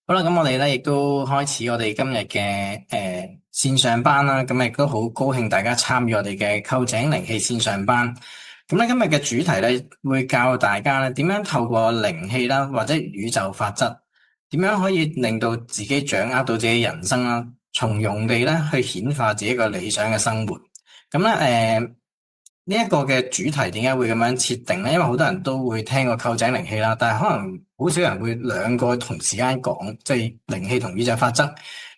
好啦，咁我哋咧亦都開始我哋今日嘅線上班啦，咁亦都好高興大家參與我哋嘅臼井靈氣線上班。咁咧今日嘅主題咧會教大家咧點樣透過靈氣啦，或者宇宙法則，點樣可以令到自己掌握到自己人生啦，從容地咧去顯化自己一個理想嘅生活。咁咧呢一個嘅主題點解會咁樣設定咧？因為好多人都會聽過臼井靈氣啦，但係可能好少人會兩個同時間講，即係靈氣同宇宙法則。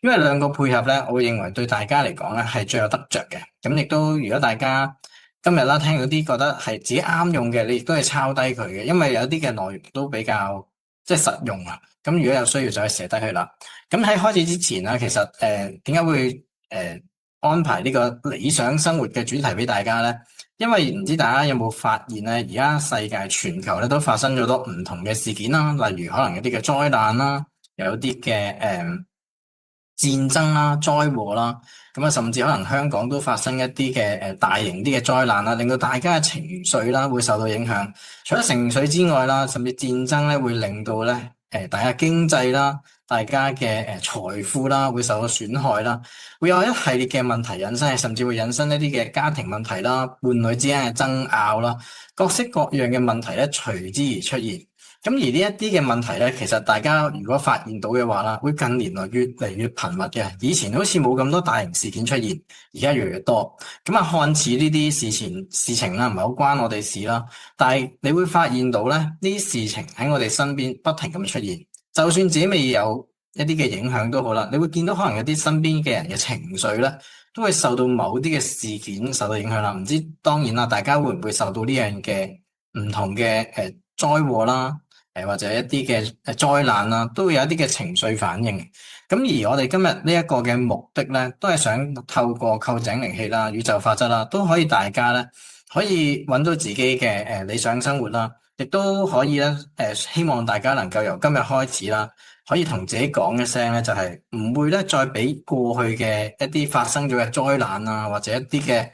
因為兩個配合咧，我會認為對大家嚟講咧係最有得着嘅。咁亦都如果大家今日啦聽到啲覺得係自己啱用嘅，你亦都係抄低佢嘅，因為有啲嘅內容都比較即係實用啊。咁如果有需要就係寫低佢啦。咁喺開始之前啦，其實點解會安排呢個理想生活嘅主題俾大家咧？因為唔知大家有冇發現咧，而家世界全球咧都發生咗好多唔同嘅事件啦，例如可能有啲嘅災難啦，又有啲嘅戰爭啦、災禍啦，咁啊甚至可能香港都發生一啲嘅大型啲嘅災難啦，令到大家嘅情緒啦會受到影響。除咗情緒之外啦，甚至戰爭咧會令到咧大家經濟啦、大家嘅財富啦會受到損害啦，會有一系列嘅問題引申，甚至會引申一啲嘅家庭問題啦、伴侶之間嘅爭拗啦，各式各樣嘅問題咧隨之而出現。咁而呢一啲嘅問題咧，其實大家如果發現到嘅話啦，會近年來越嚟越頻密嘅。以前好似冇咁多大型事件出現，而家越嚟越多。咁啊，看似呢啲事情啦，唔係好關我哋事啦，但係你會發現到咧，呢啲事情喺我哋身邊不停咁出現。就算自己未有一啲嘅影響都好啦，你會見到可能有啲身邊嘅人嘅情緒咧，都會受到某啲嘅事件受到影響啦。唔知當然啦，大家會唔會受到呢樣嘅唔同嘅災禍啦？或者一啲嘅災難啦，都會有一啲嘅情緒反應。咁而我哋今日呢一個嘅目的咧，都係想透過臼井靈氣啦、宇宙法則啦，都可以大家咧可以揾到自己嘅理想生活啦，亦都可以咧希望大家能夠由今日開始啦，可以同自己講一聲咧，就係唔會咧再俾過去嘅一啲發生咗嘅災難啊，或者一啲嘅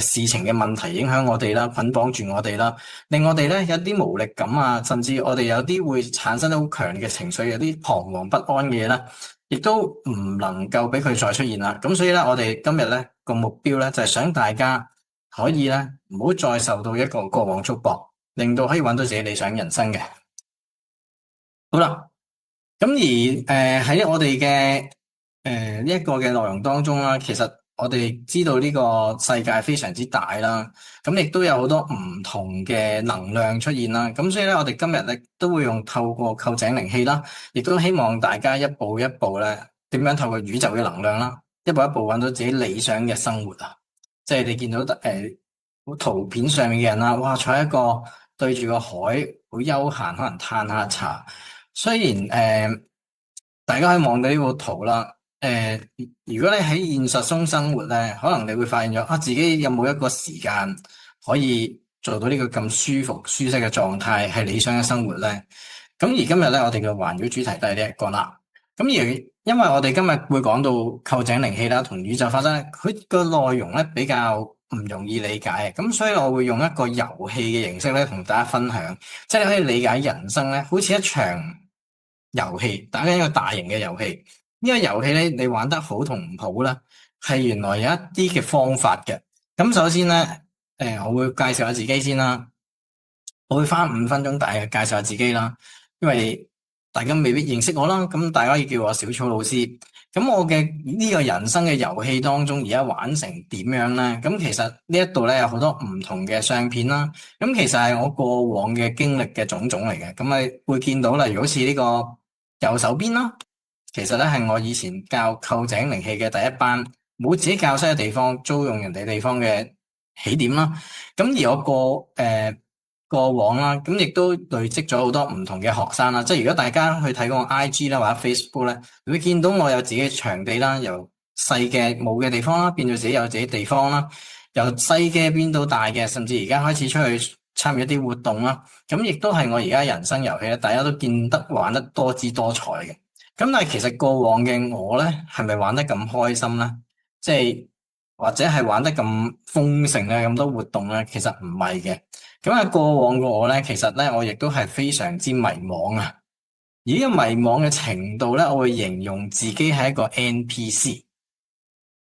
事情嘅問題影響我哋啦，捆綁住我哋啦，令我哋咧有啲無力感啊，甚至我哋有啲會產生得好強烈嘅情緒，有啲彷徨不安嘅嘢啦，亦都唔能夠俾佢再出現啦。咁所以咧，我哋今日咧個目標咧就係想大家可以咧唔好再受到一個過往束縛，令到可以揾到自己理想人生嘅。好啦，咁而喺我哋嘅呢一個嘅內容當中啦，其實我哋知道呢個世界非常之大啦，咁亦都有好多唔同嘅能量出現啦，咁所以咧，我哋今日咧都會用透過臼井靈氣啦，亦都希望大家一步一步咧點樣透過宇宙嘅能量啦，一步一步揾到自己理想嘅生活啊！即係你見到圖片上面嘅人啦，哇，坐喺一個對住個海，好悠閒，可能嘆下茶。雖然大家可以望到呢幅圖啦，如果你喺現實中生活咧，可能你會發現咗啊，自己有冇一個時間可以做到呢個咁舒服、舒適嘅狀態，係理想嘅生活咧？咁而今日咧，我哋嘅環繞主題都係呢一個啦。咁而因為我哋今日會講到臼井靈氣啦，同宇宙法則，佢個內容咧比較唔容易理解，咁所以我會用一個遊戲嘅形式咧，同大家分享，即係你可以理解人生咧，好似一場遊戲，打緊一個大型嘅遊戲。呢個遊戲咧，你玩得好同唔好咧，係原來有一啲嘅方法嘅。咁首先咧，我會介紹下自己先啦。我會花5分鐘大概介紹下自己啦，因為大家未必認識我啦。咁大家可以叫我小草老師。咁我嘅呢個人生嘅遊戲當中，而家玩成點樣咧？咁其實呢一度咧有好多唔同嘅相片啦。咁其實係我過往嘅經歷嘅種種嚟嘅。咁你會見到，例如好似呢個右手邊啦，其實咧係我以前教臼井靈氣嘅第一班，冇自己教室嘅地方，租用人哋地方嘅起點啦。咁而我過往啦，咁亦都累積咗好多唔同嘅學生啦。即係如果大家去睇我 IG 啦或者 Facebook 咧，你會見到我有自己嘅場地啦，由細嘅冇嘅地方啦，變到自己有自己地方啦，由細嘅變到大嘅，甚至而家開始出去參與一啲活動啦。咁亦都係我而家人生遊戲咧，大家都見得玩得多姿多彩嘅。咁但係其實過往嘅我咧，係咪玩得咁開心咧？即係或者係玩得咁豐盛嘅咁多活動咧？其實唔係嘅。咁啊，過往嘅我咧，其實咧，我亦都係非常之迷茫啊。而呢個迷惘嘅程度咧，我會形容自己係一個 NPC。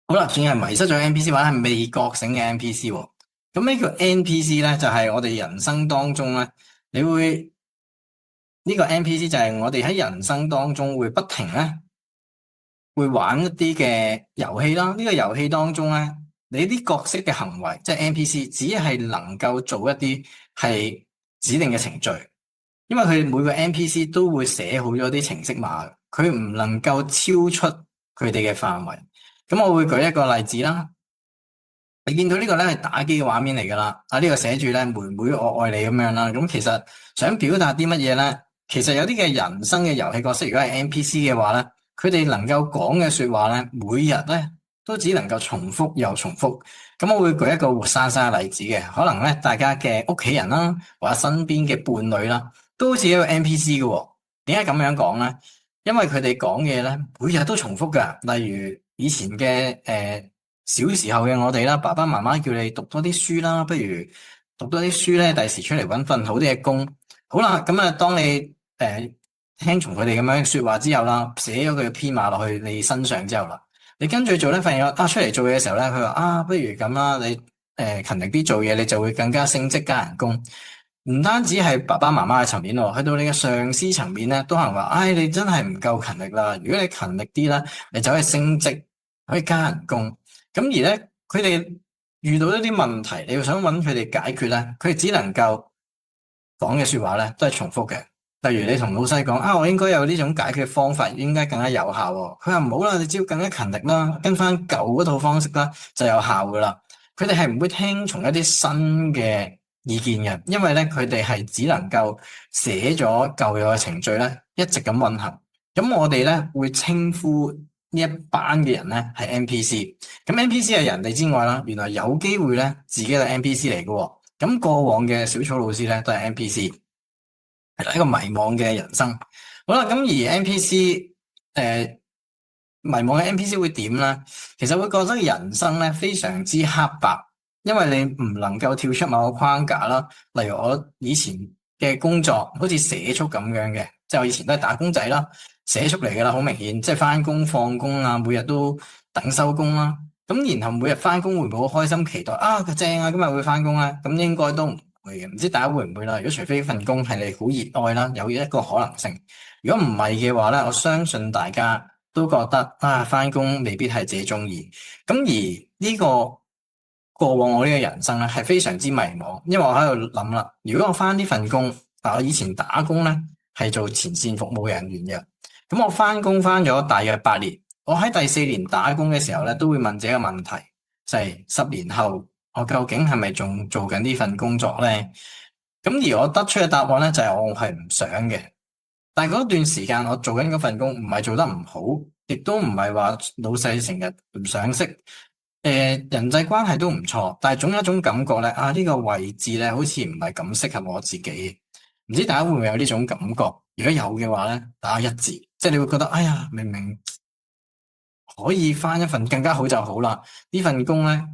好啦，算係迷失咗 NPC 或者係未覺醒嘅 NPC 喎。咁咩叫 NPC 咧？就係我哋人生當中咧，呢個 NPC 就係我哋喺人生當中會不停咧，會玩一啲嘅遊戲啦。呢個遊戲當中咧，你啲角色嘅行為，即係 NPC，只係能夠做一啲係指定嘅程序。因為佢每個 NPC 都會寫好咗啲程式碼，佢唔能夠超出佢哋嘅範圍。咁我會舉一個例子啦。你見到呢個咧係打機嘅畫面嚟噶啦，呢個寫住咧妹妹我愛你咁樣啦。咁其實想表達啲乜嘢咧？其實有啲嘅人生嘅遊戲角色，如果係 NPC 嘅話咧，佢哋能夠講嘅說話咧，每日咧都只能夠重複又重複。咁我會舉一個活生生嘅例子嘅，可能咧大家嘅屋企人啦，或者身邊嘅伴侶啦，都好似一個 NPC 嘅。點解咁樣講咧？因為佢哋講嘢咧，每日都重複噶。例如以前嘅小時候嘅我哋啦，爸爸媽媽叫你讀多啲書啦，不如讀多啲書咧，第時出嚟搵份好啲嘅工。好啦，咁啊，當你聽從佢哋咁樣說話之後啦，寫咗佢嘅編碼落去你身上之後啦，你跟住做咧，發現出嚟做嘢嘅時候咧，佢話不如咁啦，你勤力啲做嘢，你就會更加升職加人工。唔單止係爸爸媽媽嘅層面喎，去到你嘅上司層面咧，都係話，你真係唔夠勤力啦。如果你勤力啲啦，你就可以升職，可以加人工。咁而咧，佢哋遇到一啲問題，你要想揾佢哋解決咧，佢哋只能夠講嘅說話咧，都係重複嘅。例如你同老細講，我應該有呢種解決方法，應該更加有效喎。佢話唔好啦，你只要更加勤力啦，跟翻舊嗰套方式啦，就有效噶啦。佢哋係唔會聽從一啲新嘅意見嘅，因為咧佢哋係只能夠寫咗舊有嘅程序咧，一直咁運行。咁我哋咧會稱呼呢一班嘅人咧係 NPC。咁 NPC 係人哋之外啦，原來有機會咧自己係 NPC 嚟嘅。咁過往嘅小草老師咧都係 NPC，係一個迷惘嘅人生。好啦，咁而 NPC 迷惘嘅 NPC 會點咧？其實會覺得人生咧非常之黑白，因為你唔能夠跳出某個框架啦。例如我以前嘅工作好似社畜咁樣嘅，即係我以前都係打工仔啦，社畜嚟噶啦，好明顯，即係翻工放工啊，每日都等收工啦。咁然後每日翻工會唔會好開心期待正啊，今日會翻工咧？咁應該都唔會嘅，唔知大家會唔會啦？如果除非份工係你好熱愛啦，有一個可能性。如果唔係嘅話咧，我相信大家都覺得翻工未必係自己中意。咁而呢個過往我呢個人生咧係非常之迷茫，因為我喺度諗啦，如果我翻呢份工，我以前打工咧係做前線服務人員嘅，咁我翻工翻咗大約8年。我喺第4年打工嘅時候咧，都會問自己一個問題，就係10年後我究竟係咪仲做緊呢份工作咧？咁而我得出嘅答案咧，就係我係唔想嘅。但係嗰段時間我做緊嗰份工唔係做得唔好，亦都唔係話老細成日唔想識，人際關係都唔錯，但係總有一種感覺咧，呢個位置咧好似唔係咁適合我自己。唔知大家會唔會有呢種感覺？如果有嘅話咧，打1字，即係你會覺得明明可以返一份更加好就好啦，呢份工咧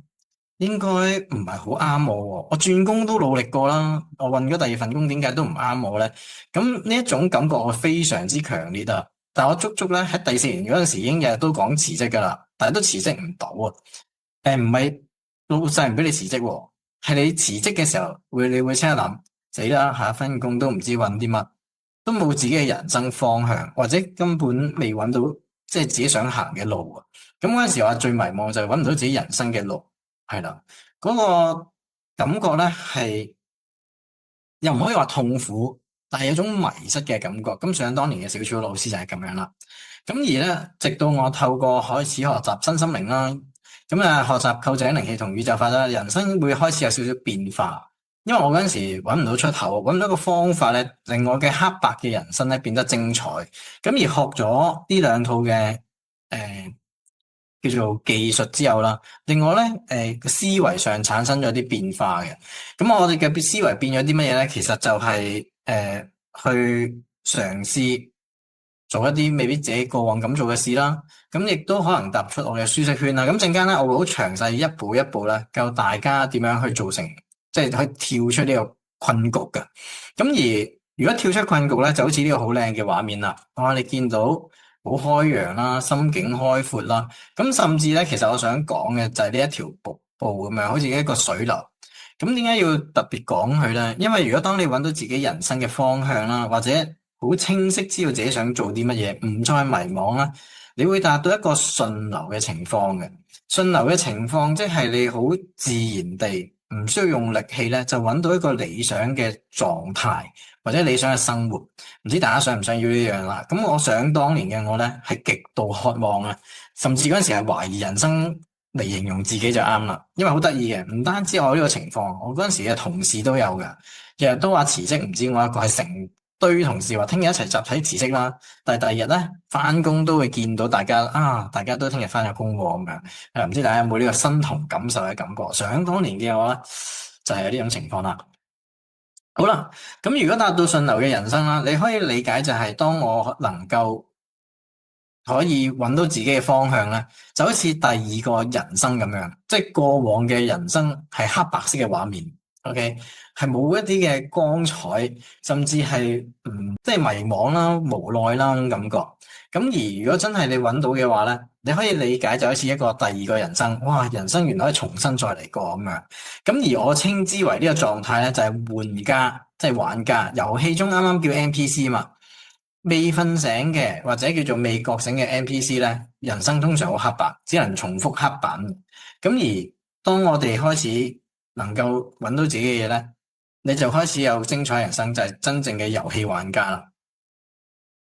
應該唔係好啱我喎。我轉工都努力過啦，我搵咗第2份工，點解都唔啱我咧？咁呢一種感覺我非常之強烈啊！但係我足足咧喺第4年嗰陣時已經日日都講辭職噶啦，但係都辭職唔到啊！唔係老細唔俾你辭職喎，係你辭職嘅時候你會即刻諗死啦，下一份工都唔知搵啲乜，都冇自己嘅人生方向，或者根本未搵到即係自己想行嘅路啊！咁嗰陣時我最迷茫就係搵唔到自己人生嘅路。係啦，嗰個感覺咧係又唔可以話痛苦，但係有種迷失嘅感覺。咁想當年嘅小草老師就係咁樣啦。咁而咧，直到我透過開始學習身心靈啦，咁學習臼井靈氣同宇宙法啦，人生會開始有少少變化。因為我嗰陣時搵唔到出口，搵唔到一個方法咧，令我嘅黑白嘅人生咧變得精彩。咁而學咗呢2套嘅叫做技術之後啦，另外咧，思維上產生咗啲變化嘅。咁我哋嘅思維變咗啲乜嘢咧？其實就係去嘗試做一啲未必自己過往咁做嘅事啦。咁亦都可能踏出我嘅舒適圈啦。咁陣間咧，我會好詳細一步一步咧教大家點樣去做成，即係可以跳出呢個困局嘅。咁而如果跳出困局咧，就好似呢個好靚嘅畫面啦。哇！你見到好開揚啦，心境開闊啦。咁甚至咧，其實我想講嘅就係呢一條瀑布咁樣，好似一個水流。咁點解要特別講佢咧？因為如果當你揾到自己人生嘅方向啦，或者好清晰知道自己想做啲乜嘢，唔再迷惘啦，你會達到一個順流嘅情況嘅。順流嘅情況即係你好自然地唔需要用力氣咧，就揾到一個理想嘅狀態或者理想嘅生活。唔知大家想唔想要呢樣啦？咁我想當年嘅我咧係極度渴望啊，甚至嗰陣時係懷疑人生嚟形容自己就啱啦。因為好得意嘅，唔單止我呢個情況，我嗰陣時嘅同事都有㗎，日日都話辭職，唔知我一個係成堆同事話聽日一齊集體辭職啦。但係第二日咧翻工都會見到大家啊，大家都聽日翻咗工喎咁樣。唔知大家有冇呢個身同感受嘅感覺？想當年嘅我咧就係有呢種情況啦。好啦，咁如果達到順流嘅人生啦，你可以理解就係當我能夠可以揾到自己嘅方向咧，就好似第二個人生咁樣，即係過往嘅人生係黑白色嘅畫面，OK，係冇一啲嘅光彩，甚至係即係迷惘啦、無奈啦咁感覺。咁而如果真係你揾到嘅話咧，你可以理解就好似一個第二個人生，哇！人生原來可以重新再嚟過咁樣。咁而我稱之為呢個狀態咧，就係玩家，即係玩家。遊戲中啱啱叫 NPC 嘛。未瞓醒嘅或者叫做未覺醒嘅 NPC 咧，人生通常好黑白，只能重複黑板。咁而當我哋開始能夠揾到自己嘅嘢咧，你就開始有精彩人生，就係真正嘅遊戲玩家啦。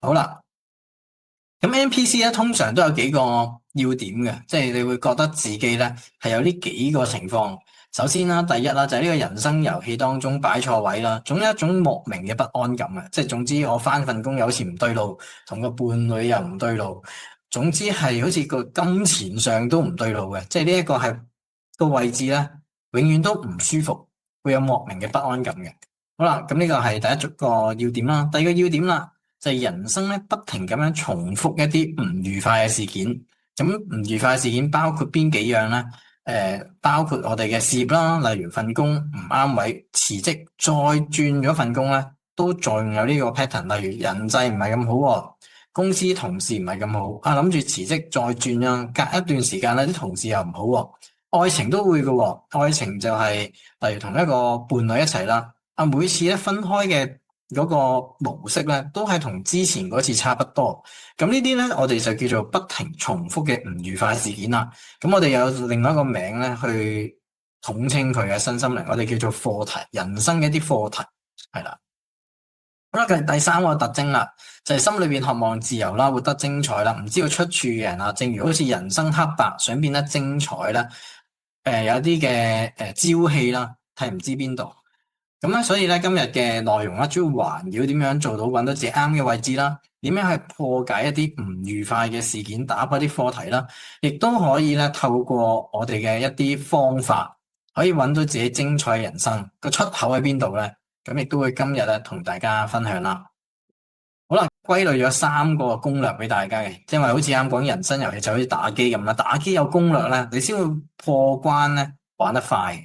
好啦，咁 NPC 咧通常都有幾個要點嘅，即係你會覺得自己咧係有呢幾個情況。首先啦，第一啦，就係呢個人生遊戲當中擺錯位啦，總有一種莫名嘅不安感啊！即係總之我返份工有時唔對路，同個伴侶又唔對路，總之係好似個金錢上都唔對路嘅，即係呢一個係個位置咧，永遠都唔舒服，會有莫名嘅不安感嘅。好啦，咁呢個係第一個要點啦。第二個要點啦，就係人生咧不停咁樣重複一啲唔愉快嘅事件。咁唔愉快嘅事件包括邊幾樣咧？包括我哋嘅事業啦，例如份工唔啱位，辭職再轉咗份工咧，都仲有呢個 pattern。例如人際唔係咁好喎，公司同事唔係咁好，諗住辭職再轉啊，隔一段時間咧啲同事又唔好喎。愛情都會嘅喎，愛情就係例如同一個伴侶一齊啦，每次咧分開嘅嗰個模式咧，都係同之前嗰次差不多。咁呢啲咧，我哋就叫做不停重複嘅唔愉快事件啦。咁我哋有另外一個名咧，去統稱佢嘅身心靈，我哋叫做課題，人生嘅一啲課題，係啦。好啦，第三個特徵啦，就係心裏邊渴望自由啦，活得精彩啦，唔知道出處嘅人啊，正如好似人生黑白，想變得精彩啦，有啲嘅朝氣啦，睇唔知邊度。咁咧，所以咧今日嘅內容咧，主要環繞點樣做到揾到自己啱嘅位置啦，點樣去破解一啲唔愉快嘅事件，打破啲課題啦，亦都可以咧透過我哋嘅一啲方法，可以揾到自己精彩嘅人生。個出口喺邊度咧？咁亦都會今日咧同大家分享啦。好啦，歸類咗3個攻略俾大家嘅，因為好似啱講人生遊戲就好似打機咁啦，打機有攻略咧，你先會破關咧玩得快。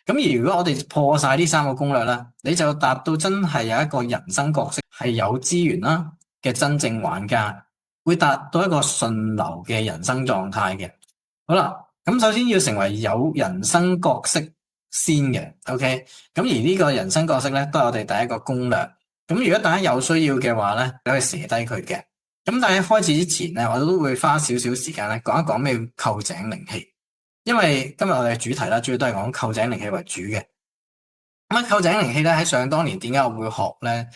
咁而如果我哋破晒呢3個攻略咧，你就達到真係有一個人生角色係有資源啦嘅真正玩家，會達到一個順流嘅人生狀態嘅。好啦，咁首先要成為有人生角色先嘅 ，OK？咁而呢個人生角色咧，都係我哋第一個攻略。咁如果大家有需要嘅話咧，你可以寫低佢嘅。咁但係開始之前咧，我都會花少少時間咧講一講咩叫臼井靈氣。因為今日我哋嘅主題啦，主要都係講臼井靈氣為主嘅。咁臼井靈氣咧，喺想當年點解我會學咧？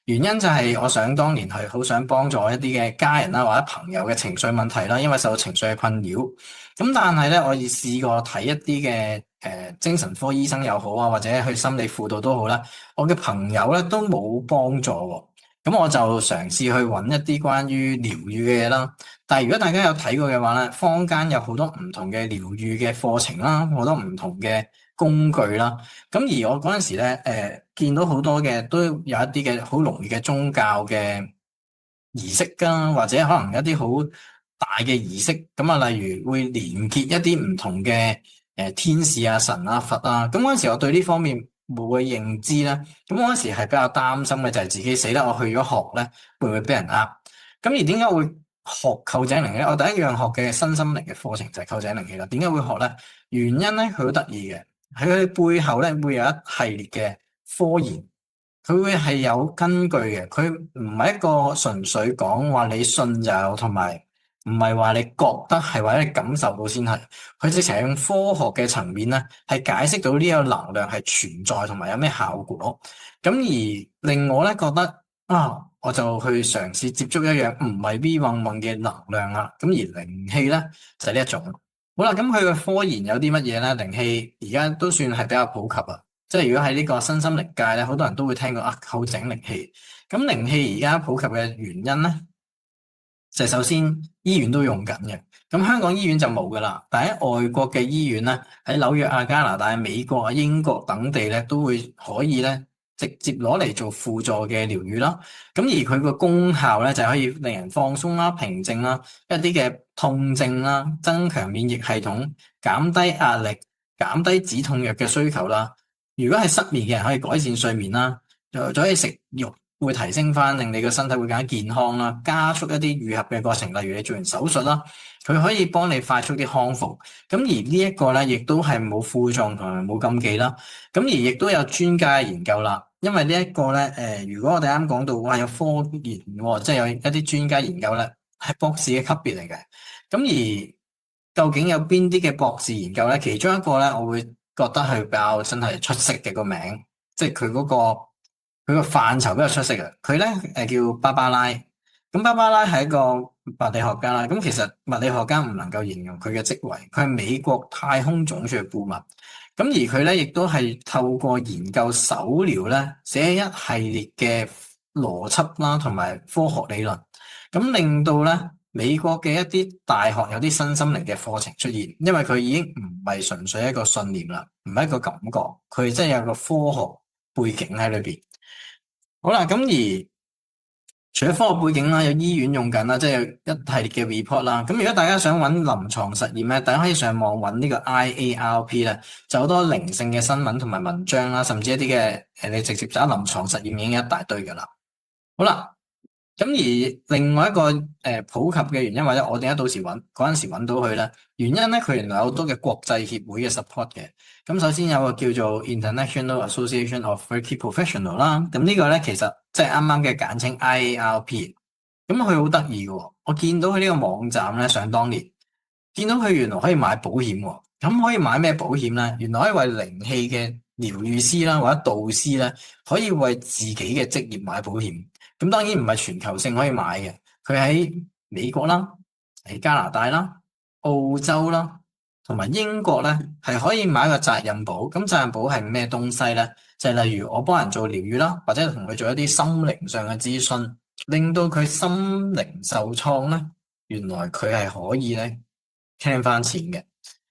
原因就係我想當年係好想幫助一啲嘅家人啦，或者朋友嘅情緒問題啦，因為受到情緒嘅困擾。咁但係咧，我亦試過睇一啲嘅精神科醫生又好啊，或者去心理輔導都好啦，我嘅朋友咧都冇幫助喎。咁我就嘗試去揾一啲關於療癒嘅嘢啦。但係如果大家有睇過嘅話咧，坊間有好多唔同嘅療癒嘅課程啦，好多唔同嘅工具啦。咁而我嗰陣時咧，見到好多嘅都有一啲嘅好濃烈嘅宗教嘅儀式㗎，或者可能一啲好大嘅儀式。咁啊，例如會連結一啲唔同嘅天使啊、神啊、佛啊。咁嗰陣時我對呢方面冇嘅認知咧，咁我嗰時係比較擔心嘅就係自己死啦，我去咗學咧會唔會俾人呃？咁而點解會學臼井靈氣咧？我第一樣學嘅身心靈嘅課程就係臼井靈氣啦。點解會學咧？原因咧佢好得意嘅，喺佢背後咧會有一系列嘅科研。佢會係有根據嘅，佢唔係一個純粹講話你信就有，同埋唔係話你覺得係或者你感受到先係。佢直情係用科學嘅層面咧，係解釋到呢個能量係存在同埋有咩效果。咁而令我咧覺得我就去嘗試接觸一樣唔係 V 運運嘅能量啦。咁而靈氣咧就係呢一種。好啦，咁佢嘅科研有啲乜嘢咧？靈氣而家都算係比較普及啊。即係如果喺呢個身心靈界咧，好多人都會聽過臼井靈氣。咁靈氣而家普及嘅原因咧，就係首先醫院都用緊嘅。咁香港醫院就冇噶啦，但喺外國嘅醫院咧，喺紐約啊、加拿大、美國啊、英國等地咧，都會可以咧直接攞嚟做輔助嘅療愈啦。咁而佢個功效咧，就可以令人放鬆啦、平靜啦、一啲嘅痛症啦、增強免疫系統、減低壓力、減低止痛藥嘅需求啦。如果係失眠嘅人，可以改善睡眠啦，就可以食肉會提升翻，令你個身體會更加健康啦，加速一啲愈合嘅過程。例如你做完手術啦，佢可以幫你快速啲康復。咁而呢一個咧，亦都係冇副作用同埋冇禁忌啦。咁而亦都有專家研究啦，因為呢一個咧，如果我哋啱講到話有科研喎，即係有一啲專家研究咧，係博士嘅級別嚟嘅。咁而究竟有邊啲嘅博士研究咧？其中一個咧，我會覺得係比較真係出色嘅個名，即係佢個範疇比較出色嘅。佢咧叫芭芭拉，咁芭芭拉係一個物理學家啦。咁其實物理學家唔能夠形容佢嘅職位，佢係美國太空總署嘅顧問。咁而佢咧亦都係透過研究手療咧，寫一系列嘅邏輯啦，同埋科學理論，咁令到咧美國嘅一啲大學有啲身心靈嘅課程出現，因為佢已經唔係純粹一個信念啦，唔係一個感覺，佢真係有個科學背景喺裏邊。好啦，咁而除咗科學背景啦，有醫院用緊啦，即係有一系列嘅 report 啦。咁如果大家想揾臨床實驗咧，大家可以上網揾呢個 IARP 咧，就好多靈性嘅新聞同埋文章啦，甚至一啲嘅你直接打臨床實驗已經一大堆噶啦。好啦。咁而另外一個普及嘅原因，或者我點解到時嗰陣時揾到佢咧？原因咧，佢原來有好多嘅國際協會嘅 support 嘅。咁首先有個叫做 International Association of Reiki Professional 啦。咁呢個咧其實即係啱啱嘅簡稱 IARP。咁佢好得意嘅，我見到佢呢個網站咧，想當年見到佢原來可以買保險喎。咁可以買咩保險咧？原來可以為靈氣嘅療愈師啦，或者導師咧，可以為自己嘅職業買保險。咁當然唔係全球性可以買嘅，佢喺美國啦、喺加拿大啦、澳洲啦，同埋英國咧係可以買一個責任保。咁責任保係咩東西咧？就係例如我幫人做療愈啦，或者同佢做一啲心靈上嘅諮詢，令到佢心靈受創咧，原來佢係可以咧 claim 翻錢嘅。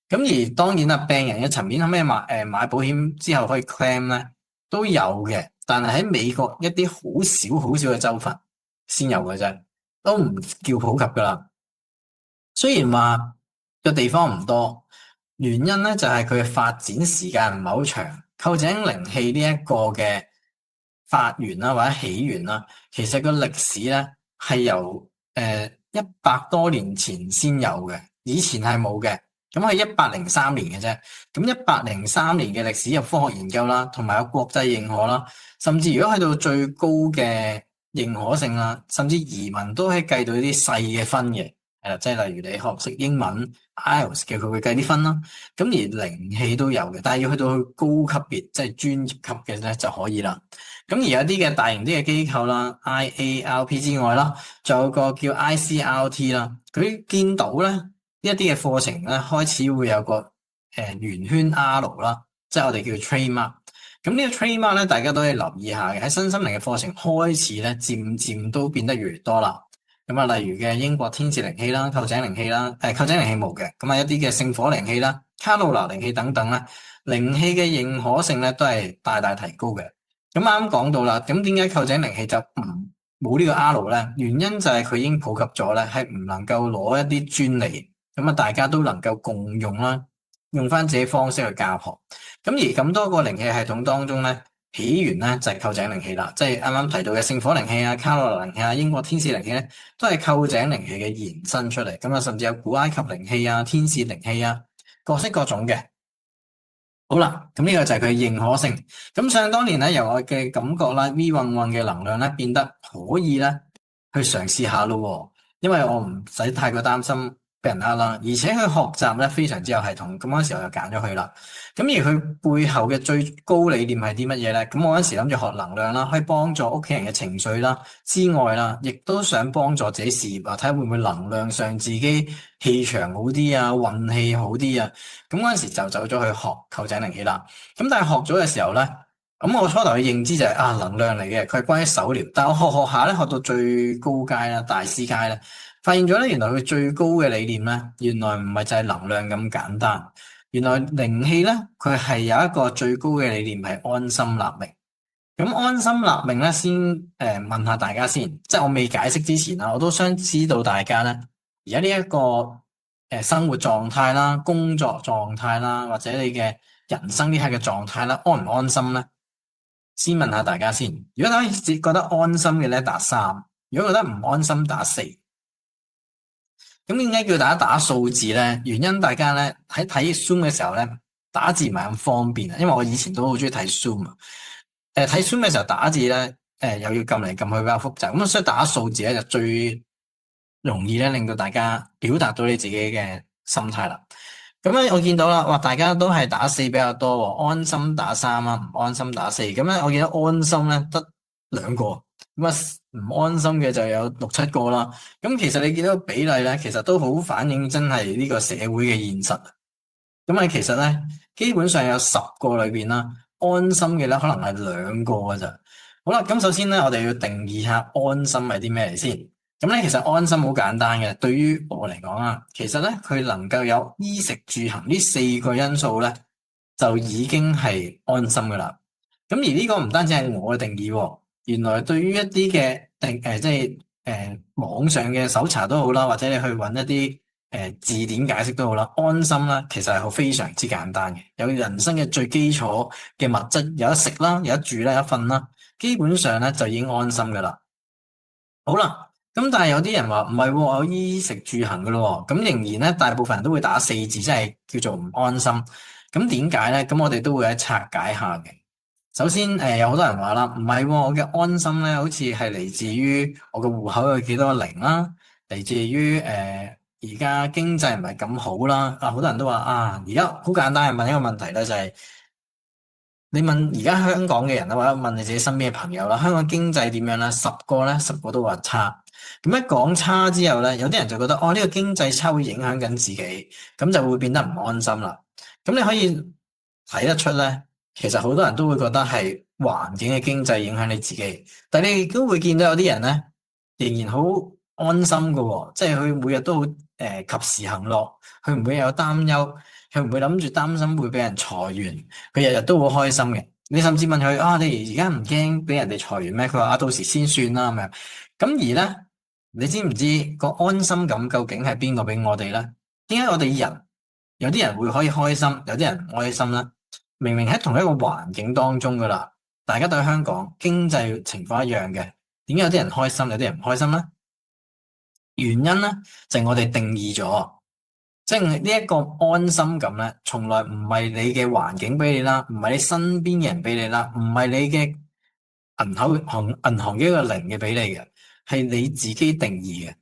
咁而當然啦，病人嘅層面可唔可以買保險之後可以 claim 咧，都有嘅。但係喺美國一啲好少嘅州份先有嘅啫，都唔叫普及噶啦。雖然話個地方唔多，原因咧就係佢嘅發展時間唔係好長。臼井靈氣呢一個嘅發源啦，或者起源啦，其實個歷史咧係由100多年前先有嘅，以前係冇嘅。咁係1803年嘅啫。咁1803年嘅歷史有科學研究啦，同埋有國際認可啦，甚至如果去到最高嘅認可性啦，甚至移民都可以計到啲細嘅分嘅。即係例如你學識英文 IELTS 嘅，佢會計啲分啦。咁而靈氣都有嘅，但係要去到高級別，即係專業級嘅咧就可以啦。咁而有啲嘅大型啲嘅機構啦，IARP 之外啦，仲有個叫 ICRT 啦，佢見到咧呢一啲嘅課程咧開始會有個圓圈 R 啦，即係我哋叫 trademark。咁呢個 trademark 咧，大家都可以留意下嘅。喺身心靈嘅課程開始咧，漸漸都變得越嚟越多啦。咁啊，例如嘅英國天使靈氣啦、臼井靈氣啦，臼井靈氣冇嘅。咁啊，一啲嘅聖火靈氣啦、卡路拿靈氣等等咧，靈氣嘅認可性咧都係大大提高嘅。咁啱啱講到啦，咁點解臼井靈氣就冇呢個 R 咧？原因就係佢已經普及咗咧，係唔能夠攞一啲專利，咁啊大家都能夠共用啦。用翻自己方式去教學。咁而咁多個靈氣系統當中咧，起源咧就係臼井靈氣啦，即係啱啱提到嘅聖火靈氣啊、卡羅靈氣啊、英國天使靈氣咧，都係臼井靈氣嘅延伸出嚟。咁啊，甚至有古埃及靈氣啊、天使靈氣啊，各式各種嘅。好啦，咁呢個就係佢嘅認可性。咁想當年咧，由我嘅感覺啦，V 運運嘅能量咧變得可以咧去嘗試下咯，因為我唔使太過擔心俾人呃啦，而且佢學習咧非常之有系統。咁嗰時我就揀咗佢啦。咁而佢背後嘅最高理念係啲乜嘢咧？咁我嗰時諗住學能量啦，可以幫助屋企人嘅情緒啦之外啦，亦都想幫助自己事業啊，睇下會唔會能量上自己氣場好啲啊，運氣好啲啊。咁嗰陣時就走咗去學臼井靈氣啦。咁但係學咗嘅時候咧，咁我初頭嘅認知就係能量嚟嘅，佢係關於手療。但係我學下咧，學到最高階啦，大師階咧，發現咗咧，原來佢最高嘅理念咧，原來唔係就係能量咁簡單。原來靈氣咧，佢係有一個最高嘅理念係安心立命。咁安心立命咧，先問下大家先，即係我未解釋之前啊，我都想知道大家咧，而家呢一個生活狀態啦、工作狀態啦，或者你嘅人生呢刻嘅狀態啦，安唔安心咧？先問下大家先。如果大家覺得安心嘅咧，打3；如果覺得唔安心，打4。咁點解叫大家打數字咧？原因大家咧喺睇 Zoom 嘅時候咧，打字唔係咁方便啊。因為我以前都好中意睇 Zoom 啊。睇 Zoom 嘅時候打字咧，又要撳嚟撳去比較複雜。咁所以打數字咧就最容易咧令到大家表達到你自己嘅心態啦。咁咧我見到啦，哇！大家都係打4比較多喎，安心打3啊，唔安心打4。咁咧我見到安心咧得2個。咁啊，唔安心嘅就有6、7個啦。咁其實你見到比例咧，其實都好反映真係呢個社會嘅現實。咁啊，其實咧，基本上有10個裏邊啦，安心嘅咧可能係2個㗎咋。好啦，咁首先咧，我哋要定義下安心係啲咩嚟先。咁咧，其實安心好簡單嘅。對於我嚟講啊，其實咧佢能夠有衣食住行呢4個因素咧，就已經係安心噶啦。咁而呢個唔單止係我嘅定義喎。原來對於一啲嘅即係網上嘅搜查都好啦，或者你去揾一啲字典解釋都好啦，安心啦，其實係非常之簡單嘅。有人生嘅最基礎嘅物質，有得食啦，有得住啦，有得瞓啦，基本上咧就已經安心噶啦。好啦，咁但係有啲人話唔係喎，我有衣食住行噶咯喎，咁仍然咧大部分人都會打4字，即係叫做唔安心。咁點解咧？咁我哋都會喺拆解下嘅。首先，有好多人話啦，唔係喎，我嘅安心咧，好似係嚟自於我嘅戶口有幾多個零啦，嚟自於而家經濟唔係咁好啦。好多人都話而家好簡單，係問一個問題咧，就係你問而家香港嘅人啦，或者問你自己身邊嘅朋友啦，香港經濟點樣啦？10個都話差。咁一講差之後咧，有啲人就覺得呢個經濟差會影響緊自己，咁就會變得唔安心啦。咁你可以睇得出咧。其實好多人都會覺得係環境嘅經濟影響你自己，但係你亦都會見到有啲人咧仍然好安心㗎喎，即係佢每日都好及時行樂，佢唔會有擔憂，佢唔會諗住擔心會俾人裁員，佢日日都好開心嘅。你甚至問佢你而家唔驚俾人哋裁員咩？佢話到時先算啦咁樣。咁而咧，你知唔知個安心感究竟係邊個俾我哋咧？點解我哋人有啲人會可以開心，有啲人唔開心咧？明明喺同一個環境當中噶啦，大家對香港經濟情況一樣嘅，點解有啲人開心，有啲人唔開心咧？原因咧就係我哋定義咗，即係呢一個安心感咧，從來唔係你嘅環境俾你啦，唔係你身邊嘅人俾你啦，唔係你嘅銀行嘅一個零嘅俾你嘅，係你自己定義嘅。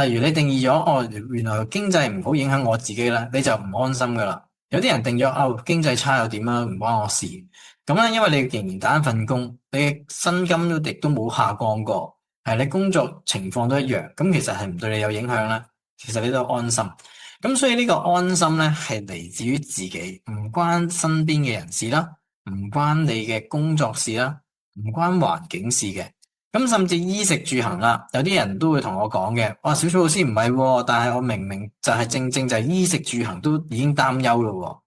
例如你定義咗原來經濟唔好影響我自己啦，你就唔安心噶啦。有啲人定咗經濟差又點啊？唔關我事。咁咧，因為你仍然打一份工，你嘅薪金亦都冇下降過，係你工作情況都一樣。咁其實係唔對你有影響咧。其實你都安心。咁所以呢個安心咧係嚟自於自己，唔關身邊嘅人事啦，唔關你嘅工作事啦，唔關環境事嘅。咁甚至衣食住行啦，有啲人都會同我講嘅，小草老師唔係喎，但係我明明就係正正就係衣食住行都已經擔憂咯。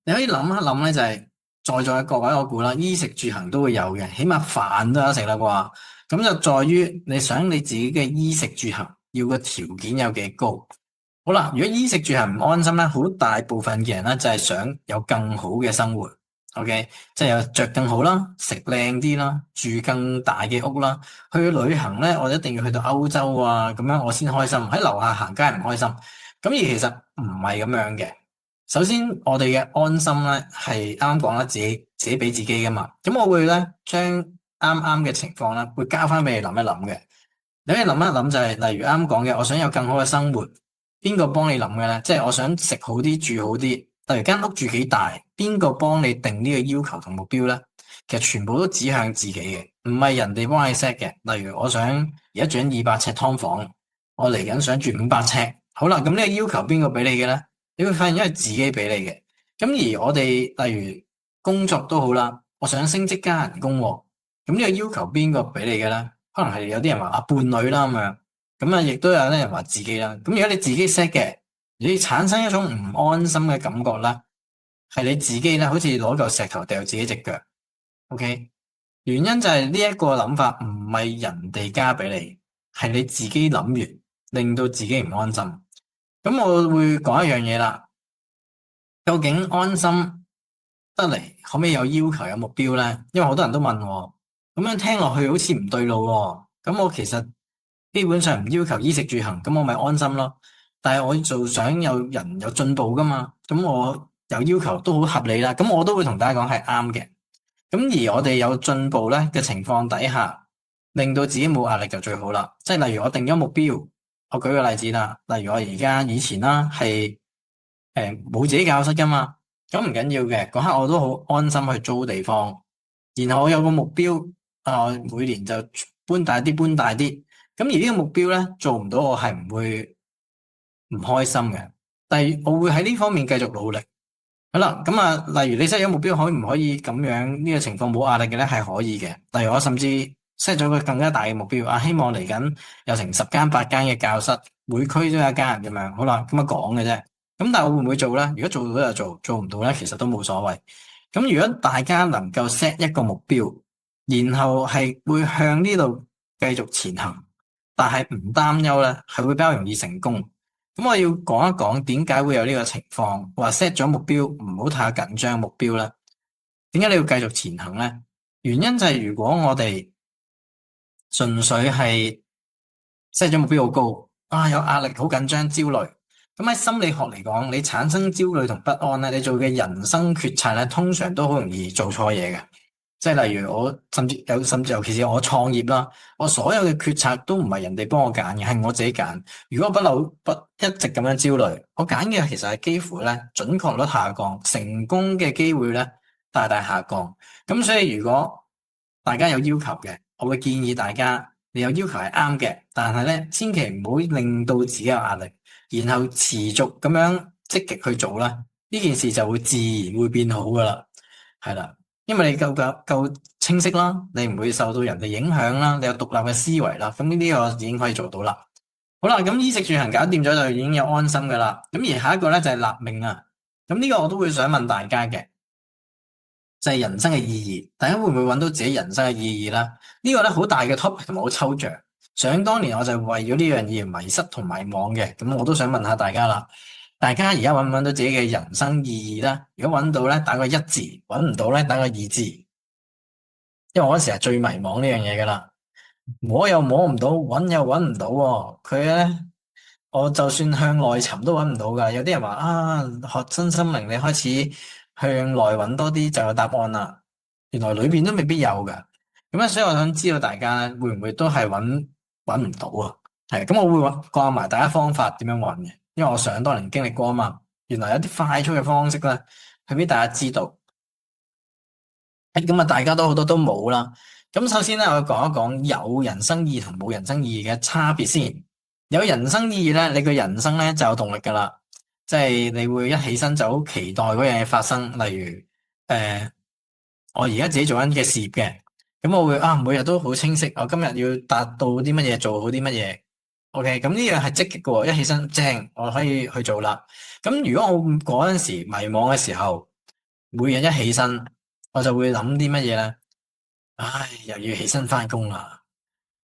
你可以諗一諗咧，就係在座嘅各位，我估啦，衣食住行都會有嘅，起碼飯都有得食啦啩。咁就在於你想你自己嘅衣食住行要個條件有幾高。好啦，如果衣食住行唔安心咧，好大部分嘅人咧就係想有更好嘅生活，OK，即係有着更好啦，食靚啲啦，住更大嘅屋啦，去旅行咧，我一定要去到歐洲啊，咁樣我先開心。喺樓下行街唔開心，咁而其實唔係咁樣嘅。首先，我哋嘅安心咧係啱啱講啦，自己俾自己噶嘛。咁我會咧將啱啱嘅情況咧，會交翻俾你諗一諗嘅。你可以諗一諗就係，例如啱啱講嘅，我想有更好嘅生活。邊個幫你諗嘅咧？即係我想食好啲，住好啲。例如間屋住幾大，邊個幫你定呢個要求同目標咧？其實全部都指向自己嘅，唔係人哋幫你 set 嘅。例如我想而家住緊200尺劏房，我嚟緊想住500尺。好啦，咁呢個要求邊個俾你嘅咧？你會發現因為自己俾你嘅。咁而我哋例如工作都好啦，我想升職加人工喎，咁呢個要求邊個俾你嘅咧？可能係有啲人話伴侶啦咁樣。咁啊，亦都有啲人話自己啦。咁如果你自己 set 嘅，你產生一種唔安心嘅感覺啦，係你自己咧，好似攞嚿石頭掉自己隻腳。OK，原因就係呢一個諗法唔係人哋加俾你，係你自己諗完，令到自己唔安心。咁我會講一樣嘢啦，究竟安心得嚟可唔可以有要求、有目標咧？因為好多人都問我，咁樣聽落去好似唔對路喎。咁我其實基本上唔要求衣食住行，咁我咪安心咯。但係我就想有人有進步噶嘛，咁我有要求都好合理啦。咁我都會同大家講係啱嘅。咁而我哋有進步咧嘅情況底下，令到自己冇壓力就最好啦。即係例如我定咗目標，我舉個例子啦。例如我而家以前啦係冇自己教室噶嘛，咁唔緊要嘅。嗰刻我都好安心去租地方，然後我有個目標每年就搬大啲，搬大啲。咁而呢個目標咧做唔到，我係唔會唔開心嘅。但係我會喺呢方面繼續努力。好啦，咁啊，例如你 set 咗目標，可唔可以咁樣呢個情況冇壓力嘅咧？係可以嘅。例如我甚至 set 咗個更加大嘅目標，希望嚟緊有成10間8間嘅教室，每區都有一間咁樣。好啦，咁樣講嘅啫。咁但係我會唔會做咧？如果做到就做，做唔到咧，其實都冇所謂。咁如果大家能夠 set 一個目標，然後係會向呢度繼續前行，但係唔擔憂咧，係會比較容易成功。咁我要講一講點解會有呢個情況，話 set 咗目標唔好太緊張目標咧。點解你要繼續前行咧？原因就係如果我哋純粹係 set 咗目標好高，有壓力、好緊張、焦慮。咁喺心理學嚟講，你產生焦慮同不安咧，你做嘅人生決策咧，通常都好容易做錯嘢嘅。即係例如我甚至尤其是我創業啦，我所有嘅決策都唔係人哋幫我揀嘅，係我自己揀。如果不一直咁樣焦慮，我揀嘅其實係幾乎咧準確率下降，成功嘅機會咧大大下降。咁所以如果大家有要求嘅，我會建議大家，你有要求係啱嘅，但係咧千祈唔好令到自己有壓力，然後持續咁樣積極去做啦，呢件事就會自然會變好噶啦，係啦。因為你夠清晰啦，你唔會受到人哋影響啦，你有獨立嘅思維啦，咁呢啲我已經可以做到啦。好啦，咁衣食住行搞掂咗就已經有安心噶啦。咁而下一個咧就係立命啊。咁呢個我都會想問大家嘅，就係人生嘅意義。大家會唔會揾到自己人生嘅意義啦？呢個咧好大嘅 topic 同埋好抽象。想當年我就係為咗呢樣嘢迷失同迷惘嘅。咁我都想問下大家啦。大家而家揾唔揾到自己嘅人生意義咧？如果揾到咧，打個1字；揾唔到咧，打個2字。因為我嗰時係最迷茫呢樣嘢噶啦，摸又摸唔到，揾又揾唔到喎。佢咧，我就算向內尋都揾唔到噶。有啲人話學新心靈，你開始向內揾多啲就有答案啦。原來裏邊都未必有噶。咁咧，所以我想知道大家咧會唔會都係揾唔到啊？係咁，我會教埋大家方法點樣揾嘅。因為我想當年經歷過啊嘛，原來有啲快速嘅方式咧，去俾大家知道。咁啊，大家都好多都冇啦。咁首先咧，我講一講有人生意義同冇人生意義嘅差別先。有人生意義咧，你個人生咧就有動力噶啦，即係你會一起身就好期待嗰樣嘢發生。例如，我而家自己做緊嘅事業嘅，咁我會每日都好清晰，我今日要達到啲乜嘢，做好啲乜嘢。OK，咁呢樣係積極嘅，一起身正，我可以去做啦。咁如果我嗰陣時迷茫嘅時候，每日一起身，我就會諗啲乜嘢咧？又要起身翻工啦，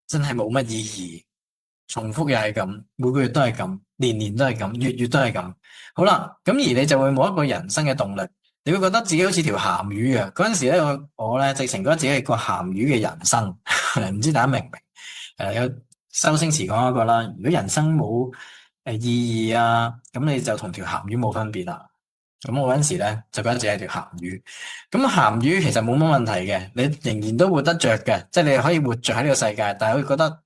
真係冇乜意義，重複又係咁，每個月都係咁，年年都係咁，月月都係咁。好啦，咁而你就會冇一個人生嘅動力，你會覺得自己好似條鹹魚啊！嗰陣時咧，我咧直情覺得自己係個鹹魚嘅人生，唔知大家明唔明？有周星馳講一個啦，如果人生冇意義啊，咁你就同條鹹魚冇分別啦。咁我嗰陣時咧就覺得自己係條鹹魚。咁鹹魚其實冇乜問題嘅，你仍然都活得着嘅，即係你可以活着喺呢個世界，但係會覺得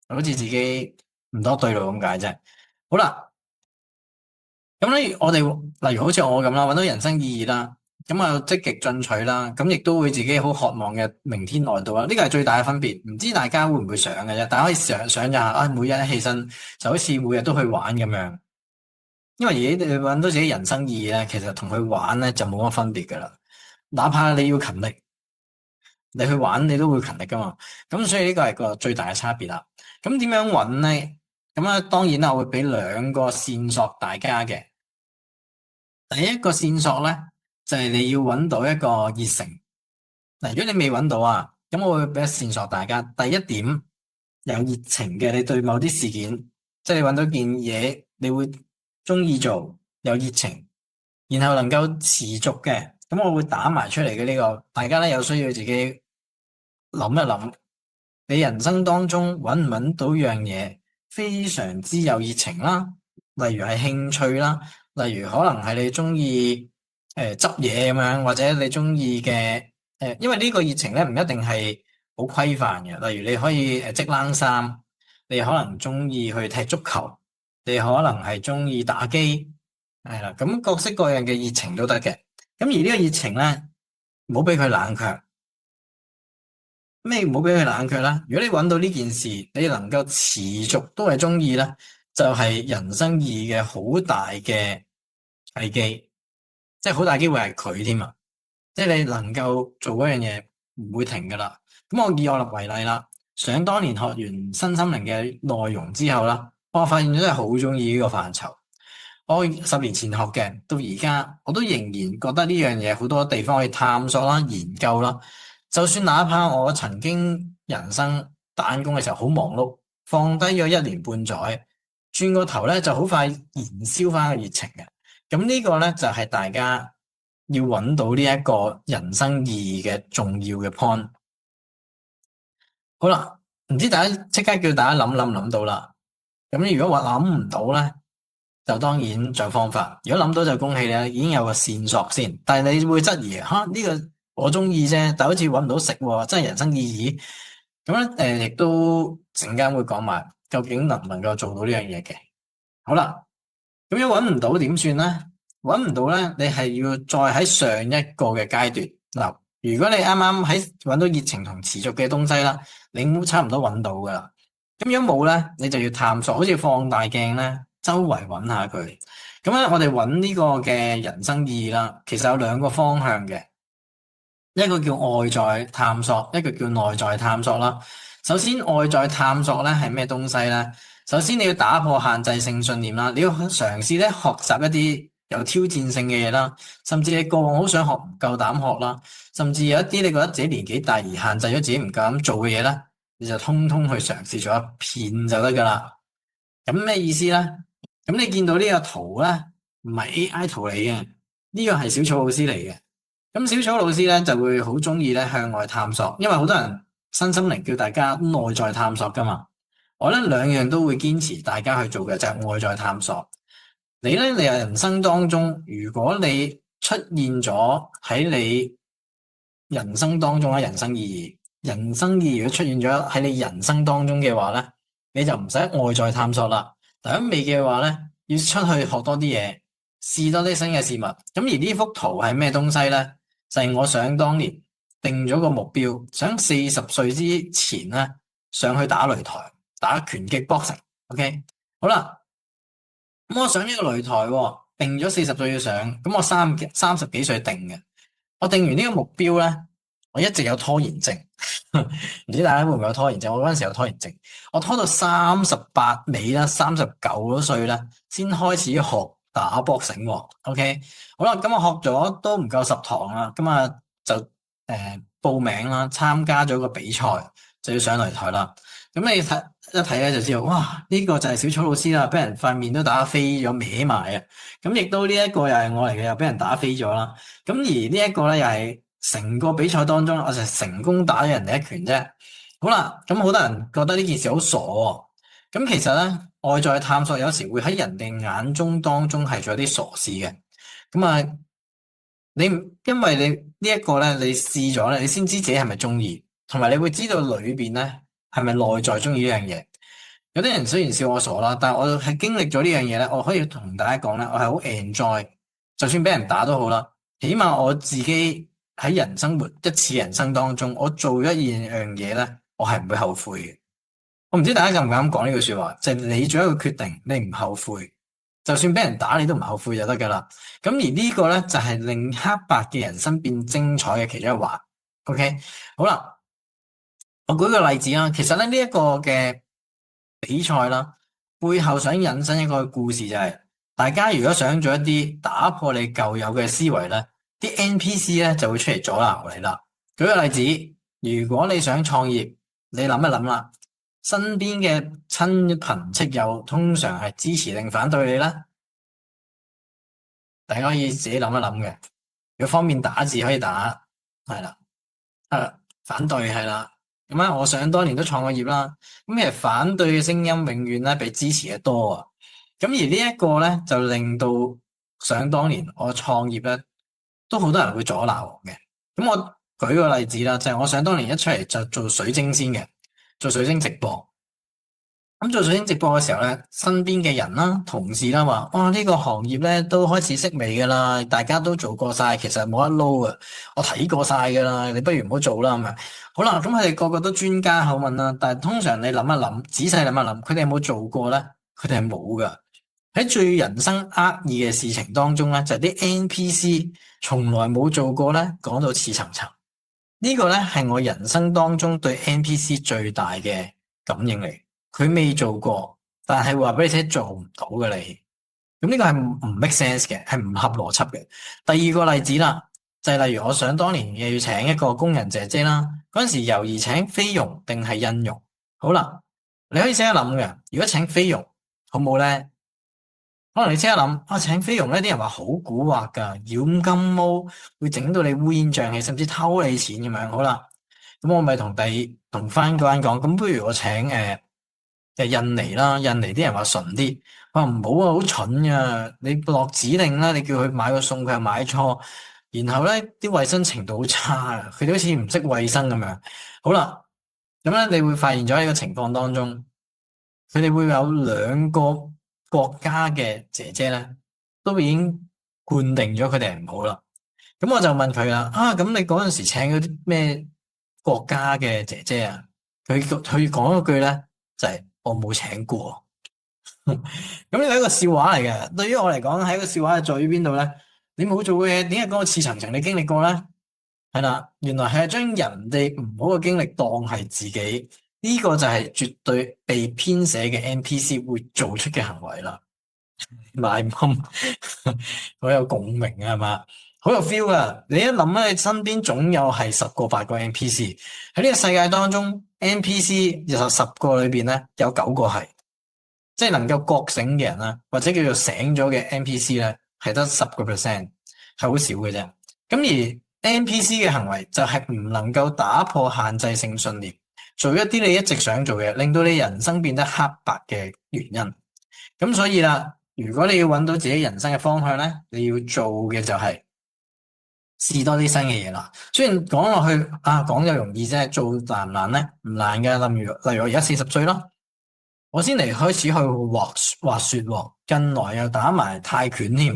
好似自己唔多對路咁解啫。好啦，咁咧我哋例如好似我咁啦，搵到人生意義啦，咁啊積極進取啦，咁亦都會自己好渴望嘅明天來到啦。呢個係最大嘅分別，唔知大家會唔會想嘅啫？大家可以想一下啊，每日一起身就好似每日都去玩咁樣。因為而家你搵到自己人生意義咧，其實同佢玩咧就冇乜分別噶啦。哪怕你要勤力，你去玩你都會勤力噶嘛。咁所以呢個係個最大嘅差別啦。咁點樣搵咧？咁啊，當然啦，我會俾兩個線索大家嘅。第一個線索咧就係你要搵到一個熱誠。嗱，如果你未搵到啊，咁我會俾個線索大家。第一點有熱情嘅，你對某啲事件，即係你搵到件嘢，你會中意做，有熱情，然後能夠持續嘅，咁我會打埋出嚟嘅呢個，大家咧有需要自己諗一諗，你人生當中搵唔搵到樣嘢非常之有熱情啦，例如係興趣啦，例如可能係你中意執嘢咁樣，或者你中意嘅因為呢個熱情咧唔一定係好規範嘅，例如你可以織冷衫，你可能中意去踢足球，你可能係中意打機，係啦，咁各式各樣嘅熱情都得嘅。咁而呢個熱情咧，唔好俾佢冷卻。咩唔好俾佢冷卻啦？如果你搵到呢件事，你能夠持續都係中意咧，就係人生意義嘅好大嘅契機，即係好大機會係佢添啊！即係你能夠做嗰樣嘢唔會停噶啦。咁我以我為例啦，想當年學完身心靈嘅內容之後啦，我發現真係好中意呢個範疇。我10年前學嘅，到而家我都仍然覺得呢樣嘢好多地方可以探索啦、研究啦。就算哪怕我曾經人生打工嘅時候好忙碌，放低咗1年半載，轉個頭咧就好快燃燒翻個熱情嘅。咁呢個咧就係大家要揾到呢一個人生意義嘅重要嘅 point。好啦，唔知大家即刻叫大家諗到啦。咁如果話諗唔到咧，就當然仲有方法。如果諗到就恭喜你，已經有個線索先。但係你會質疑吓，呢個我中意啫，但好似搵唔到食喎，真係人生意義。咁咧亦都陣間會講埋究竟能唔能夠做到呢樣嘢嘅。好啦，咁樣搵唔到點算咧？搵唔到咧，你係要再喺上一個嘅階段嗱。如果你啱啱喺搵到熱情同持續嘅東西啦，你都差唔多搵到噶啦。咁如果冇咧，你就要探索，好似放大鏡咧，周圍搵下佢。咁咧，我哋搵呢個嘅人生意義啦，其實有兩個方向嘅，一個叫外在探索，一個叫內在探索啦。首先，外在探索咧係咩東西咧？首先你要打破限制性信念啦，你要嘗試咧學習一啲有挑戰性嘅嘢啦，甚至你過往好想學唔夠膽學啦，甚至有一啲你覺得自己年紀大而限制咗自己唔夠膽做嘅嘢咧，你就通通去嘗試做一遍就得噶啦。咁咩意思咧？咁你見到呢個圖咧，唔係 AI 圖嚟嘅，呢個係小草老師嚟嘅。咁小草老師咧就會好中意咧向外探索，因為好多人身心靈叫大家內在探索噶嘛。我咧兩樣都會堅持大家去做嘅，就係外在探索。你人生當中，如果你出現咗喺你人生當中嘅人生意義，人生意義如果出現咗喺你人生當中嘅話咧，你就唔使外在探索啦。但係未嘅話咧，要出去學多啲嘢，試多啲新嘅事物。咁而呢幅圖係咩東西咧？就係我想當年定咗個目標，想40歲之前咧上去打擂台，打拳擊 boxing。OK， 好啦，咁我上呢個擂台，定咗40歲要上，咁我30幾歲定嘅。我定完呢個目標咧，我一直有拖延症，唔知大家會唔會有拖延症？我嗰陣時有拖延症，我拖到38尾啦，39歲啦，先開始學打 boxing。OK， 好啦，咁我學咗都唔夠10堂啦，咁啊就報名啦，參加咗個比賽，就要上擂台啦。咁你睇一睇咧就知道，哇！呢個就係小草老師啦，俾人塊面都打飛咗歪埋啊！咁亦都呢一個又係我嚟嘅，又俾人打飛咗啦。咁而呢一個咧又係成個比賽當中，我就成功打咗人哋一拳啫。好啦，咁好多人覺得呢件事好傻喎。咁其實咧，外在探索有時會喺人哋眼中當中係做一啲傻事嘅。咁啊，你因為你呢一個咧，你試咗咧，你先知自己係咪中意，同埋你會知道裏邊咧係咪內在中意呢樣嘢。有啲人雖然笑我傻啦，但係我係經歷咗呢樣嘢咧，我可以同大家講咧，我係好 enjoy，就算俾人打都好啦，起碼我自己喺人生活一次人生當中，我做咗一樣嘢咧，我係唔會後悔嘅。我唔知大家敢唔敢講呢句說話，就係你做一個決定，你唔後悔，就算俾人打你都唔後悔就得噶啦。咁而呢個咧就係令黑白嘅人生變精彩嘅其中一環。OK，好啦，我舉個例子啦，其實咧呢一個嘅比賽啦，背後想引申一個故事就係，大家如果想做一啲打破你舊有嘅思維咧，啲 NPC 咧就會出嚟阻撓你啦。舉個例子，如果你想創業，你諗一諗啦。身邊嘅親朋戚友通常係支持定反對你咧？大家可以自己諗一諗嘅。如果方便打字可以打，係啦。反對係啦。咁啊，我想當年都創過業啦。咁其實反對嘅聲音永遠咧比支持嘅多啊。咁而呢一個咧就令到想當年我創業咧都好多人會阻撓我嘅。咁我舉個例子啦，就係我想當年一出嚟就做水晶先嘅。做水晶直播，咁做水晶直播嘅時候咧，身邊嘅人啦、同事啦話：哇，呢個行業咧都開始式微噶啦，大家都做過晒，其實冇得撈啊！我睇過晒噶啦，你不如唔好做啦，係咪？好啦，咁佢哋個個都專家口吻啦，但係通常你諗一諗，仔細諗一諗，佢哋有冇做過咧？佢哋係冇噶。喺最人生厄意嘅事情當中咧，就係啲 NPC 從來冇做過咧，講到似層層。呢個咧係我人生當中對 NPC 最大嘅感應嚟，佢未做過，但係話俾你聽做唔到嘅你，咁呢個係唔 make sense 嘅，係唔合邏輯嘅。第二個例子啦，就係例如我想當年要請一個工人姐姐啦，嗰陣時猶豫請菲傭定係印傭。好啦，你可以先一諗嘅，如果請菲傭好冇咧？可能你即刻諗啊，請菲傭呢啲人話好蠱惑噶，染金毛會整到你烏煙瘴氣，甚至偷你錢咁樣。好啦，咁我咪同翻嗰人講，咁不如我請印尼啦，印尼啲人話純啲，我話唔好啊，好蠢噶，你落指令啦，你叫佢買個餸佢又買錯，然後咧啲衛生程度好差啊，佢哋好似唔識衛生咁樣。好啦，咁咧你會發現咗呢個情況當中，佢哋會有兩個國家嘅姐姐咧，都已經判定咗佢哋係唔好啦。咁我就問佢啦，咁你嗰陣時請嗰啲咩國家嘅姐姐啊？佢講嗰句咧就係我冇請過。咁呢個係一個笑話嚟嘅。對於我嚟講係一個笑話，係在於邊度咧？你冇做過嘢，點解嗰個似層層你經歷過咧？係啦，原來係將人哋唔好嘅經歷當係自己。呢個就係絕對被編寫嘅 NPC 會做出嘅行為啦，買冧，好有共鳴啊，係嘛？好有 feel 啊！你一諗咧，你身邊總有係10個8個 NPC 喺呢個世界當中，NPC 有10個裏邊咧有9個係，即係能夠覺醒嘅人啦，或者叫做醒咗嘅 NPC 咧，係得10%，係好少嘅啫。咁而 NPC 嘅行為就係唔能夠打破限制性信念。做一啲你一直想做嘅，令到你人生變得黑白嘅原因。咁所以啦，如果你要揾到自己人生嘅方向咧，你要做嘅就係試多啲新嘅嘢啦。雖然講落去講就容易啫，做難唔難咧？唔難嘅。例如我而家40歲啦，我先嚟開始去滑雪喎，近來又打埋泰拳添。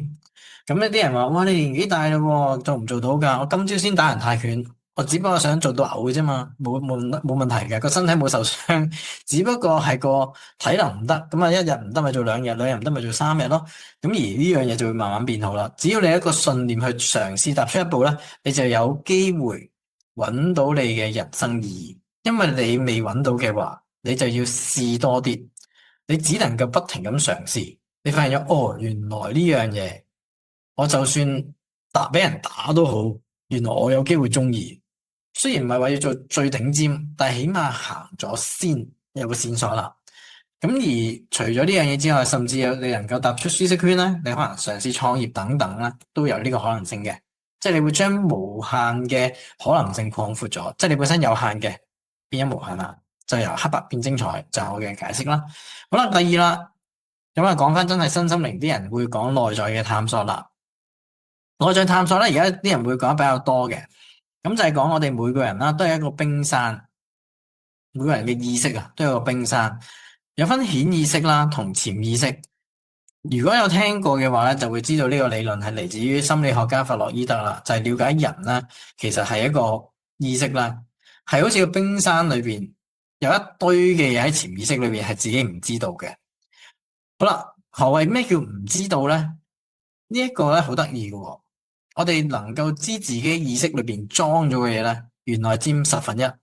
咁呢啲人話：哇，你年紀大啦，做唔做到㗎？我今朝先打完泰拳。我只不過想做到嘔嘅啫嘛，冇問題嘅，個身體冇受傷，只不過係個體能唔得，咁啊一日唔得咪做2日，2日唔得咪做3日咯。咁而呢樣嘢就會慢慢變好啦。只要你一個信念去嘗試踏出一步咧，你就有機會揾到你嘅人生意義。因為你未揾到嘅話，你就要試多啲，你只能夠不停咁嘗試。你發現咗原來呢樣嘢，我就算俾人打都好，原來我有機會中意。雖然唔係話要做最頂尖，但係起碼行咗先有個線索啦。咁而除咗呢樣嘢之外，甚至有你能夠踏出舒適圈咧，你可能嘗試創業等等咧，都有呢個可能性嘅。即係你會將無限嘅可能性擴闊咗，即係你本身有限嘅變咗無限啦，就由黑白變精彩，就係我嘅解釋啦。好啦，第二啦，咁啊講翻真係身心靈啲人會講內在嘅探索啦。內在探索咧，而家啲人會講得比較多嘅，咁就係講我哋每個人啦，都係一個冰山，每個人嘅意識啊，都有個冰山，有分顯意識啦同潛意識。如果有聽過嘅話咧，就會知道呢個理論係嚟自於心理學家弗洛伊德啦，就係了解人咧，其實係一個意識啦，係好似個冰山裏邊有一堆嘅嘢喺潛意識裏邊係自己唔知道嘅。好啦，何謂咩叫唔知道咧？呢一個咧好得意嘅，我哋能夠知自己意識裏邊裝咗嘅嘢咧，原來佔1/10。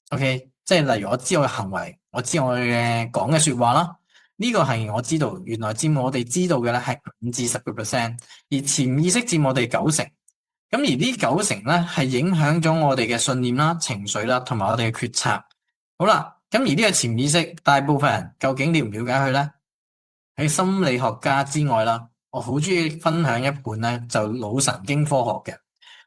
OK，即係例如我知我嘅行為，我知我嘅講嘅說話啦，呢個係我知道，原來佔我哋知道嘅咧係5至10%，而潛意識佔我哋90%。咁而呢90%咧係影響咗我哋嘅信念啦、情緒啦，同埋我哋嘅決策。好啦，咁而呢個潛意識，大部分人究竟了唔了解佢咧？喺心理學家之外啦，我好中意分享一本咧就腦神經科學嘅。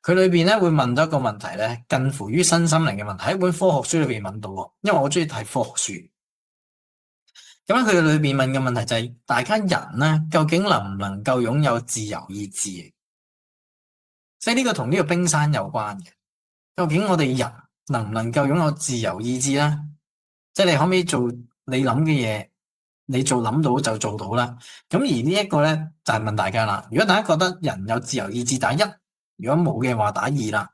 佢裏邊咧會問到一個問題咧，近乎於身心靈嘅問題，喺一本科學書裏邊問到喎，因為我中意睇科學書。咁樣佢裏邊問嘅問題就係，大家人咧究竟能唔能夠擁有自由意志？即係呢個同呢個冰山有關嘅。究竟我哋人能唔能夠擁有自由意志咧？即係你可唔可以做你諗嘅嘢？你諗到就做到啦。咁而呢一個咧就係問大家啦。如果大家覺得人有自由意志，打1；如果冇嘅話，打2啦。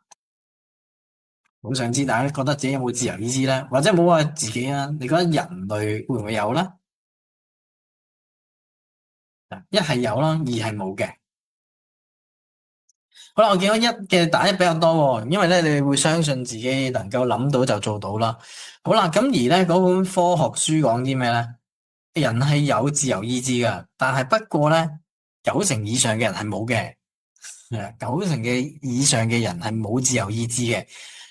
好想知大家覺得自己有冇自由意志咧？或者冇話自己啦，你覺得人類會唔會有咧？1係有啦，2係冇嘅。好啦，我見到1嘅打1比較多喎，因為咧你會相信自己能夠諗到就做到啦。好啦，咁而咧嗰本科學書講啲咩咧？人係有自由意志噶，但係不過咧90%以上嘅人係冇嘅，90%嘅以上嘅人係冇自由意志嘅。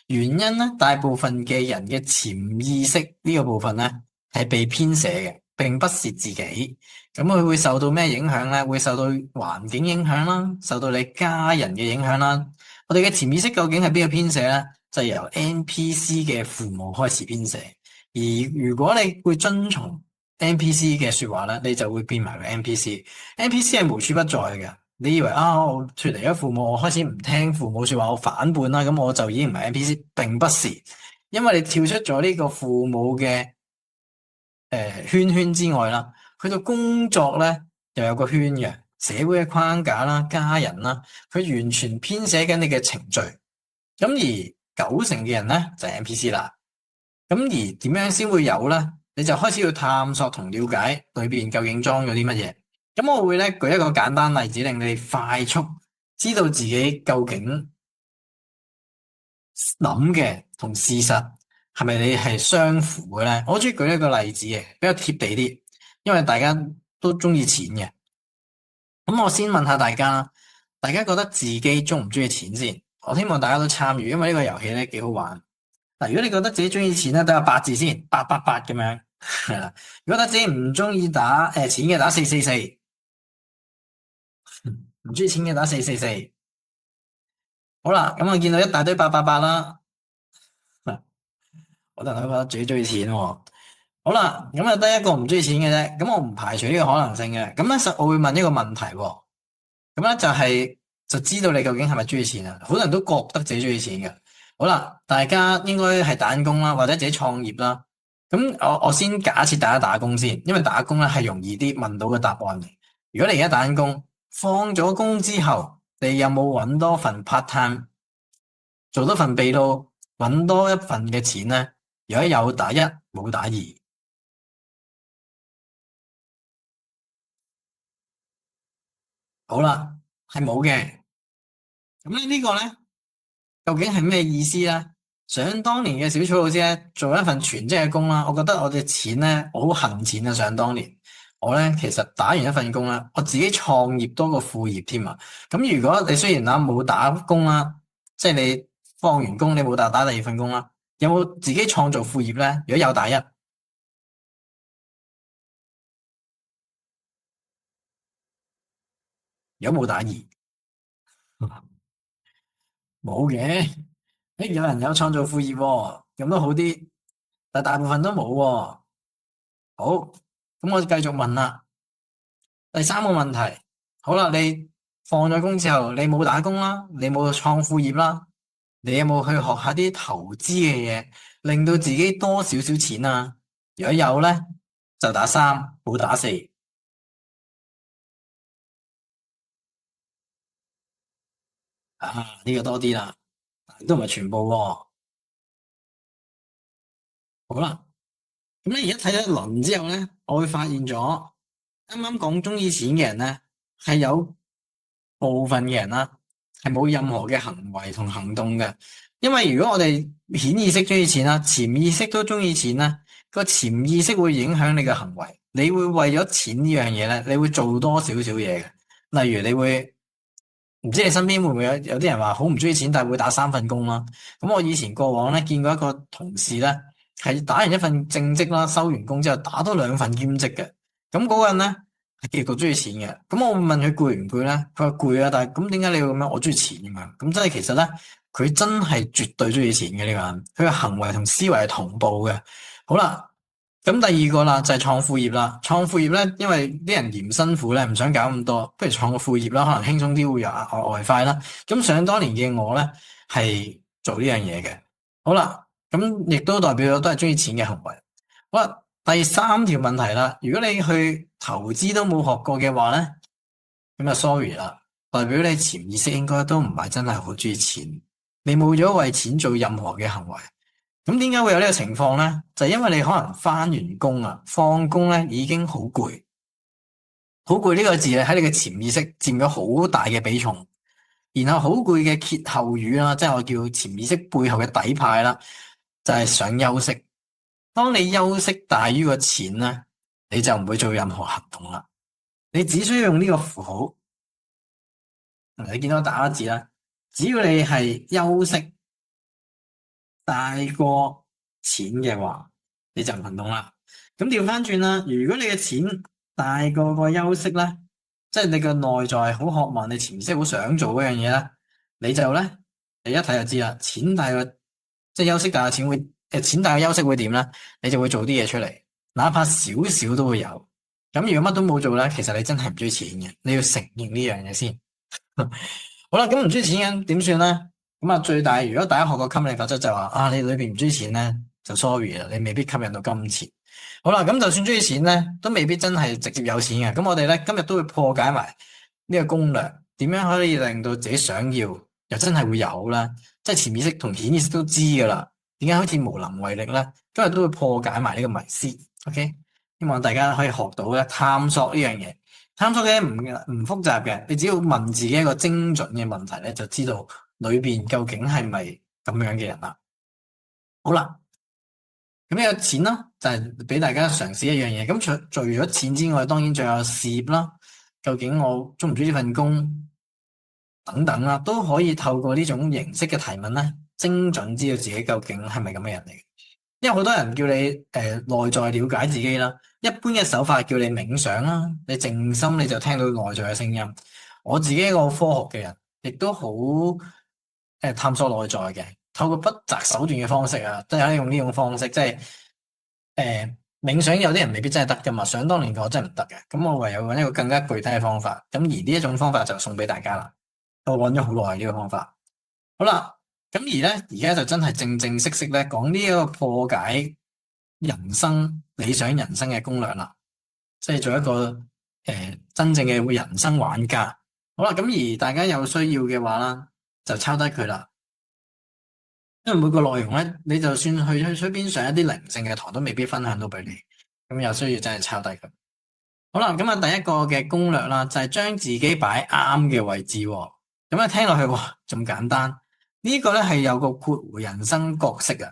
原因咧，大部分嘅人嘅潛意識呢個部分咧係被編寫嘅，並不是自己。咁佢會受到咩影響咧？會受到環境影響啦，受到你家人嘅影響啦。我哋嘅潛意識究竟係邊個編寫咧？就係由 NPC 嘅父母開始編寫。而如果你會遵從 NPC 嘅說話咧，你就會變埋個 NPC。NPC 係無處不在嘅。你以為我脫離咗父母，我開始唔聽父母說話，我反叛啦，咁我就已經唔係 NPC，並不是，因為你跳出咗呢個父母嘅圈圈之外啦，去到工作咧又有個圈嘅社會嘅框架啦、家人啦，佢完全編寫緊你嘅程序。咁而90%嘅人咧就係 NPC 啦。咁而點樣先會有咧？你就開始要探索同了解裏邊究竟裝咗啲乜嘢。咁我會咧舉一個簡單例子，令你哋快速知道自己究竟諗嘅同事實係咪你係相符嘅咧？我中意舉一個例子嘅，比較貼地啲，因為大家都中意錢嘅。咁我先問下大家啦，大家覺得自己中唔中意錢先？我希望大家都參與，因為呢個遊戲咧幾好玩。嗱，如果你覺得自己中意錢咧，打個8字先，888咁樣係啦。如果覺得自己唔中意打錢嘅，打444。唔中意錢嘅打444。好啦，咁我見到一大堆888啦。我都覺得自己中意錢喎。好啦，咁啊得一個唔中意錢嘅啫。咁我唔排除呢個可能性嘅。咁咧我會問一個問題喎。咁咧就知道你究竟係咪中意錢啊？好多人都覺得自己中意錢嘅。好啦，大家應該係打緊工啦，或者自己創業啦。咁我先假設大家打工先，因為打工咧係容易啲問到個答案嚟。如果你而家打緊工，放咗工之後，你有冇搵多份 part time， 做多份秘撈，搵多一份嘅錢咧？如果有打1，冇打2。好啦，係冇嘅。咁咧呢個咧究竟係咩意思咧？想當年嘅小草老師咧，做一份全職嘅工啦，我覺得我哋錢咧，我好恨錢啊！想當年，我咧其實打完一份工啦，我自己創業多過副業添啊！咁如果你雖然冇打工啦，即係你放完工你冇打第二份工啦，有冇自己創造副業咧？如果有打1，如果冇打二，冇嘅。有人有創造副業喎，咁都好啲，但大部分都冇喎。好，咁我繼續問啦。第三個問題，好啦，你放咗工之後，你冇打工啦，你冇創副業啦，你有冇去學下啲投資嘅嘢，令到自己多少少錢啊？如果有咧，就打三，冇打四。啊，呢個多啲啦，都唔係全部喎。好啦，咁你而家睇咗一輪之後咧，我會發現咗，啱啱講中意錢嘅人咧，係有部分嘅人啦，係冇任何嘅行為同行動嘅。因為如果我哋顯意識中意錢啦，潛意識都中意錢啦，個潛意識會影響你嘅行為，你會為咗錢呢樣嘢咧，你會做多少少嘢嘅。例如你會唔知你身邊會唔會有啲人話好唔中意錢，但係會打三份工啦。咁我以前過往咧見過一個同事咧，係打完一份正職啦，收完工之後打多兩份兼職嘅。咁嗰個人咧係極度中意錢嘅。咁我問佢攰唔攰咧？佢話攰啊，但係咁點解你會咁樣？我中意錢㗎嘛。咁即係其實咧，佢真係絕對中意錢嘅呢個人，佢嘅行為同思維係同步嘅。好啦。咁第二個啦，就係創副業啦。創副業咧，因為啲人嫌辛苦咧，唔想搞咁多，不如創個副業啦，可能輕鬆啲，會有外快啦。咁想當年嘅我咧，係做呢樣嘢嘅。好啦，咁亦都代表咗都係中意錢嘅行為。好啦，第三條問題啦，如果你去投資都冇學過嘅話咧，咁就 sorry 啦，代表你潛意識應該都唔係真係好中意錢，你冇咗為錢做任何嘅行為。咁點解會有呢個情況咧？就係因為你可能翻完工啊，放工咧已經好攰，好攰呢個字咧喺你嘅潛意識佔咗好大嘅比重。然後好攰嘅歇後語啦，即係我叫潛意識背後嘅底牌啦，就係想休息。當你休息大於個錢咧，你就唔會做任何行動啦。你只需要用呢個符號，你見到我打個字啦，只要你係休息大過錢嘅話，你就唔行動啦。咁調翻轉啦，如果你嘅錢大過個休息咧，即係你個內在好渴望，你潛意識好想做嗰樣嘢咧，你就咧，你一睇就知啦。錢大過即係休息大過錢會，錢大過休息會點咧？你就會做啲嘢出嚟，哪怕少少都會有。咁如果乜都冇做咧，其實你真係唔中意錢嘅，你要承認呢樣嘢先。好啦，咁唔中意錢嘅點算咧？咁啊，最大如果大家學過吸引力法則就話啊，你裏邊唔中意錢咧，就 sorry 啦，你未必吸引到金錢。好啦，咁就算中意錢咧，都未必真係直接有錢嘅。咁我哋咧今日都會破解埋呢個攻略，點樣可以令到自己想要又真係會有啦？即係潛意識同顯意識都知噶啦，點解好似無能為力咧？今日都會破解埋呢個迷思。OK，希望大家可以學到咧，探索呢樣嘢。探索嘅唔複雜嘅，你只要問自己一個精準嘅問題咧，就知道裏邊究竟係咪咁樣嘅人啦。好啦，咁呢個錢啦，就係俾大家嘗試一樣嘢。咁除咗錢之外，當然仲有事業啦。究竟我中唔中意呢份工等等啦，都可以透過呢種形式嘅提問咧，精準知道自己究竟係咪咁嘅人嚟嘅。因為好多人叫你內在了解自己啦，一般嘅手法叫你冥想啦，你靜心你就聽到內在嘅聲音。我自己一個科學嘅人，亦都好探索內在嘅，透過不擇手段嘅方式啊，即係用呢種方式，即係冥想有啲人未必真係得噶嘛。想當年我真係唔得嘅，咁我唯有揾一個更加具體嘅方法。咁而呢一種方法就送俾大家啦。我揾咗好耐呢個方法。好啦。咁而咧，而家就真係正正式式咧講呢一個破解人生理想人生嘅攻略啦，即係做一個真正嘅人生玩家。好啦，咁而大家有需要嘅話啦，就抄低佢啦。因為每個內容咧，你就算去出邊上一啲靈性嘅堂，都未必分享到俾你。咁有需要真係抄低佢。好啦，咁啊第一個嘅攻略啦，就係將自己擺啱嘅位置。咁啊聽落去哇，咁簡單。呢個咧係有個括弧人生角色啊，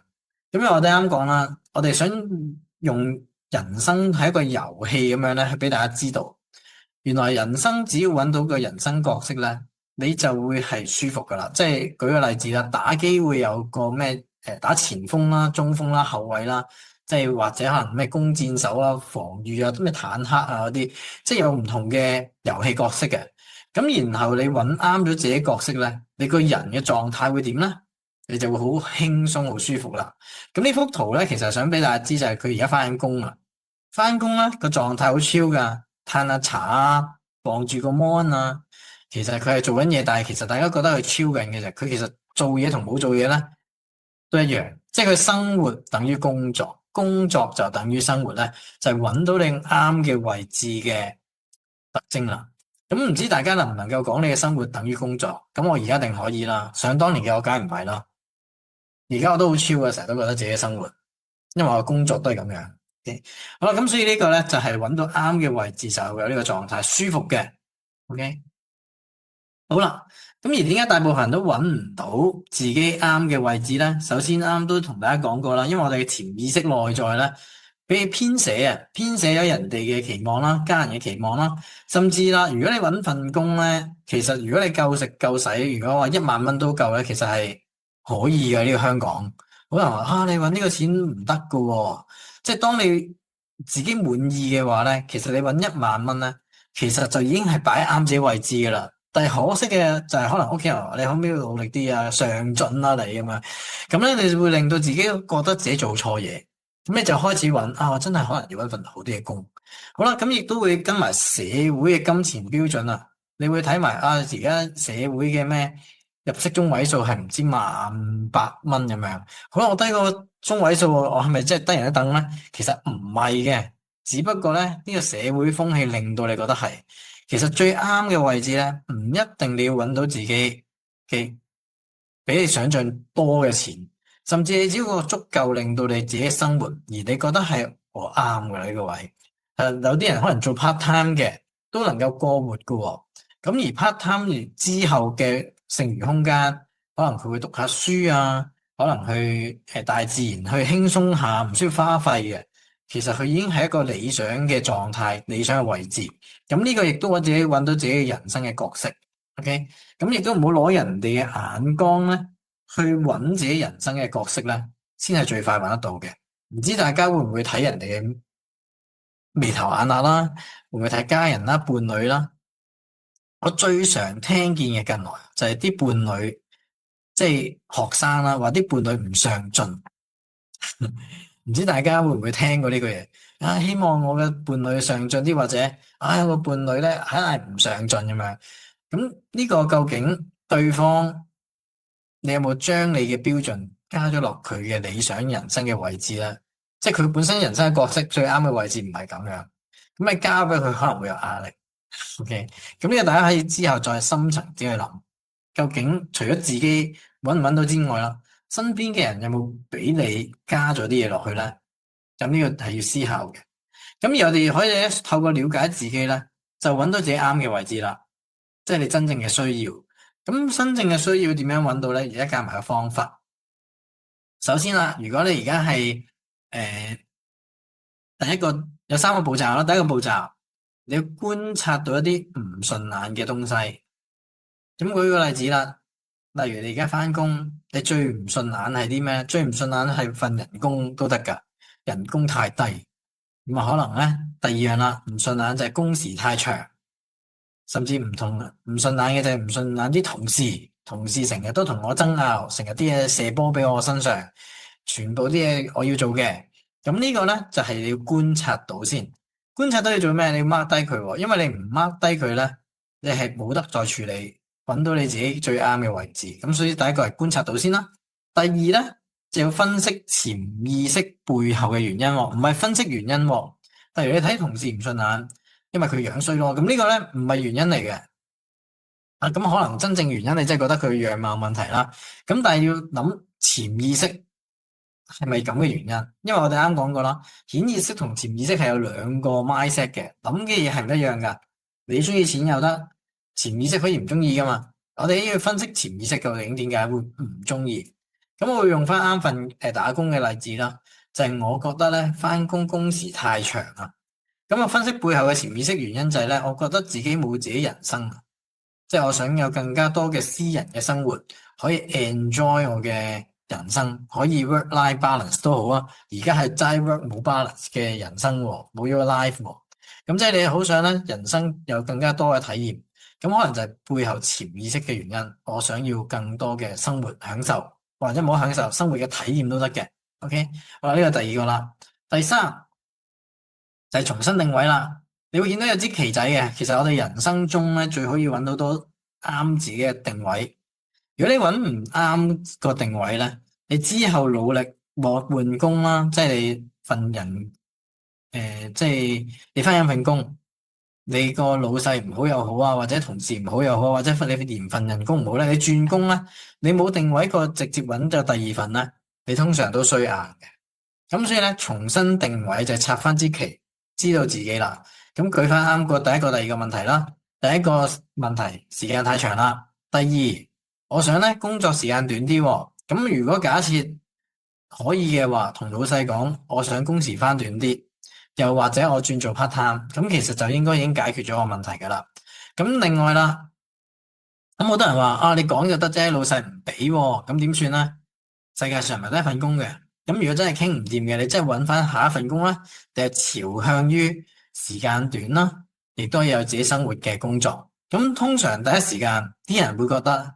咁因為我哋啱講啦，我哋想用人生係一個遊戲咁樣咧，去俾大家知道，原來人生只要揾到個人生角色咧，你就會係舒服噶啦。即係舉個例子啦，打機會有個咩打前鋒啦、中鋒啦、後衛啦，即係或者可能咩弓箭手啦、防禦啊、咩坦克啊嗰啲，即係有唔同嘅遊戲角色嘅。咁然後你揾啱咗自己角色咧，你個人嘅狀態會點咧？你就會好輕鬆、好舒服啦。咁呢幅圖咧，其實想俾大家知就係佢而家翻緊工啊。翻工咧個狀態好超噶，嘆下茶啊，望住個 mon 啊。其實佢係做緊嘢，但係其實大家覺得佢超緊嘅啫。佢其實做嘢同冇做嘢咧都一樣，即係佢生活等於工作，工作就等於生活咧，就係揾到你啱嘅位置嘅特徵啦。咁唔知大家能唔能夠講你嘅生活等於工作？咁我而家一定可以啦。想當年嘅我梗係唔係啦。而家我都好超啊，成日都覺得自己嘅生活，因為我工作都係咁樣。OK? 好啦，咁所以呢個咧就係揾到啱嘅位置就有呢個狀態，舒服嘅。OK，好啦，咁而點解大部分人都揾唔到自己啱嘅位置咧？首先啱都同大家講過啦，因為我哋嘅潛意識內在咧，俾你編寫啊，編寫咗人哋嘅期望啦，家人嘅期望啦，甚至啦，如果你揾份工咧，其實如果你夠食夠使，如果話10000蚊都夠咧，其實係可以嘅。呢個香港，好多人話你揾呢個錢唔得噶喎，即係當你自己滿意嘅話咧，其實你揾10000蚊咧，其實就已經係擺啱自己位置噶啦。但係可惜嘅就係可能屋企人話你可唔可以努力啲啊，上進啦你咁樣，咁咧你會令到自己覺得自己做錯嘢，咁你就開始揾我真係可能要揾份好啲嘅工。好啦，咁亦都會跟埋社會嘅金錢標準啊，你會睇埋而家社會嘅咩入息中位數係唔知18000蚊咁樣。好啦，我低個中位數，我係咪即係低人一等咧？其實唔係嘅，只不過咧呢個社會風氣令到你覺得係。其實最啱嘅位置咧，唔一定你要揾到自己嘅比你想象多嘅錢，甚至你只要個足夠令到你自己生活，而你覺得係我啱嘅呢個位。有啲人可能做 part time 嘅都能夠過活㗎喎。咁而 part time 完之後嘅剩餘空間，可能佢會讀下書啊，可能去大自然去輕鬆下，唔需要花費嘅。其實佢已經係一個理想嘅狀態，理想嘅位置。咁呢個亦都我自己揾到自己嘅人生嘅角色。OK，咁亦都唔好攞人哋嘅眼光咧，去揾自己人生嘅角色咧，先係最快揾得到嘅。唔知大家會唔會睇人哋嘅眉頭眼額啦，會唔會睇家人啦、伴侶啦？我最常聽見嘅近來就係啲伴侶，即係學生啦，話啲伴侶唔上進。唔知大家會唔會聽過呢句嘢？希望我嘅伴侶上進啲，或者我個伴侶咧係唔上進咁樣。咁呢個究竟對方你有冇將你嘅標準加咗落佢嘅理想人生嘅位置咧？即係佢本身人生嘅角色最啱嘅位置唔係咁樣，咁你交俾佢可能會有壓力。OK，咁呢個大家可以之後再深層啲去諗，究竟除咗自己揾唔揾到之外啦，身邊嘅人有冇俾你加咗啲嘢落去咧？咁呢個係要思考嘅。咁而我哋可以透過了解自己咧，就揾到自己啱嘅位置啦。即係你真正嘅需要。咁真正嘅需要點樣揾到咧？而家教埋個方法。首先啦，如果你而家係第一個有3個步驟啦。第一個步驟，你要觀察到一啲唔順眼嘅東西。咁舉個例子啦，例如你而家翻工，你最唔順眼係啲咩？最唔順眼係份人工都得噶，人工太低。咁可能咧，第二樣啦，唔順眼就係工時太長，甚至唔順眼嘅就係唔順眼啲同事成日都同我爭拗，成日啲嘢射波俾我身上，全部啲嘢我要做嘅。咁呢個咧就係你要觀察到先，觀察到你做咩？你要 mark 低佢，因為你唔 mark 低佢咧，你係冇得再處理，揾到你自己最啱嘅位置。咁所以第一個係觀察到先啦。第二咧就要分析潛意識背後嘅原因，唔係分析原因。例如你睇同事唔順眼，因為佢樣衰咯。咁呢個咧唔係原因嚟嘅。咁可能真正原因你真係覺得佢樣貌問題啦。咁但係要諗潛意識係咪咁嘅原因？因為我哋啱講過啦，顯意識同潛意識係有兩個 mindset 嘅，諗嘅嘢係唔一樣噶。你中意錢又得，潛意識可以唔中意噶嘛。我哋要分析潛意識究竟點解會唔中意。咁我會用翻啱份打工嘅例子啦，就係我覺得咧翻工時太長啊。咁我分析背後嘅潛意識原因就係咧，我覺得自己冇自己人生。即係我想有更加多嘅私人嘅生活，可以 enjoy 我嘅人生，可以 work-life balance 都好啊。而家係齋 work 冇 balance 嘅人生喎，冇咗個 life 喎。咁即係你好想咧，人生有更加多嘅體驗。咁可能就係背後潛意識嘅原因。我想要更多嘅生活享受，或者冇享受生活嘅體驗都得嘅。OK，好啦，呢個第二個啦。第三就係重新定位啦。你會見到有支旗仔嘅，其實我哋人生中咧最好要揾到多啱自己嘅定位。如果你揾唔啱個定位咧，你之後努力換工啦，即係你份人即係你返緊份工，你個老細唔好又好啊，或者同事唔好又好，或者你連份人工唔好咧，你轉工咧，你冇定位過直接揾咗第二份咧，你通常都衰硬嘅。咁所以咧，重新定位就係插翻支旗，知道自己啦。咁舉翻啱個第一個、第二個問題啦。第一個問題時間太長啦。第二，我想咧工作時間短啲喎。咁如果假設可以嘅話，同老細講，我想工時翻短啲，又或者我轉做 part time，咁其實就應該已經解決咗個問題噶啦。咁另外啦，咁好多人話啊，你講就得啫，老細唔俾喎，咁點算咧？世界上唔係得一份工嘅。咁如果真係傾唔掂嘅，你真係揾翻下一份工啦，定係朝向於時間短啦，亦都有自己生活嘅工作。咁通常第一時間啲人會覺得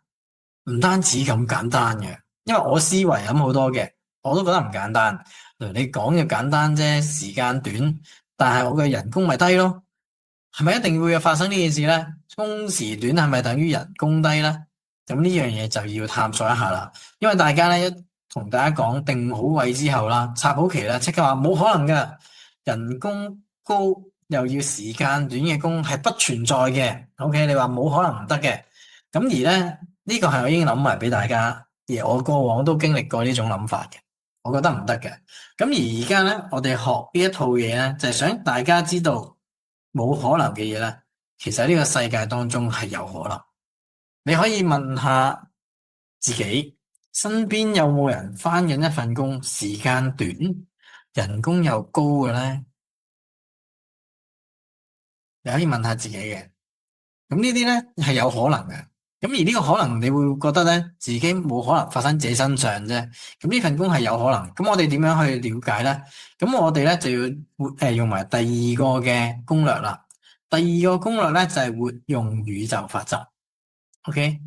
唔單止咁簡單嘅，因為我思維諗好多嘅，我都覺得唔簡單。例如你講嘅簡單啫，時間短，但係我嘅人工咪低咯？係咪一定會有發生呢件事咧？工時短係咪等於人工低咧？咁呢樣嘢就要探索一下啦。因為大家咧一同大家講定好位之後啦，插好旗啦，即刻話冇可能嘅，人工高又要時間短嘅工係不存在嘅。OK，你話冇可能唔得嘅。咁而咧呢個係我已經諗埋俾大家，而我過往都經歷過呢種諗法嘅，我覺得唔得嘅。咁而家咧，我哋學呢一套嘢咧，就係想大家知道冇可能嘅嘢咧，其實呢個世界當中係有可能。你可以問下自己，身邊有冇人返緊一份工，時間短，人工又高嘅咧？你可以問下自己嘅。咁呢啲咧係有可能嘅。咁而呢個可能，你會覺得咧自己冇可能發生自己身上啫。咁呢份工係有可能。咁我哋點樣去了解咧？咁我哋咧就要用埋第二個嘅攻略啦。第二個攻略咧就係活用宇宙法則。OK。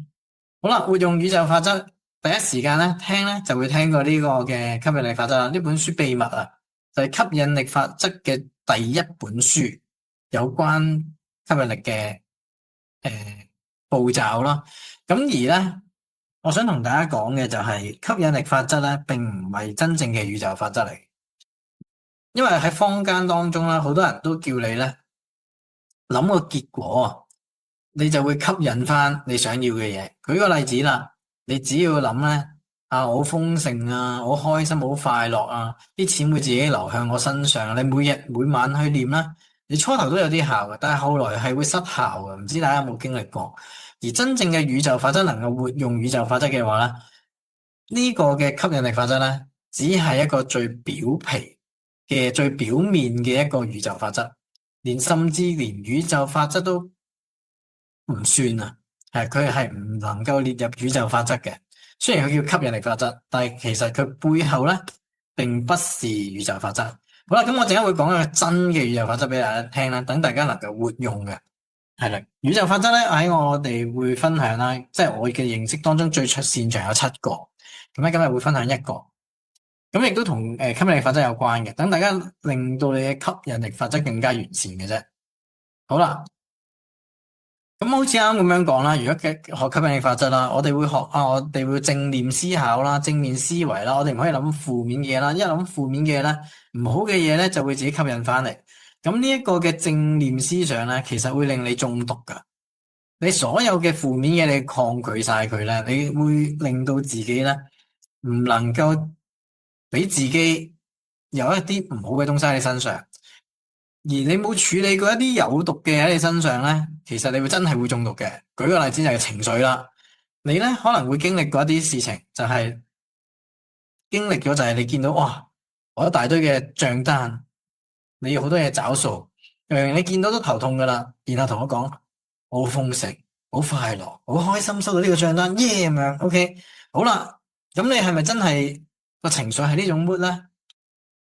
好啦，活用宇宙法則，第一時間咧聽咧就會聽過呢個嘅吸引力法則啦。呢本書秘密啊，就係吸引力法則嘅第一本書，有關吸引力嘅步驟啦。咁而咧，我想同大家講嘅就係吸引力法則咧，並唔係真正嘅宇宙法則嚟。因為喺坊間當中啦，好多人都叫你咧諗個結果啊。你就會吸引翻你想要嘅嘢。舉個例子啦，你只要諗咧，啊，我好豐盛啊，我好開心，好快樂啊，啲錢會自己流向我身上。你每日每晚去念啦，你初頭都有啲效嘅，但係後來係會失效嘅。唔知大家有冇經歷過？而真正嘅宇宙法則能夠活用宇宙法則嘅話咧，呢個嘅吸引力法則咧，只係一個最表皮嘅最表面嘅一個宇宙法則，甚至連宇宙法則都唔算啊，佢係唔能夠列入宇宙法則嘅。雖然佢叫吸引力法則，但係其實佢背後咧並不是宇宙法則。好啦，咁我陣間會講一個真嘅宇宙法則俾大家聽啦，等大家能夠活用嘅。係啦，宇宙法則咧喺我哋會分享啦，即係我嘅認識當中最出擅長有7個，咁咧今日會分享1個，咁亦都同吸引力法則有關嘅，等大家令到你嘅吸引力法則更加完善嘅啫。好啦。咁好似啱咁樣講啦，如果嘅學吸引力法則啦，我哋會學我哋會正念思考啦，正面思維啦，我哋唔可以諗負面嘅嘢啦，一諗負面嘅嘢咧，唔好嘅嘢咧就會自己吸引翻嚟。咁呢一個嘅正念思想咧，其實會令你中毒噶。你所有嘅負面嘢，你抗拒晒佢咧，你會令到自己咧唔能夠俾自己有一啲唔好嘅東西喺你身上。而你冇處理過一啲有毒嘅喺你身上咧，其實你會真係會中毒嘅。舉個例子就係情緒啦，你咧可能會經歷過一啲事情，就係經歷咗就係你見到哇，我一大堆嘅賬單，你要好多嘢找數，你見到都頭痛噶啦，然後同我講我好豐盛，好快樂，好開心收到呢個賬單，耶咁樣，OK，好啦，咁你係咪真係個情緒係呢種 mood 咧？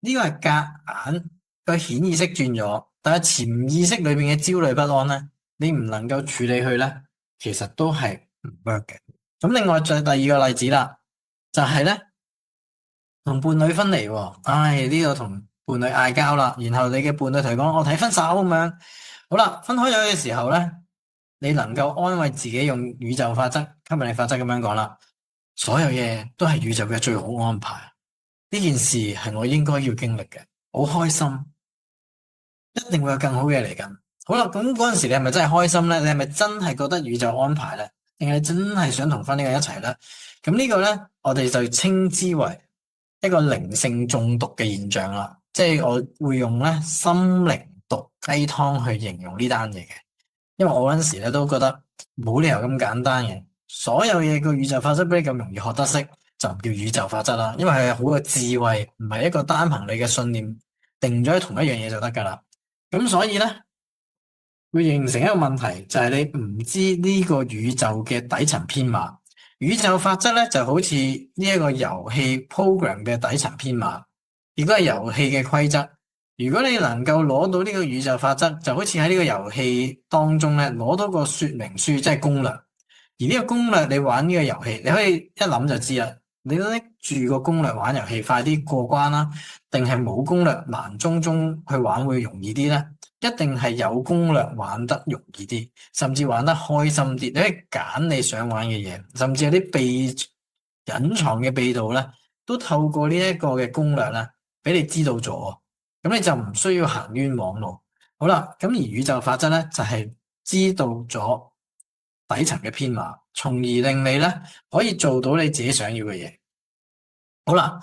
呢個係夾硬。個顯意識轉咗，但係潛意識裏邊嘅焦慮不安咧，你唔能夠處理佢咧，其實都係唔 work 嘅。咁另外再第二個例子啦，就係咧同伴侶分離喎，呢個同伴侶嗌交啦，然後你嘅伴侶同你講我提分手咁樣，好啦，分開咗嘅時候咧，你能夠安慰自己用宇宙法則、吸引力法則咁樣講啦，所有嘢都係宇宙嘅最好安排，呢件事係我應該要經歷嘅，好開心。一定會有更好嘅嚟緊。好啦，咁嗰陣時你係咪真係開心咧？你係咪真係覺得宇宙安排咧？定係真係想同翻呢個一齊咧？咁呢個咧，我哋就稱之為一個靈性中毒嘅現象啦。即係我會用咧心靈毒雞湯去形容呢單嘢嘅，因為我嗰陣時咧都覺得冇理由咁簡單嘅。所有嘢個宇宙法則俾你咁容易學得識，就唔叫宇宙法則啦。因為係好嘅智慧，唔係一個單憑你嘅信念定咗喺同一樣嘢就得噶啦。咁所以咧，會形成一個問題，就係你唔知呢個宇宙嘅底層編碼。宇宙法則咧就好似呢一個遊戲 program 嘅底層編碼，亦都係遊戲嘅規則。如果你能夠攞到呢個宇宙法則，就好似喺呢個遊戲當中咧攞到個說明書，即係攻略。而呢個攻略，你玩呢個遊戲，你可以一諗就知啦。你拎住個攻略玩遊戲，快啲過關啦，定係冇攻略盲中中去玩會容易啲咧？一定係有攻略玩得容易啲，甚至玩得開心啲。你可以揀你想玩嘅嘢，甚至有啲隱藏嘅秘道咧，都透過呢一個嘅攻略咧，俾你知道咗。咁你就唔需要行冤枉路。好啦，咁而宇宙法則咧就係知道咗底層嘅編碼，從而令你咧可以做到你自己想要嘅嘢。好啦。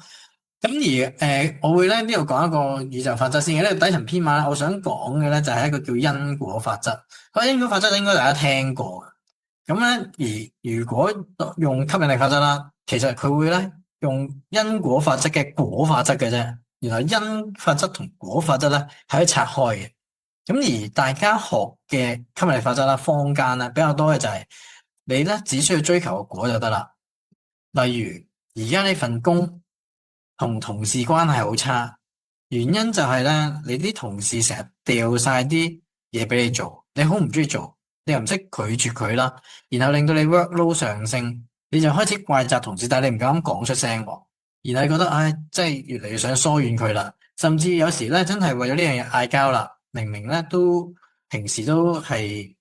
咁而我會咧呢度講一個宇宙法則先嘅。呢個底層編碼咧，我想講嘅咧就係一個叫因果法則。個因果法則應該大家聽過嘅。咁咧，而如果用吸引力法則啦，其實佢會咧用因果法則嘅果法則嘅啫。原來因法則同果法則咧係可以拆開嘅。咁而大家學嘅吸引力法則啦，坊間咧比較多嘅就係你咧只需要追求個果就得啦。例如而家呢份工，同同事關係好差，原因就係咧，你啲同事成日掉晒啲嘢俾你做，你好唔中意做，你又唔識拒絕佢啦，然後令到你 workload 上升，你就開始怪責同事，但係你唔敢講出聲喎，然後你覺得唉，真係越嚟越想疏遠佢啦，甚至有時咧真係為咗呢樣嘢嗌交啦，明明咧都平時都係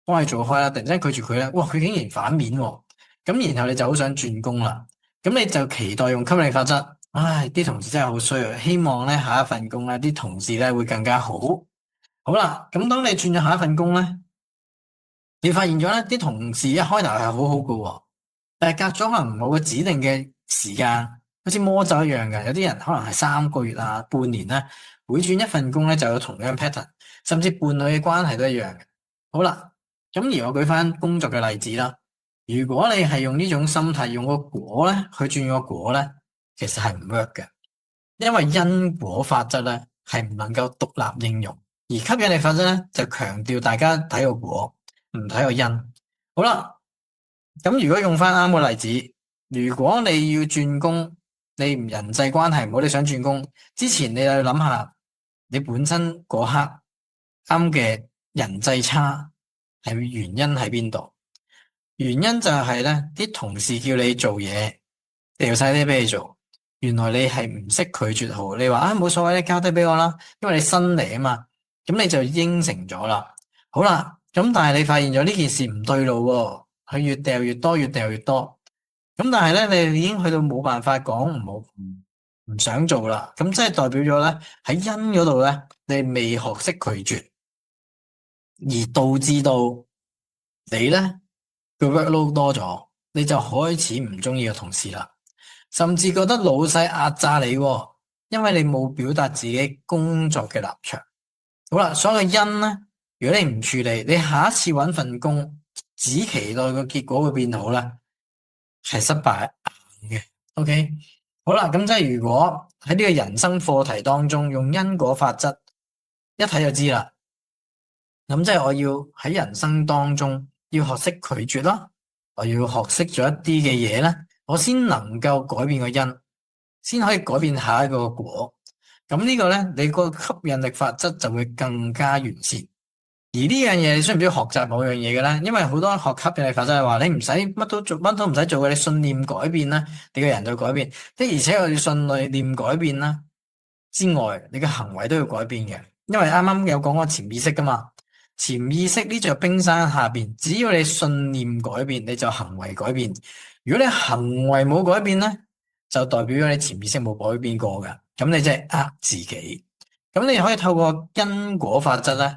幫佢做開啦，突然之間拒絕佢咧，哇，佢竟然反面喎，咁然後你就好想轉工啦，咁你就期待用吸引力法則。唉，啲同事真係好衰啊！希望咧下一份工咧，啲同事咧會更加好。好啦，咁當你轉咗下一份工咧，你發現咗咧，啲同事一開頭係好好㗎，但係隔咗可能某個指定嘅時間，好似魔咒一樣嘅。有啲人可能係3個月啊、半年咧，每轉一份工咧就有同樣 pattern，甚至伴侶嘅關係都一樣嘅。好啦，咁而我舉翻工作嘅例子啦，如果你係用呢種心態，用個果咧去轉個果咧。其實係唔 work 嘅，因為因果法則咧係唔能夠獨立應用，而吸引力法則咧就強調大家睇個果，唔睇個因。好啦，咁如果用翻啱個例子，如果你要轉工，你唔人際關係唔好，你想轉工之前，你就要諗下你本身嗰刻啱嘅人際差係原因喺邊度？原因就係咧啲同事叫你做嘢，掉晒啲俾你做。原來你係唔識拒絕好，你話冇所謂，你交低俾我啦，因為你新嚟啊嘛，咁你就應承咗啦。好啦，咁但係你發現咗呢件事唔對路喎，佢越掉越多，越掉越多。咁但係咧，你已經去到冇辦法講唔想做啦。咁即係代表咗咧喺因嗰度咧，你未學識拒絕，而導致到你咧個 workload 多咗，你就開始唔中意個同事啦。甚至覺得老細壓榨你，因為你冇表達自己工作嘅立場。好啦，所有嘅因咧，如果你唔處理，你下一次搵份工，只期待個結果會變好咧，係失敗嘅。OK，好啦，咁即係如果喺呢個人生課題當中用因果法則，一睇就知啦。咁即係我要喺人生當中要學識拒絕啦，我要學識咗一啲嘅嘢咧。我先能夠改變個因，先可以改變下一個果。咁呢個咧，你個吸引力法則就會更加完善。而呢樣嘢你需唔需要學習某樣嘢嘅咧？因為好多學吸引力法則係話你唔使乜都做，乜都唔使做嘅，你信念改變啦，你個人就改變。而且我哋信念改變啦之外，你嘅行為都要改變嘅。因為啱啱有講過潛意識噶嘛，潛意識呢座冰山下邊，只要你信念改變，你就行為改變。如果你行為冇改變咧，就代表咗你潛意識冇改變過㗎。咁你即係呃自己。咁你可以透過因果法則咧，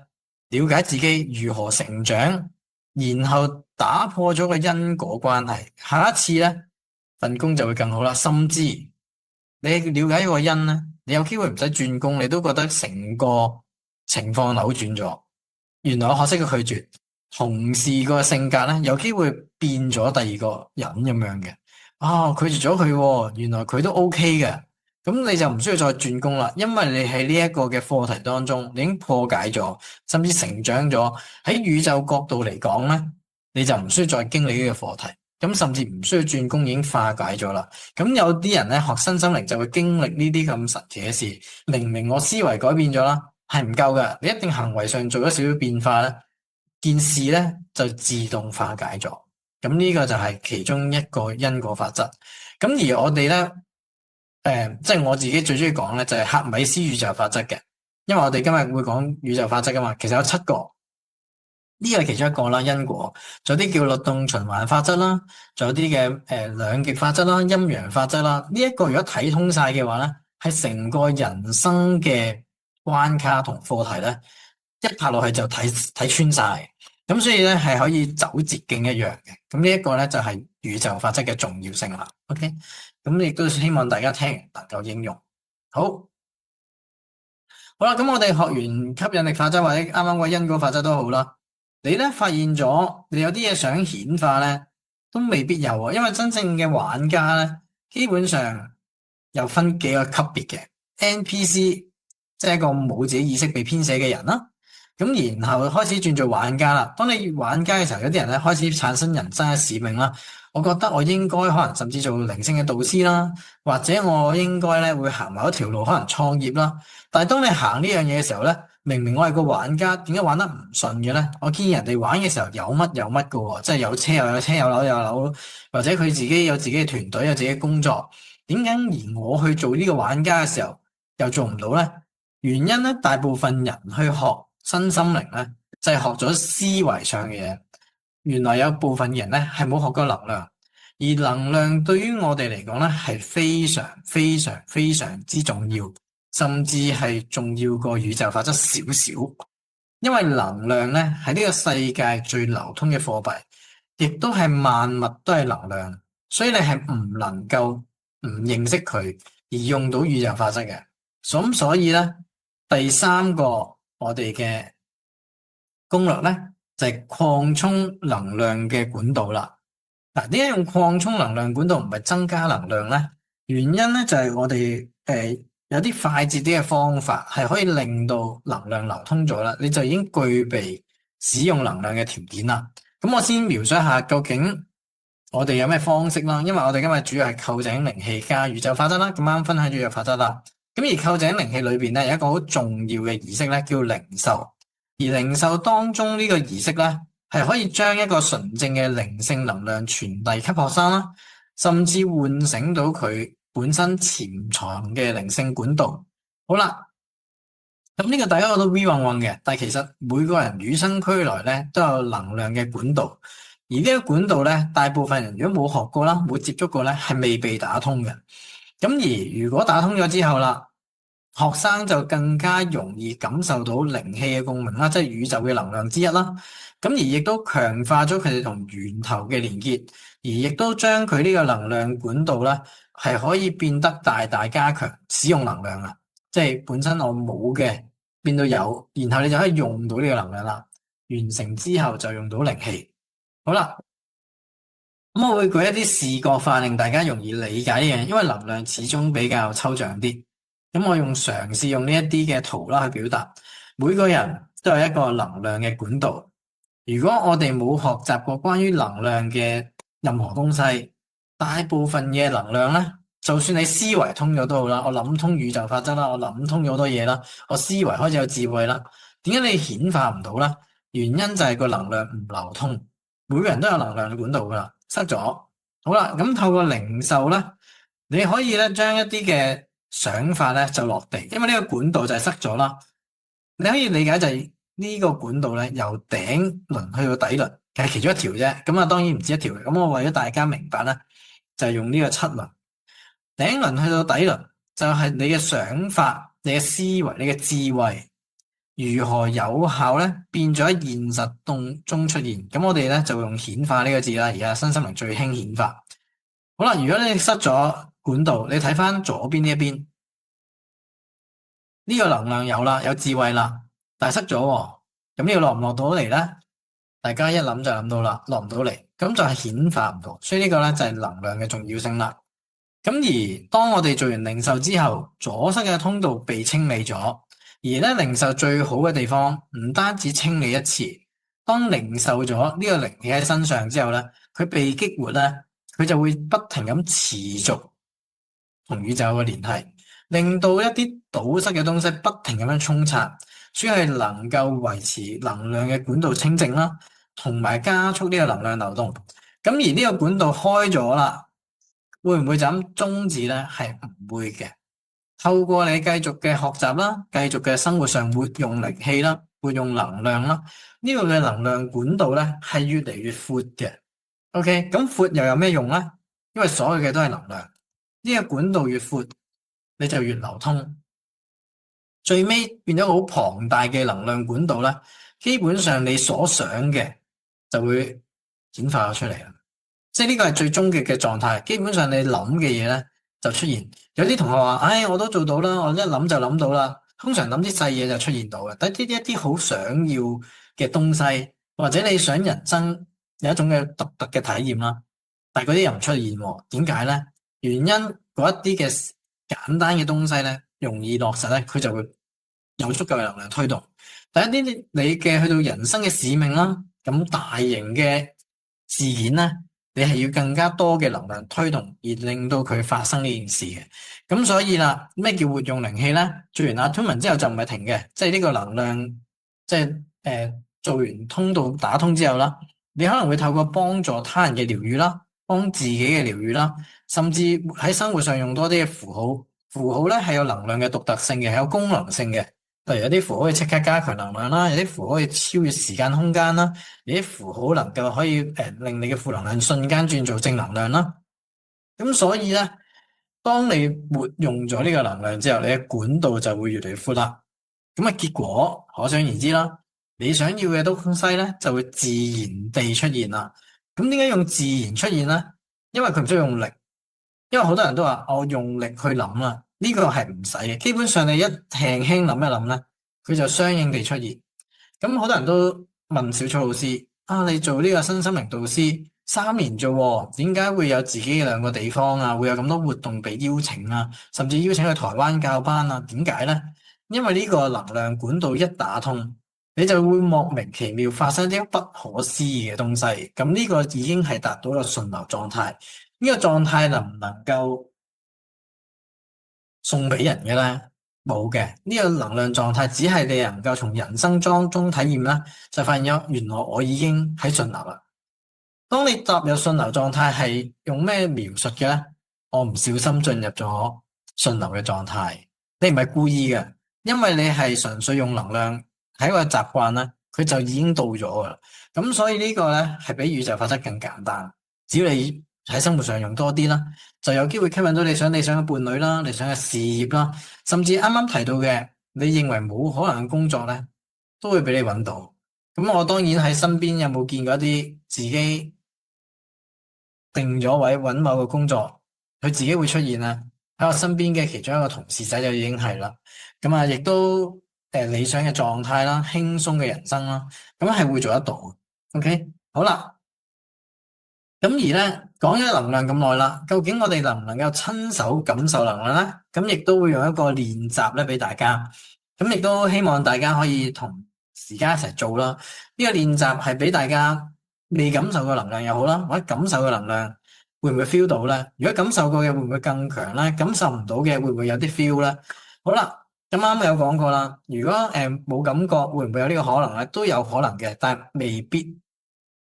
了解自己如何成長，然後打破咗個因果關係。下一次咧，份工就會更好啦。甚至你了解一個因咧，你有機會唔使轉工，你都覺得成個情況扭轉咗。原來我學識咗拒絕同事個性格咧，有機會變咗第二個人咁樣嘅。拒絕咗佢，原來佢都 OK 嘅。咁你就唔需要再轉工啦，因為你喺呢一個嘅課題當中，你已經破解咗，甚至成長咗。喺宇宙角度嚟講咧，你就唔需要再經歷呢個課題。咁甚至唔需要轉工，已經化解咗啦。咁有啲人咧學身心靈就會經歷呢啲咁神奇嘅事。明明我思維改變咗啦，係唔夠㗎，你一定行為上做咗少少變化咧，件事咧就自動化解咗。咁呢個就係其中一個因果法則。咁而我哋咧，即係我自己最中意講咧，就係赫米斯宇宙法則嘅。因為我哋今日會講宇宙法則噶嘛，其實有7個。呢個係其中一個啦，因果，仲有啲叫律動循環法則啦，仲有啲嘅兩極法則啦、陰陽法則啦。呢一個如果睇通晒嘅話咧，係成個人生嘅關卡同課題咧，一拍落去就睇穿晒。咁所以咧係可以走捷徑一樣嘅。咁呢一個咧就係宇宙法則嘅重要性啦。OK，咁亦都希望大家聽完能夠應用。好啦，咁我哋學完吸引力法則或者啱啱個因果法則都好啦。你咧發現咗，你有啲嘢想顯化咧，都未必有啊。因為真正嘅玩家咧，基本上有分幾個級別嘅 NPC，即係一個冇自己意識被編寫嘅人啦。咁然後開始轉做玩家啦。當你玩家嘅時候，有啲人咧開始產生人生嘅使命啦。我覺得我應該可能甚至做靈性嘅導師啦，或者我應該咧會行某一條路，可能創業啦。但係當你行呢樣嘢嘅時候咧，明明我係個玩家，點解玩得唔順嘅咧？我見人哋玩嘅時候有乜有乜㗎喎，即係有車又有車，有樓又有樓，或者佢自己有自己嘅團隊，有自己嘅工作。點解而我去做呢個玩家嘅時候又做唔到咧？原因咧，大部分人去學身心靈咧，就係學咗思維上嘅嘢。原來有部分人咧係冇學過能量，而能量對於我哋嚟講咧係非常非常非常之重要。甚至係重要過宇宙法則少少，因為能量咧係呢個世界最流通嘅貨幣，亦都係萬物都係能量，所以你係唔能夠唔認識佢而用到宇宙法則嘅。所以咧，第三個我哋嘅攻略咧就係擴充能量嘅管道啦。嗱，點解用擴充能量管道唔係增加能量咧？原因咧就係我哋有啲快捷啲嘅方法係可以令到能量流通咗啦，你就已經具備使用能量嘅條件啦。咁我先描述一下究竟我哋有咩方式啦。因為我哋今日主要係臼井靈氣加宇宙法則啦，咁啱分享宇宙法則啦。咁而臼井靈氣裏邊咧有一個好重要嘅儀式咧，叫靈授。而靈授當中呢個儀式咧係可以將一個純正嘅靈性能量傳遞給學生啦，甚至喚醒到佢本身潛藏嘅靈性管道。好啦，咁呢個大家都 V 運運嘅，但係其實每個人與生俱來咧都有能量嘅管道，而呢個管道咧，大部分人如果冇學過啦，冇接觸過咧，係未被打通嘅。咁而如果打通咗之後啦，學生就更加容易感受到靈氣嘅共鳴啦，即係宇宙嘅能量之一啦。咁而亦都強化咗佢哋同源頭嘅連結，而亦都將佢呢個能量管道咧係可以變得大大加強使用能量啦。即係本身我冇嘅變到有，然後你就可以用到呢個能量啦。完成之後就用到靈氣。好啦，咁我會舉一啲視覺化令大家容易理解呢樣，因為能量始終比較抽象啲。咁我嘗試用呢一啲嘅圖啦去表達，每個人都有一個能量嘅管道。如果我哋冇學習過關於能量嘅任何東西，大部分嘅能量咧，就算你思維通咗都好啦，我諗通宇宙法則啦，我諗通咗好多嘢啦，我思維開始有智慧啦，點解你顯化唔到咧？原因就係個能量唔流通。每個人都有能量管道噶啦，塞咗。好啦，咁透過靈受咧，你可以咧將一啲嘅想法咧就落地，因為呢個管道就係塞咗啦。你可以理解就係呢個管道咧由頂輪去到底輪，係其中一條啫。咁啊，當然唔止一條嘅。咁我為咗大家明白咧，就係用呢個七輪。頂輪去到底輪，就係你嘅想法、你嘅思維、你嘅智慧。如何有效咧變咗喺現實中出現？咁我哋咧就用顯化呢個字啦。而家身心靈最興顯化。好啦，如果你塞咗管道，你睇翻左邊呢一邊，呢個能量有啦，有智慧啦，但係塞咗喎。咁呢個落唔落到嚟咧？大家一諗就諗到啦，落唔到嚟，咁就係顯化唔到。所以呢個咧就係能量嘅重要性啦。咁而當我哋做完靈受之後，阻塞嘅通道被清理咗。而咧靈受最好嘅地方，唔單止清理一次，當靈受咗呢個靈氣喺身上之後咧，佢被激活咧，佢就會不停咁持續同宇宙嘅聯繫，令到一啲堵塞嘅東西不停咁樣沖刷，所以係能夠維持能量嘅管道清淨啦，同埋加速呢個能量流動。咁而呢個管道開咗啦，會唔會就咁終止咧？係唔會嘅。透過你繼續嘅學習啦，繼續嘅生活上活用靈氣啦，活用能量啦，呢個嘅能量管道咧係越嚟越闊嘅。OK，咁闊又有咩用咧？因為所有嘅都係能量，呢個管道越闊，你就越流通，最尾變咗好龐大嘅能量管道咧，基本上你所想嘅就會顯化咗出嚟啦。即係呢個係最終極嘅狀態，基本上你諗嘅嘢咧就出現。有啲同學話，唉，我都做到啦，我一諗就諗到啦。通常諗啲細嘢就出現到嘅，但係一啲好想要嘅東西，或者你想人生有一種嘅獨特嘅體驗啦，但係嗰啲又唔出現喎。點解咧？原因嗰一啲嘅簡單嘅東西咧，容易落實咧，佢就會有足夠嘅能量推動。但係一啲你嘅去到人生嘅使命啦，咁大型嘅事件咧，你係要更加多嘅能量推動，而令到佢發生呢件事嘅。咁所以啦，咩叫活用靈氣咧？做完 attunement 之後就唔係停嘅，即係呢個能量，即係做完通道打通之後啦，你可能會透過幫助他人嘅療癒啦，幫自己嘅療癒啦，甚至喺生活上用多啲嘅符號。符號咧係有能量嘅獨特性嘅，係有功能性嘅。例如有啲符號可以即刻加強能量啦，有啲符號可以超越時間空間啦，有啲符號能夠可以令你嘅負能量瞬間轉做正能量啦。咁所以咧，當你活用咗呢個能量之後，你嘅管道就會越嚟越闊啦。咁啊，結果可想而知啦，你想要嘅東西咧就會自然地出現啦。咁點解用自然出現咧？因為佢唔需要用力。因為好多人都話我用力去諗啦，呢個係唔使嘅。基本上你一輕輕諗一諗咧，佢就相應地出現。咁好多人都問小草老師啊，你做呢個身心靈導師3年啫喎，點解會有自己嘅2個地方啊？會有咁多活動被邀請啊，甚至邀請去台灣教班啊？點解咧？因為呢個能量管道一打通，你就會莫名其妙發生啲不可思議嘅東西。咁呢個已經係達到個順流狀態。呢個狀態能唔能夠送俾人嘅咧？冇嘅。呢個能量狀態只係你能夠從人生當中體驗啦，就發現咗原來我已經喺順流啦。當你踏入順流狀態係用咩描述嘅咧？我唔小心進入咗順流嘅狀態，你唔係故意嘅，因為你係純粹用能量係一個習慣啦，佢就已經到咗噶啦。咁所以呢個咧係比宇宙法則更簡單，只要你喺生活上用多啲啦，就有機會吸引到你想嘅伴侶啦，你想嘅事業啦，甚至啱啱提到嘅你認為冇可能嘅工作咧，都會俾你揾到。咁我當然喺身邊有冇見過一啲自己定咗位揾某個工作，佢自己會出現啊？喺我身邊嘅其中一個同事仔就已經係啦。咁啊，亦都理想嘅狀態啦，輕鬆嘅人生啦，咁係會做得到。OK，好啦。咁而咧講咗能量咁耐啦，究竟我哋能唔能夠親手感受能量咧？咁亦都會用一個練習咧俾大家，咁亦都希望大家可以同時間一齊做啦。呢個練習係俾大家未感受過能量又好啦，或者感受嘅能量會唔會 feel 到咧？如果感受過嘅會唔會更強咧？感受唔到嘅會唔會有啲 feel 咧？好啦，咁啱有講過啦，如果冇感覺，會唔會有呢個可能咧？都有可能嘅，但係未必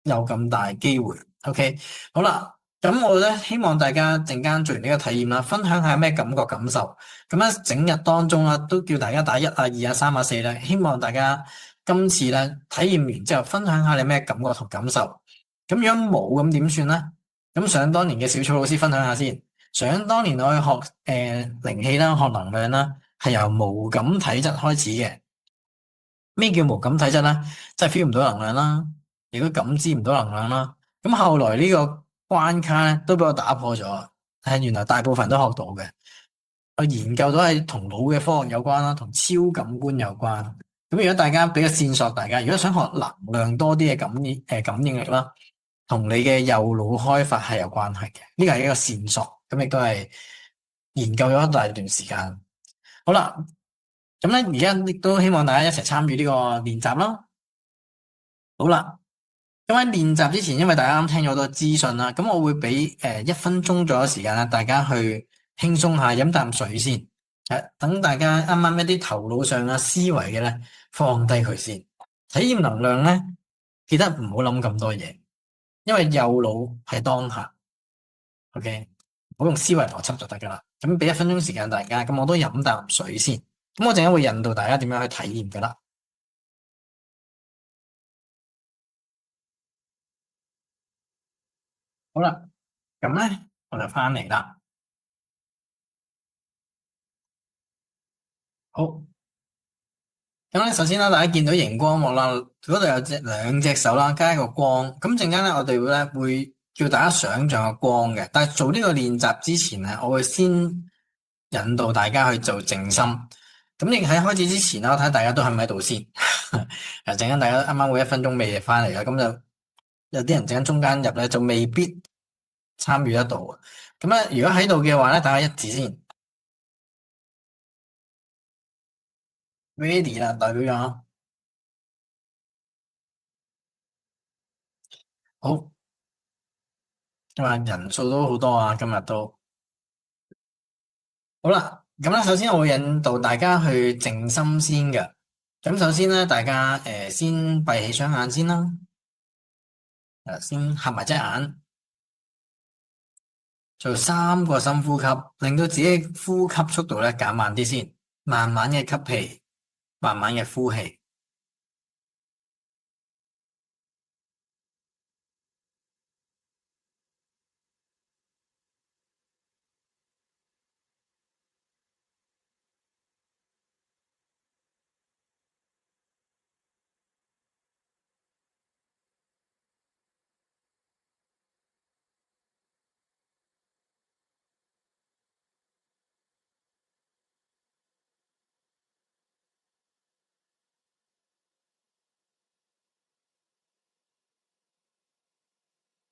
有咁大機會。OK，好啦，咁我咧希望大家陣間做完呢個體驗啦，分享下咩感覺感受。咁咧整日當中啦，都叫大家打1啊、2啊、3啊、4咧，希望大家今次咧體驗完之後，分享下你咩感覺同感受。咁如果冇咁點算咧？咁想當年嘅小草老師分享下先。想當年我去學靈氣啦，學能量啦。係由無感體質開始嘅。咩叫無感體質咧？即係 feel 唔到能量啦，亦都感知唔到能量啦。咁後來呢個關卡咧都俾我打破咗，係原來大部分人都學到嘅。我研究到係同腦嘅科學有關啦，同超感官有關。咁如果大家俾個線索，大家如果想學能量多啲嘅感應力啦，同你嘅右腦開發係有關係嘅。呢個係一個線索，咁亦都係研究咗一大段時間。好啦。咁咧，而家亦都希望大家一齊參與呢個練習啦。好啦，咁喺練習之前，因為大家啱聽咗好多資訊啦，咁我會俾1分鐘左右時間啦，大家去輕鬆下，飲啖水先。等大家啱啱一啲頭腦上啊思維嘅咧，放低佢先。體驗能量咧，記得唔好諗咁多嘢，因為右腦係當下。OK，唔好用思維邏輯就得噶啦。咁俾1分鐘時間大家，咁我都飲啖水先。咁我陣間會引導大家點樣去體驗噶啦。好啦，咁咧我就翻嚟啦。好，咁咧首先啦，大家見到熒光幕啦，嗰度有兩隻手啦，加一個光。咁陣間咧，我哋會叫大家想像個光嘅。但係做呢個練習之前咧，我會先引導大家去做靜心。咁亦喺開始之前啦，我睇下大家都喺唔喺度先。陣間大家啱啱會1分鐘未翻嚟啦，咁就有啲人陣間中間入咧，就未必參與得到。咁咧，如果喺度嘅話咧，大家一致先。ready 啦，代表咗好，話人數都好多啊，今日都好啦。咁咧，首先我會引導大家去靜心先嘅。咁首先咧，大家先閉起雙眼先啦，先合埋隻眼，做3個深呼吸，令到自己呼吸速度咧減慢啲先，慢慢嘅吸氣，慢慢嘅呼氣。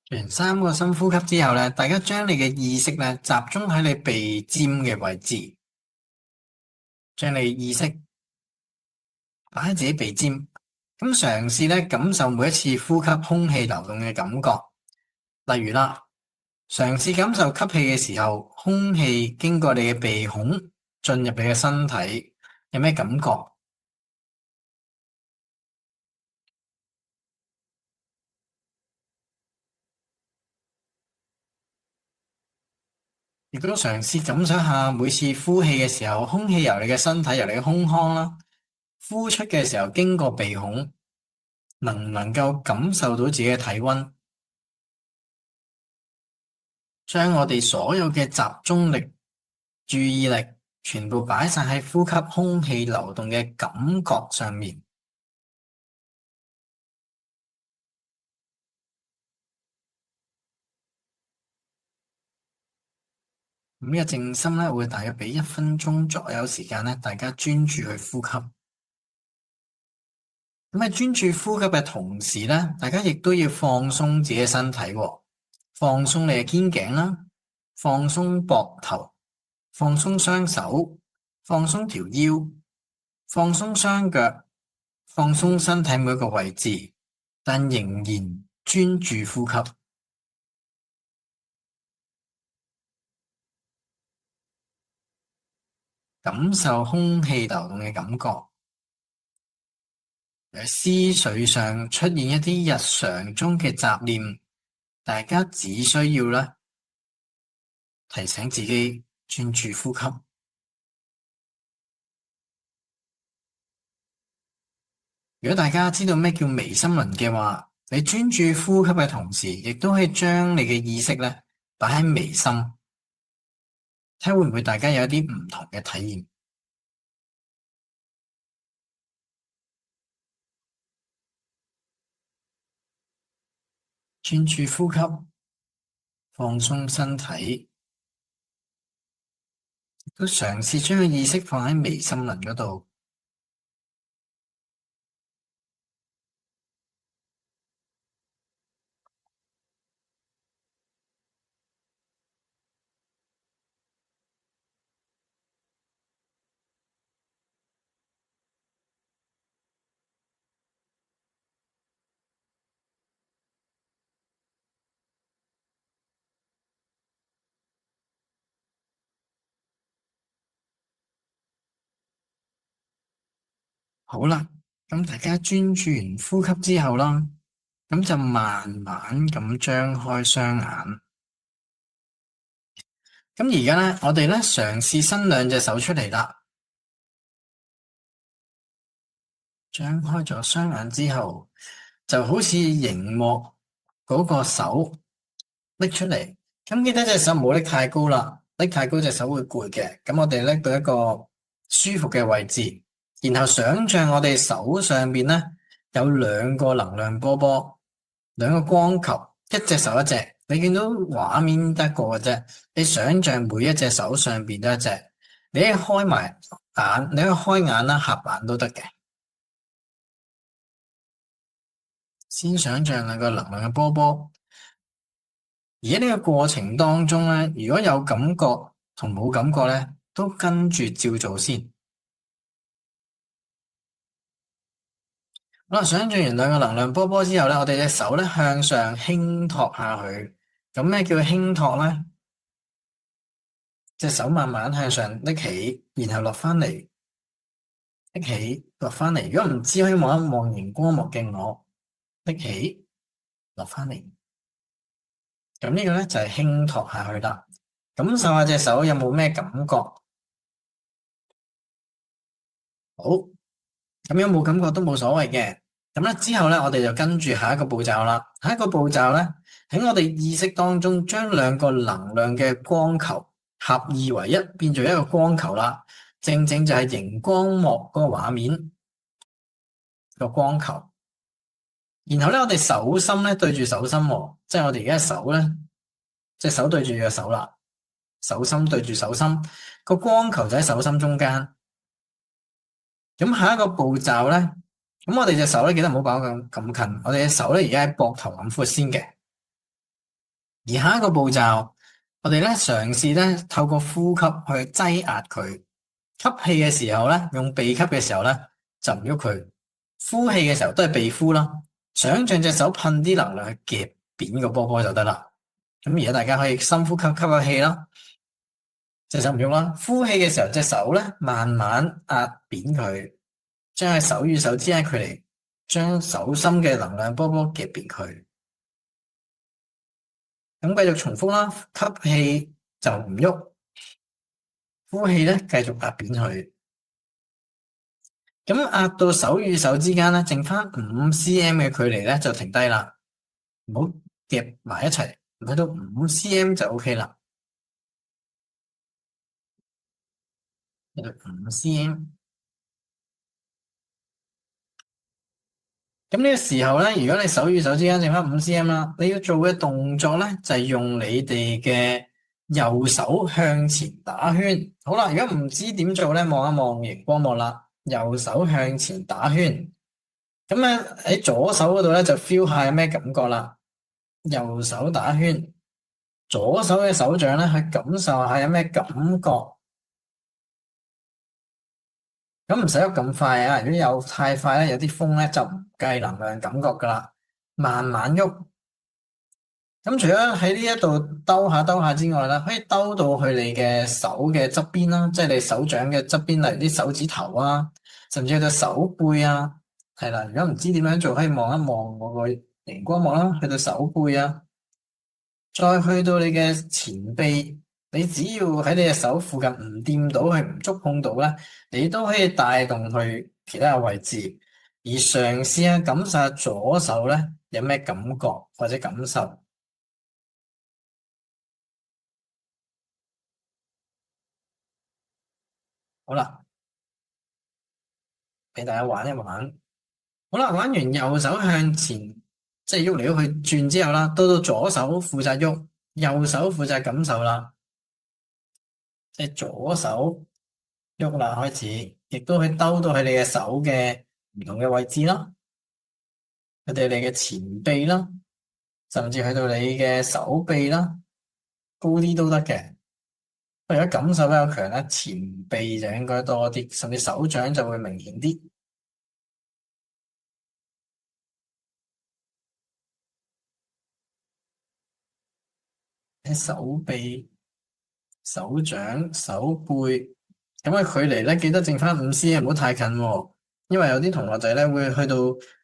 做完3個深呼吸之後咧，大家將你嘅意識咧集中喺你鼻尖嘅位置，將你意識擺喺自己鼻尖，咁嘗試咧感受每一次呼吸空氣流動嘅感覺。例如啦，嘗試感受吸氣嘅時候，空氣經過你嘅鼻孔進入你嘅身體，有咩感覺？亦都嘗試感受下每次呼氣嘅時候，空氣由你嘅身體，由你嘅胸腔啦，呼出嘅時候經過鼻孔，能唔能夠感受到自己嘅體溫？將我哋所有嘅集中力、注意力全部擺晒喺呼吸空氣流動嘅感覺上面。咁呢個靜心咧，會大約俾1分鐘左右時間咧，大家專注去呼吸。咁喺專注呼吸嘅同時咧，大家亦都要放鬆自己嘅身體喎，放鬆你嘅肩頸啦，放鬆膊頭，放鬆雙手，放鬆條腰，放鬆雙腳，放鬆身體每一個位置，但仍然專注呼吸。感受空氣流動嘅感覺。思緒上出現一啲日常中嘅雜念，大家只需要咧提醒自己專注呼吸。如果大家知道咩叫微心輪嘅話，你專注呼吸嘅同時，亦都可以將你嘅意識咧擺喺微心，睇會唔會大家有一啲唔同嘅體驗。專注呼吸，放鬆身體，都嘗試將個意識放喺微心輪嗰度。好啦，咁大家專注完呼吸之後啦，咁就慢慢咁張開雙眼。咁而家咧，我哋咧嘗試伸兩隻手出嚟啦。張開咗雙眼之後，就好似熒幕嗰個手拎出嚟。咁記得隻手唔好拎太高啦，拎太高隻手會攰嘅。咁我哋拎到一個舒服嘅位置，然後想象我哋手上邊咧有兩個能量波波，兩個光球，一隻手一隻。你見到畫面得一個嘅啫，你想象每一隻手上邊都一隻。你可以開埋眼，你可以開眼啦，合眼都得嘅。先想象兩個能量嘅波波，而喺呢個過程當中咧，如果有感覺同冇感覺咧，都跟住照做先。好啦，想象完兩個能量波波之後咧，我哋隻手咧向上輕托下去。咁咩叫輕托咧？隻手慢慢向上拎起，然後落翻嚟，拎起落翻嚟。如果唔知，可以望一望熒光幕嘅我，拎起落翻嚟。咁呢個咧就係輕托下去啦。感受下隻手有冇咩感覺？好，咁有冇感覺都冇所謂嘅。咁咧之後咧，我哋就跟住下一個步驟啦。下一個步驟咧，喺我哋意識當中，將兩個能量嘅光球合二為一，變做一個光球啦。正正就係熒光幕嗰個畫面個光球。然後咧，我哋手心咧對住手心，即係我哋而家手咧，隻手對住個手啦，手心對住手心，個光球就喺手心中間。咁下一個步驟咧，咁我哋隻手咧記得唔好擺咁近，我哋隻手咧而家喺膊頭咁闊先嘅。而下一個步驟，我哋咧嘗試咧透過呼吸去擠壓佢。吸氣嘅時候咧，用鼻吸嘅時候咧就唔喐佢；呼氣嘅時候都係鼻呼啦。想象隻手噴啲能量去夾扁個波波就得啦。咁而家大家可以深呼吸，吸下氣啦，隻手唔喐啦。呼氣嘅時候，隻手咧慢慢壓扁佢，將佢手與手之間距離，將手心嘅能量波波夾扁佢。咁繼續重複啦，吸氣就唔喐，呼氣咧繼續壓扁佢。咁壓到手與手之間咧，剩翻5cm 嘅距離咧就停低啦，唔好夾埋一齊，去到5cm 就 OK 啦。去到5cm。咁呢個時候咧，如果你手與手之間剩翻5cm啦，你要做嘅動作咧就係用你哋嘅右手向前打圈。好啦，如果唔知點做咧，望一望熒光幕啦。右手向前打圈，咁咧喺左手嗰度咧就 feel 下有咩感覺啦。右手打圈，左手嘅手掌咧去感受下有咩感覺。咁唔使喐咁快啊！如果有太快咧，有啲風咧就唔計能量感覺噶啦。慢慢喐，咁除咗喺呢一度兜下之外啦，可以兜到去你嘅手嘅側邊啦，即係你手掌嘅側邊，例如啲手指頭啊，甚至去到手背啊，係啦。如果唔知點樣做，可以望一望我個熒光幕啦，去到手背啊，再去到你嘅前臂，你只要喺你嘅手附近唔掂到，係唔觸碰到咧，你都可以帶動去其他嘅位置，而嘗試下感受下左手咧有咩感覺或者感受。好啦。俾大家玩一玩。好啦，玩完右手向前，即係喐嚟喐去轉之後啦，到左手負責喐，右手負責感受啦。即係左手喐啦，開始，亦都可以兜到喺你嘅手嘅唔同嘅位置啦，去到你嘅前臂啦，甚至去到你嘅手臂啦，高啲都得嘅。不過如果感受比較強咧，前臂就應該多啲，甚至手掌就會明顯啲。喺手臂。手掌、手背咁嘅距離咧，記得剩翻5cm，唔好太近喎。因為有啲同學仔咧會去到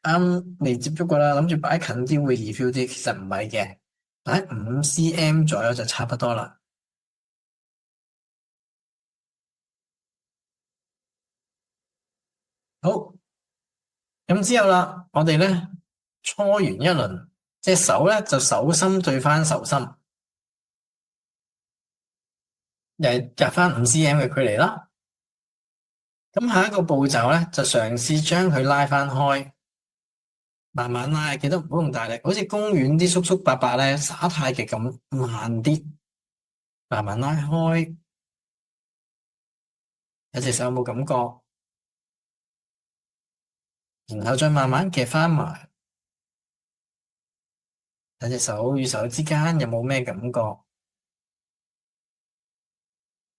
啱未接觸過啦，諗住擺近啲會易 feel 啲，其實唔係嘅，擺5cm 左右就差不多啦。好，咁之後啦，我哋咧搓完一輪，隻手咧就手心對翻手心，又係夾翻5cm 嘅距離啦。咁下一個步驟咧就嘗試將佢拉翻開。慢慢拉，記得唔好用大力，好似公園啲叔叔伯伯咧耍太極咁，慢啲，慢慢拉開。有隻手有冇感覺？然後再慢慢夾翻埋，有隻手與手之間有冇咩感覺？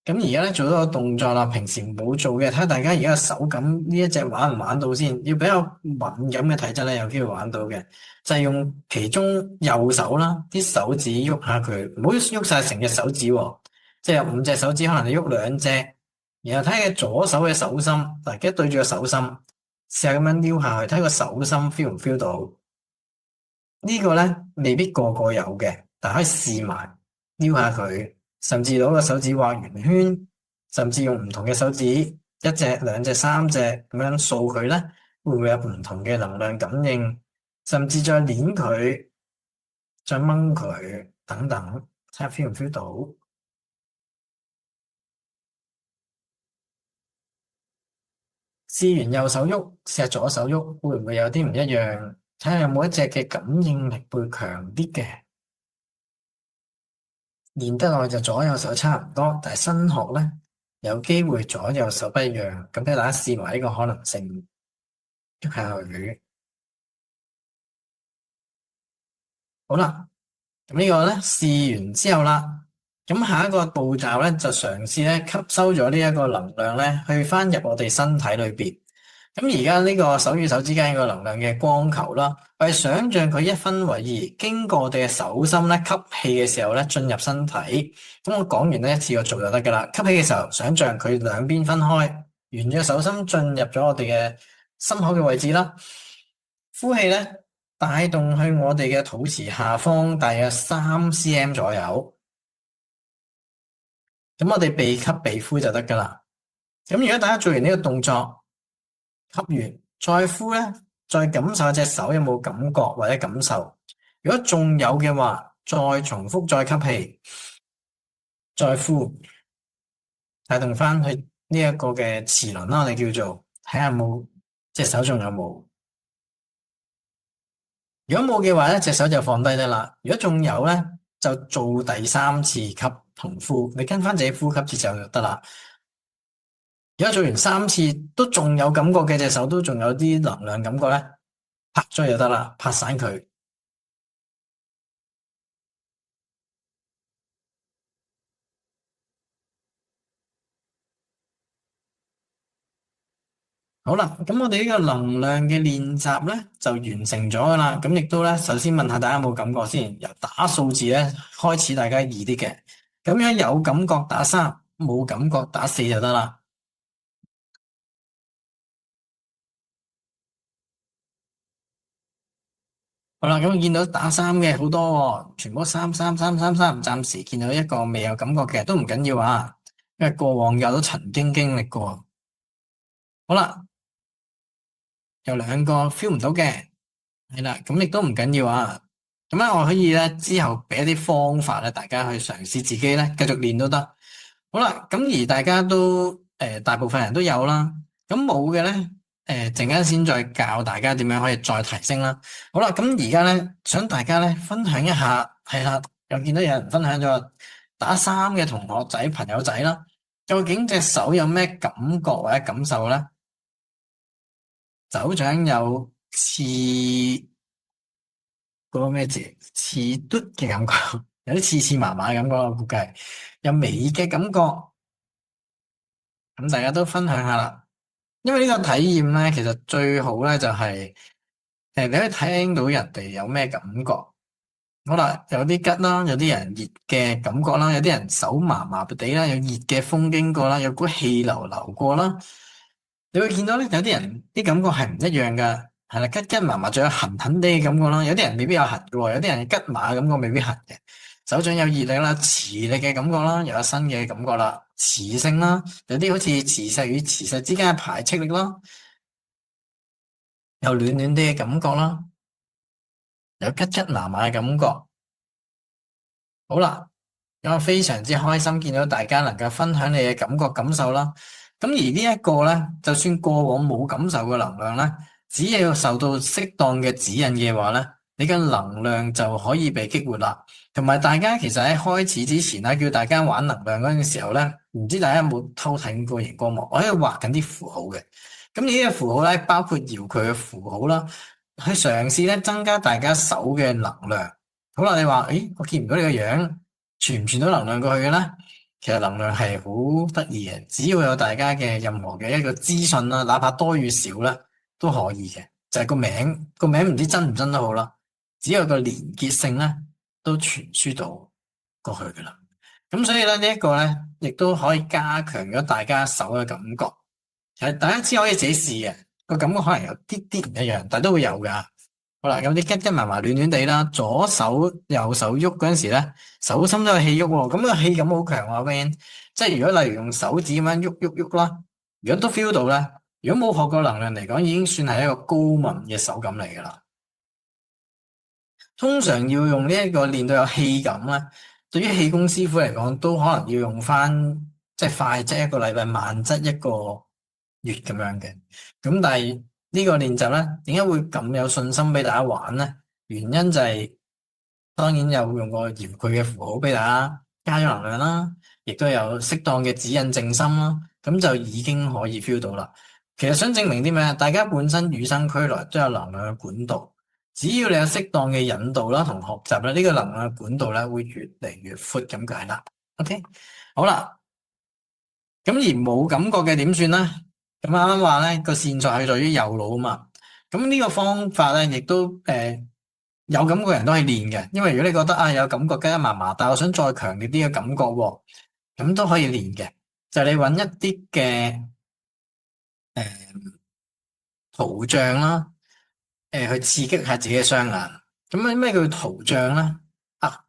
咁而家咧做多個動作啦，平時冇做嘅，睇下大家而家嘅手感呢一隻玩唔玩到先。要比較敏感嘅體質咧，有機會玩到嘅，就係用其中右手啦，啲手指喐下佢，唔好喐晒成隻手指喎，即係有5隻手指，可能你喐2隻，然後睇下左手嘅手心，嗱，記得對住個手心，試下咁樣撩下去，睇個手心 feel 唔 feel 到？呢個咧未必個個有嘅，但可以試埋撩下佢，甚至攞個手指畫圓圈，甚至用唔同嘅手指，1隻、2隻、3隻咁樣掃佢咧，會唔會有唔同嘅能量感應？甚至再捏佢，再掹佢等等，睇下 feel 唔 feel 到？試完右手喐，試下左手喐，會唔會有啲唔一樣？睇下有冇一隻嘅感應力會強啲嘅。練得耐就左右手差唔多，但係新學咧有機會左右手不一樣，咁俾大家試埋呢個可能性，喐下佢。好啦，咁呢個咧試完之後啦，咁下一個步驟咧就嘗試咧吸收咗呢一個能量咧，去翻入我哋身體裏邊。咁而家呢個手與手之間有個能量嘅光球啦，我哋想象佢一分為二，經過我哋嘅手心咧吸氣嘅時候咧進入身體。咁我講完呢一次過做就得噶啦。吸氣嘅時候，想象佢兩邊分開，沿住手心進入咗我哋嘅心口嘅位置啦。呼氣咧，帶動去我哋嘅肚臍下方大約3cm 左右。咁我哋鼻吸鼻呼就得噶啦。咁如果大家做完呢個動作，吸完再呼咧，再感受下隻手有冇感覺或者感受。如果仲有嘅話，再重複再吸氣，再呼，帶動翻去呢一個嘅臍輪啦，我哋叫做睇下有冇隻手仲有冇。如果冇嘅話咧，隻手就放低得啦。如果仲有咧，就做第3次吸同呼，你跟翻自己呼吸節奏就得啦。而家做完3次都仲有感覺嘅，隻手都仲有啲能量感覺咧，拍咗就得啦，拍散佢。好啦，咁我哋呢個能量嘅練習咧就完成咗噶啦。咁亦都咧，首先問下大家有冇感覺先，由打數字咧開始，大家易啲嘅。咁樣有感覺打三，冇感覺打四就得啦。好啦，咁我見到打三嘅好多喎，全部三三三三三，暫時見到一個未有感覺嘅都唔緊要啊，因為過往有都曾經經歷過。好啦，有兩個 feel 唔到嘅。係啦，咁亦都唔緊要啊。咁咧，我可以咧之後俾一啲方法咧，大家去嘗試自己咧繼續練都得。好啦，咁而大家都大部分人都有啦。咁冇嘅咧，陣間先再教大家點樣可以再提升啦。好啦，咁而家咧想大家咧分享一下，係啦，又見到有人分享咗打三嘅同學仔朋友仔啦，究竟隻手有咩感覺或者感受咧？手掌有刺嗰個咩字？刺嘟嘅感覺，有啲刺刺麻麻嘅感覺，我估計有微嘅感覺。咁大家都分享下啦。因為呢個體驗咧，其實最好咧就係你可以聽到人哋有咩感覺。好啦，有啲吉啦，有啲人熱嘅感覺啦，有啲人手麻麻地啦，有熱嘅風經過啦，有股氣流流過啦。你會見到咧，有啲人啲感覺係唔一樣噶，係啦，吉吉麻麻，仲有痕痕地嘅感覺啦。有啲人未必有痕嘅，有啲人吉麻嘅感覺未必痕嘅。手掌有熱力啦，磁力嘅感覺啦，又有新嘅感覺啦，磁性啦，有啲好似磁石與磁石之間嘅排斥力啦，有暖暖啲嘅感覺啦，有吉吉麻麻嘅感覺。好啦，咁我非常之開心見到大家能夠分享你嘅感覺感受啦。咁而呢一個咧，就算過往冇感受嘅能量咧，只要受到適當嘅指引嘅話咧，你嘅能量就可以被激活啦。同埋大家其實喺開始之前咧，叫大家玩能量嗰陣時候咧，唔知大家有冇偷睇過熒光幕？我喺度畫緊啲符號嘅。咁呢個符號咧，包括搖佢嘅符號啦，去嘗試咧增加大家手嘅能量。好啦，你話，誒，我見唔到你個樣，傳唔傳到能量過去嘅咧？其實能量係好得意嘅，只要有大家嘅任何嘅一個資訊啦，哪怕多與少咧，都可以嘅。就係個名唔知真唔真都好啦，只要個連結性咧，都傳輸到過去噶啦。咁所以咧，呢一個咧，亦都可以加強咗大家手嘅感覺。其實大家只可以自己試嘅，個感覺可能有啲啲唔一樣，但係都會有噶。好啦，有啲吉吉麻麻暖暖地啦，左手右手喐嗰陣時咧，手心都有氣喐喎，咁個氣感好強啊 Van，即係如果例如用手指咁樣喐喐喐啦，如果都 feel 到咧，如果冇學過能量嚟講，已經算係一個高敏嘅手感嚟噶啦。通常要用呢一個練到有氣感咧，對於氣功師傅嚟講，都可能要用翻即係快則一個禮拜，慢則一個月咁樣嘅。咁但係呢個練習咧，點解會咁有信心俾大家玩咧？原因就係當然有用過搖佢嘅符號俾大家加咗能量啦，亦都有適當嘅指引靜心啦，咁就已經可以 feel 到啦。其實想證明啲咩？大家本身與生俱來都有能量嘅管道。只要你有適當嘅引導啦，同學習咧，呢個能量管道咧會越嚟越闊咁解啦。OK，好啦，咁而冇感覺嘅點算咧？咁啱啱話咧個線索係在於右腦啊嘛。咁呢個方法咧亦都有感覺人都可以練嘅，因為如果你覺得啊有感覺跟一麻麻，但係我想再強烈啲嘅感覺喎，咁都可以練嘅。就係你揾一啲嘅圖像啦。去刺激下自己嘅雙眼。咁咩叫圖像咧？啊，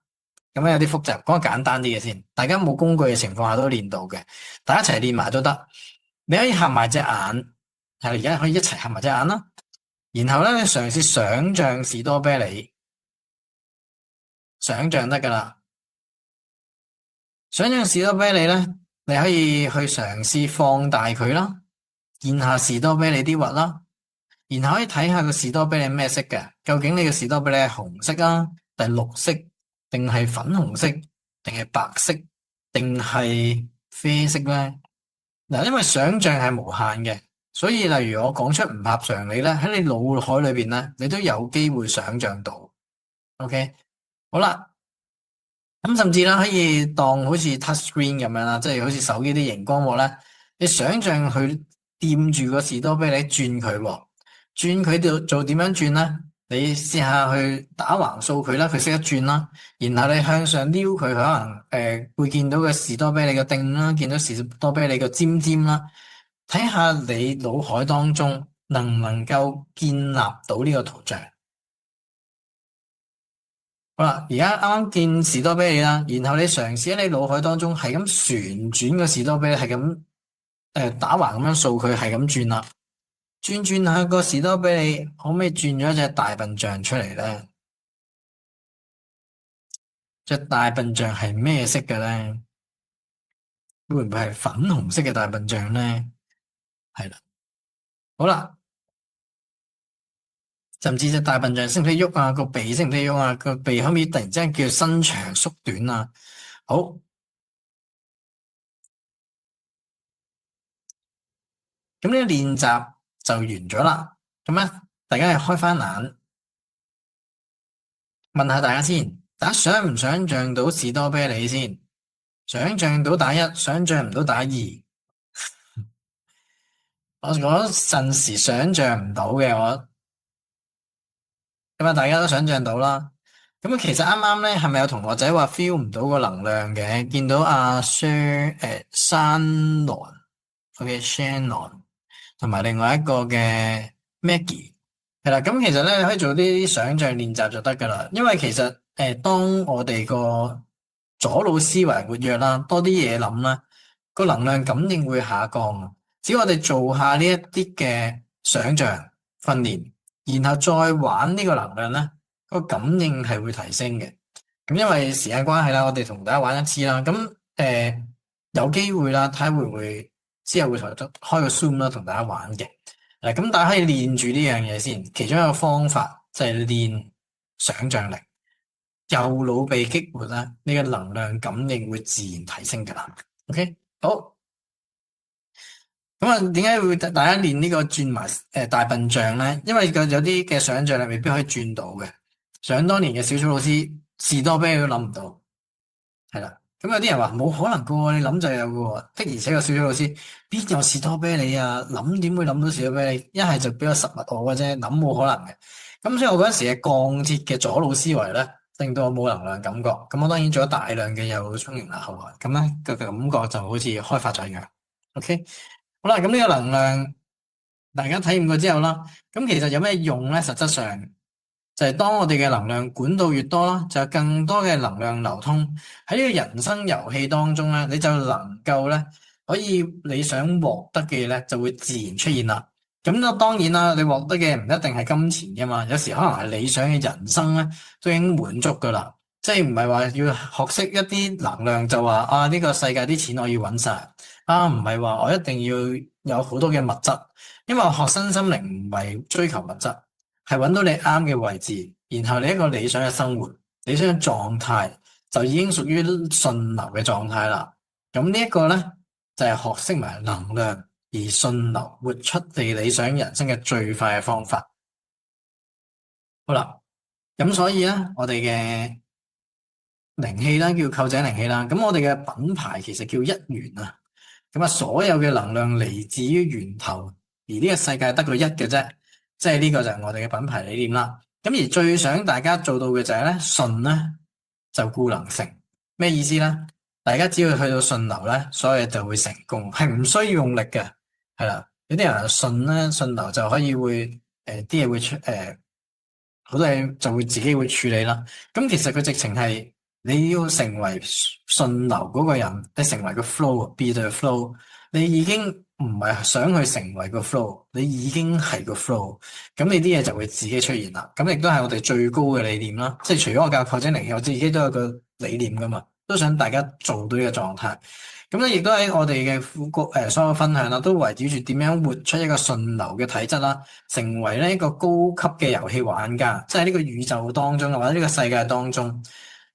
咁樣有啲複雜，講個簡單啲嘅先。大家冇工具嘅情況下都練到嘅，大家一齊練埋都得。你可以合埋隻眼，係而家可以一齊合埋隻眼啦。然後咧，你嘗試想像士多啤梨，想像得噶啦。想像士多啤梨咧，你可以去嘗試放大佢啦，見下士多啤梨啲核啦。然後可以睇下個士多啤梨咩色嘅，究竟你個士多啤梨係紅色啊，定係綠色，定係粉紅色，定係白色，定係啡色咧？嗱，因為想像係無限嘅，所以例如我講出唔合常理咧，喺你腦海裏邊咧，你都有機會想像到。OK，好啦，咁甚至啦，可以當好似 touch screen 咁樣啦，即係好似手機啲熒光幕咧，你想像佢掂住個士多啤梨轉佢喎，轉佢做點樣轉咧？你試下去打橫掃佢啦，佢識得轉啦。然後你向上撩佢，可能會見到個士多啤梨個頂啦，見到士多啤梨個尖尖啦。睇下你腦海當中能唔能夠建立到呢個圖像。好啦，而家啱啱見士多啤梨啦，然後你嘗試喺你腦海當中係咁旋轉個士多啤梨，係咁打橫咁樣掃佢，係咁轉啦。轉下個士多啤梨，可唔可以轉咗一隻大笨象出嚟咧？隻大笨象係咩色嘅咧？會唔會係粉紅色嘅大笨象咧？係啦，好啦，甚至隻大笨象識唔識喐啊？個鼻識唔識喐啊？個鼻可唔可以突然之間叫伸長縮短啊？好，咁呢個練習就完咗啦。咁咧，大家係開翻眼，問下大家先，大家想唔想像到士多啤梨先？想像到打一，想像唔到打二。我嗰陣時想像唔到嘅，咁啊，大家都想像到啦。咁啊，其實啱啱咧，係咪有同學仔話 feel 唔到個能量嘅？見到阿 Sir Shannon，OK，Shannon，同埋另外一個嘅 Maggie，係啦。咁其實咧，你可以做啲想像練習就得噶啦。因為其實當我哋個左腦思維活躍啦，多啲嘢諗啦，個能量感應會下降。只要我哋做下呢一啲嘅想像訓練，然後再玩呢個能量咧，個感應係會提升嘅。咁因為時間關係啦，我哋同大家玩一次啦。咁有機會啦，睇下會唔會之後會開個 Zoom 啦，同大家玩嘅。咁大家可以練住呢樣嘢先。其中一個方法就係練想像力，右腦被激活啦，呢個能量感應會自然提升噶啦。OK，好。咁啊，點解會大家練呢個轉埋大笨象咧？因為有啲嘅想像力未必可以轉到嘅。想當年嘅小草老師士多啤梨都諗唔到，係啦。咁有啲人話冇可能噶喎，你諗就有噶喎。的而且確小草老師邊有士多啤梨啊？諗點會諗到士多啤梨？一係就俾個實物我嘅啫，諗冇可能嘅。咁所以我嗰陣時嘅鋼鐵嘅左腦思維咧，令到我冇能量感覺。咁我當然做咗大量嘅右聰明啦，後來咁咧個感覺就好似開發咗一樣。OK。好啦，咁呢個能量大家體驗過之後啦，咁其實有咩用咧？實質上就係當我哋嘅能量管道越多啦，就有更多嘅能量流通喺呢個人生遊戲當中咧，你就能夠咧可以你想獲得嘅嘢咧就會自然出現啦。咁當然啦，你獲得嘅唔一定係金錢噶嘛，有時可能係理想嘅人生咧都已經滿足噶啦，即係唔係話要學識一啲能量就話啊呢個世界啲錢我要搵晒。唔係話我一定要有好多嘅物質，因為我學身心靈唔係追求物質，係揾到你啱嘅位置，然後你一個理想嘅生活、理想嘅狀態就已經屬於順流嘅狀態啦。咁呢一個咧就係學識埋能量而順流活出你理想人生嘅最快嘅方法。好啦，咁所以咧我哋嘅靈氣啦，叫臼井靈氣啦，咁我哋嘅品牌其實叫一元啊。咁啊，所有嘅能量嚟自於源頭，而呢個世界得個一嘅啫，即係呢個就係我哋嘅品牌理念啦。咁而最想大家做到嘅就係咧，順咧就固能成。咩意思咧？大家只要去到順流咧，所有嘢就會成功，係唔需要用力嘅，係啦。有啲人順咧，順流就可以會啲嘢會出好多嘢就會自己會處理啦。咁其實佢直情係。你要成為順流嗰個人，你成為個 flow，be the flow。你已經唔係想去成為個 flow，你已經係個 flow。咁你啲嘢就會自己出現啦。咁亦都係我哋最高嘅理念啦。即係除咗我教臼井靈氣，我自己都有個理念噶嘛，都想大家做到呢個狀態。咁咧，亦都喺我哋嘅所有分享啦，都圍繞住點樣活出一個順流嘅體質啦，成為呢一個高級嘅遊戲玩家，即係呢個宇宙當中或者呢個世界當中。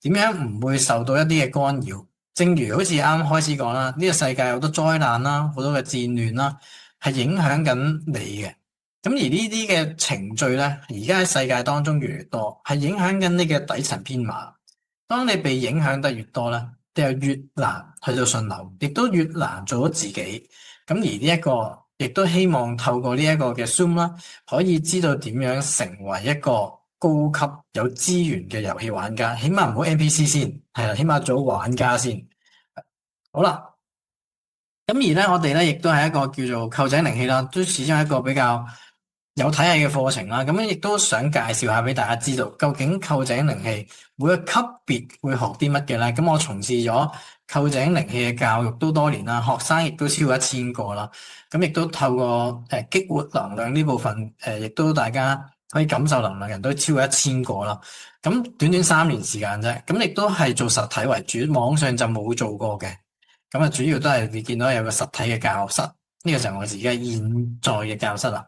點樣唔會受到一啲嘅干擾？正如好似啱開始講啦，呢個世界有好多災難啦，好多嘅戰亂啦，係影響緊你嘅。咁而呢啲嘅程序咧，而家喺世界當中越嚟越多，係影響緊你嘅底層編碼。當你被影響得越多咧，你就越難去到順流，亦都越難做到自己。咁而呢一個亦都希望透過呢一個嘅 Zoom 啦，可以知道點樣成為一個高級有資源嘅遊戲玩家，起碼唔好 NPC 先，係啦，起碼做玩家先。好啦。咁而咧，我哋咧亦都係一個叫做臼井靈氣啦，都始終係一個比較有體系嘅課程啦。咁樣亦都想介紹下俾大家知道，究竟臼井靈氣每個級別會學啲乜嘅咧？咁我從事咗臼井靈氣嘅教育都多年啦，學生亦都超過1000個啦。咁亦都透過激活能量呢部分，亦都大家可以感受能量人都超過1000個啦。咁短短3年時間啫，咁亦都係做實體為主，網上就冇做過嘅。咁啊，主要都係你見到有個實體嘅教室，呢個就係我自己現在嘅教室啦。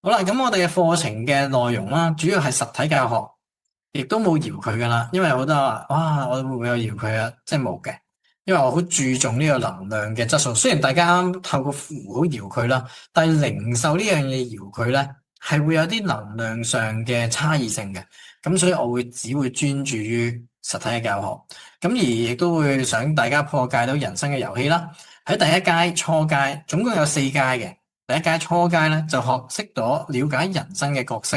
好啦，咁我哋嘅課程嘅內容啦，主要係實體教學，亦都冇遙距噶啦。因為好多人話，哇，我會唔會有遙距啊？即係冇嘅，因為我好注重呢個能量嘅質素。雖然大家啱透過符號遙距啦，但係零售呢樣嘢遙距咧，係會有啲能量上嘅差異性嘅。咁所以我只會專注於實體嘅教學。咁而亦都會想大家破解到人生嘅遊戲啦。喺第一階初階，總共有4階嘅。第一階初階咧，就學識咗了解人生嘅角色。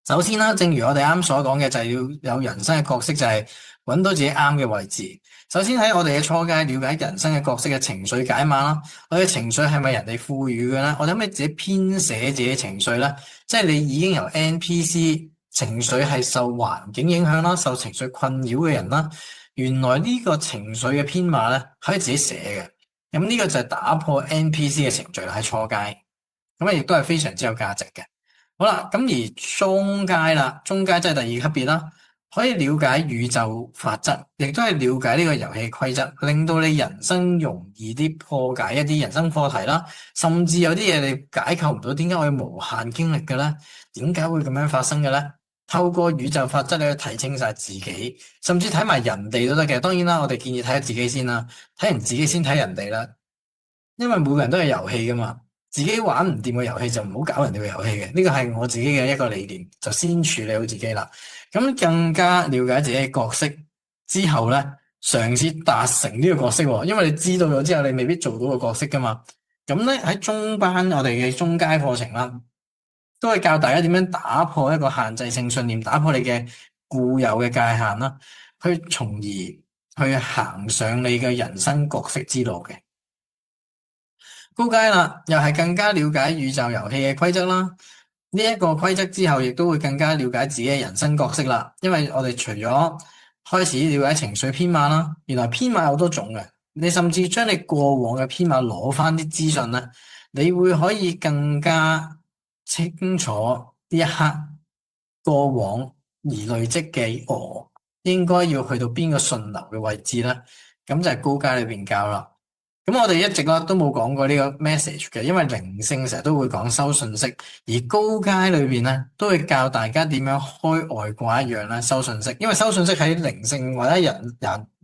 首先啦，正如我哋啱所講嘅，就係要有人生嘅角色，就係揾到自己啱嘅位置。首先喺我哋嘅初階，了解人生嘅角色嘅情緒解碼啦。我嘅情緒係咪人哋賦予嘅咧？我哋可唔可以自己編寫自己情緒咧？即係你已經由 NPC 情緒係受環境影響啦，受情緒困擾嘅人啦。原來呢個情緒嘅編碼咧，可以自己寫嘅。咁呢個就係打破 NPC 嘅程序啦，喺初階。咁啊，亦都係非常之有價值嘅。好啦，咁而中階啦，中階即係第2級別啦，可以了解宇宙法則，亦都係了解呢個遊戲規則，令到你人生容易啲破解一啲人生課題啦，甚至有啲嘢你解構唔到，點解我要無限經歷嘅咧？點解會咁樣發生嘅咧？透過宇宙法則你去睇清晒自己，甚至睇埋人哋都得嘅。當然啦，我哋建議睇下自己先啦，睇完自己先睇人哋啦，因為每個人都係遊戲噶嘛。自己玩唔掂嘅遊戲就唔好搞人哋嘅遊戲嘅，呢個係我自己嘅一個理念，就先處理好自己啦。咁更加了解自己嘅角色之後咧，嘗試達成呢個角色喎，因為你知道咗之後，你未必做到個角色噶嘛。咁咧喺中班我哋嘅中階課程啦，都係教大家點樣打破一個限制性信念，打破你嘅固有嘅界限啦，去從而去行上你嘅人生角色之路嘅。高階啦，又係更加了解宇宙遊戲嘅規則啦。呢一個規則之後，亦都會更加了解自己嘅人生角色啦。因為我哋除咗開始了解情緒編碼啦，原來編碼有好多種嘅。你甚至將你過往嘅編碼攞翻啲資訊咧，你會可以更加清楚呢一刻過往而累積嘅我應該要去到邊個順流嘅位置咧。咁就係高階裏邊教啦。咁我哋一直都冇講過呢個 message 嘅，因為靈性成日都會講收信息，而高階裏邊咧都會教大家點樣開外掛一樣啦，收信息。因為收信息喺靈性或者人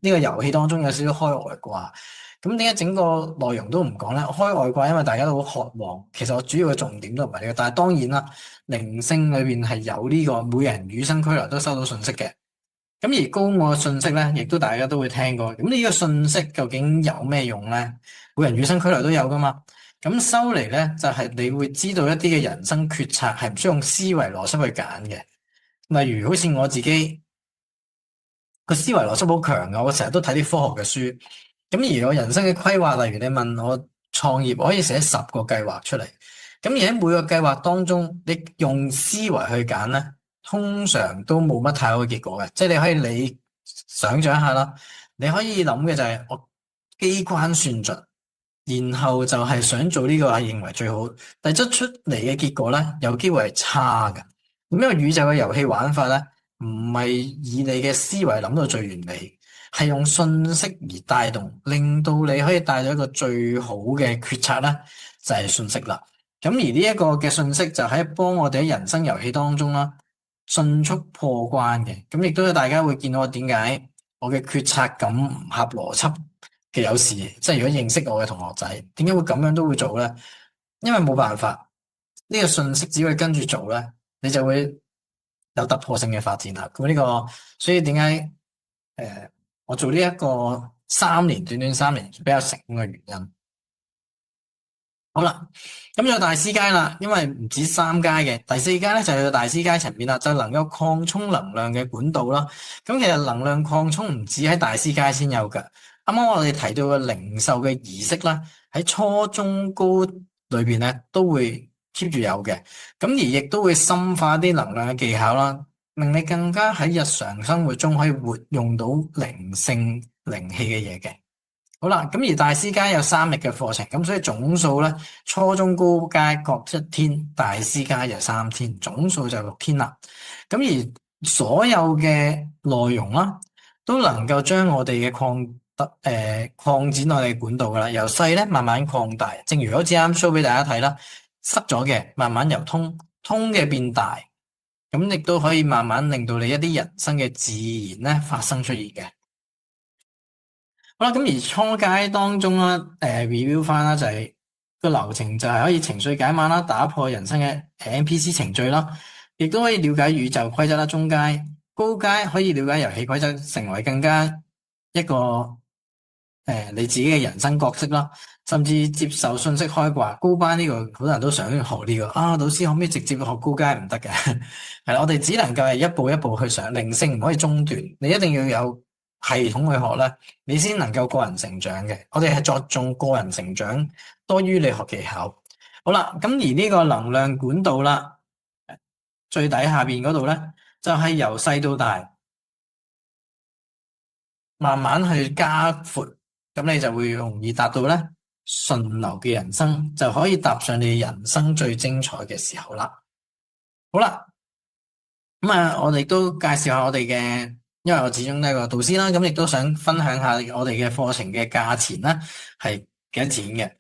呢個遊戲當中有少少開外掛。咁點解整個內容都唔講咧？開外掛，因為大家都好渴望。其實我主要嘅重點都唔係呢個，但係當然啦，靈性裏邊係有呢個每人與生俱來都收到信息嘅。咁而高我嘅信息咧，亦都大家都會聽過。咁呢個信息究竟有咩用咧？每人與生俱來都有噶嘛。咁收嚟咧，就係你會知道一啲嘅人生決策係唔需要用思維邏輯去揀嘅。例如好似我自己個思維邏輯好強嘅，我成日都睇啲科學嘅書。咁而我人生嘅規劃，例如你問我創業，我可以寫10個計劃出嚟。咁而喺每個計劃當中，你用思維去揀咧，通常都冇乜太好嘅結果嘅。即係你想象一下啦，你可以諗嘅就係我機關算盡，然後就係想做呢個係認為最好，但係出嚟嘅結果咧，有機會係差嘅。咁因為宇宙嘅遊戲玩法咧，唔係以你嘅思維諗到最完美，係用信息而帶動，令到你可以帶到一個最好嘅決策咧，就係信息啦。咁而呢一個嘅信息就喺幫我哋喺人生遊戲當中啦，迅速破關嘅。咁亦都大家會見到我點解我嘅決策感唔合邏輯嘅，有時即係如果認識我嘅同學仔，點解會咁樣都會做咧？因為冇辦法，呢個信息只會跟住做咧，你就會有突破性嘅發展啦。咁呢個所以點解我做呢一個短短3年比較成功嘅原因。好啦，咁有大師階啦，因為唔止三階嘅，第四階咧就有大師階層面啦，就能夠擴充能量嘅管道啦。咁其實能量擴充唔止喺大師階先有㗎，啱啱我哋提到嘅靈授嘅儀式啦，喺初中高裏邊咧都會 keep 住有嘅，咁而亦都會深化啲能量嘅技巧啦，令你更加喺日常生活中可以活用到靈性靈氣嘅嘢嘅。好啦，咁而大師階有3日嘅課程，咁所以總數咧，初中高階各1天，大師階就3天，總數就6天啦。咁而所有嘅內容啦，都能夠將我哋嘅擴展我哋嘅管道噶啦，由細咧慢慢擴大。正如好似啱 show 俾大家睇啦，塞咗嘅慢慢由通嘅變大，咁亦都可以慢慢令到你一啲人生嘅自然咧發生出現嘅。好啦，咁而初階當中啦，review 翻啦，就係個流程就係可以情緒解碼啦，打破人生嘅NPC 程序啦，亦都可以了解宇宙規則啦。中階、高階可以了解遊戲規則，成為更加一個你自己嘅人生角色啦，甚至接受信息開掛。高班呢個好多人都想學呢個啊，老師可唔可以直接學高階？唔得嘅，係啦，我哋只能夠係一步一步去上，靈性唔可以中斷，你一定要有系統去學咧，你先能夠個人成長嘅。我哋係着重個人成長多於你學技巧。好啦，咁而呢個能量管道啦，最底下邊嗰度咧，就係由細到大慢慢去加闊，咁你就會容易達到咧順流嘅人生，就可以踏上你人生最精彩嘅時候啦。好啦，咁我哋都介紹下我哋嘅。因為我始終都係個導師啦，咁亦都想分享下我哋嘅課程嘅價錢啦，係幾多錢嘅。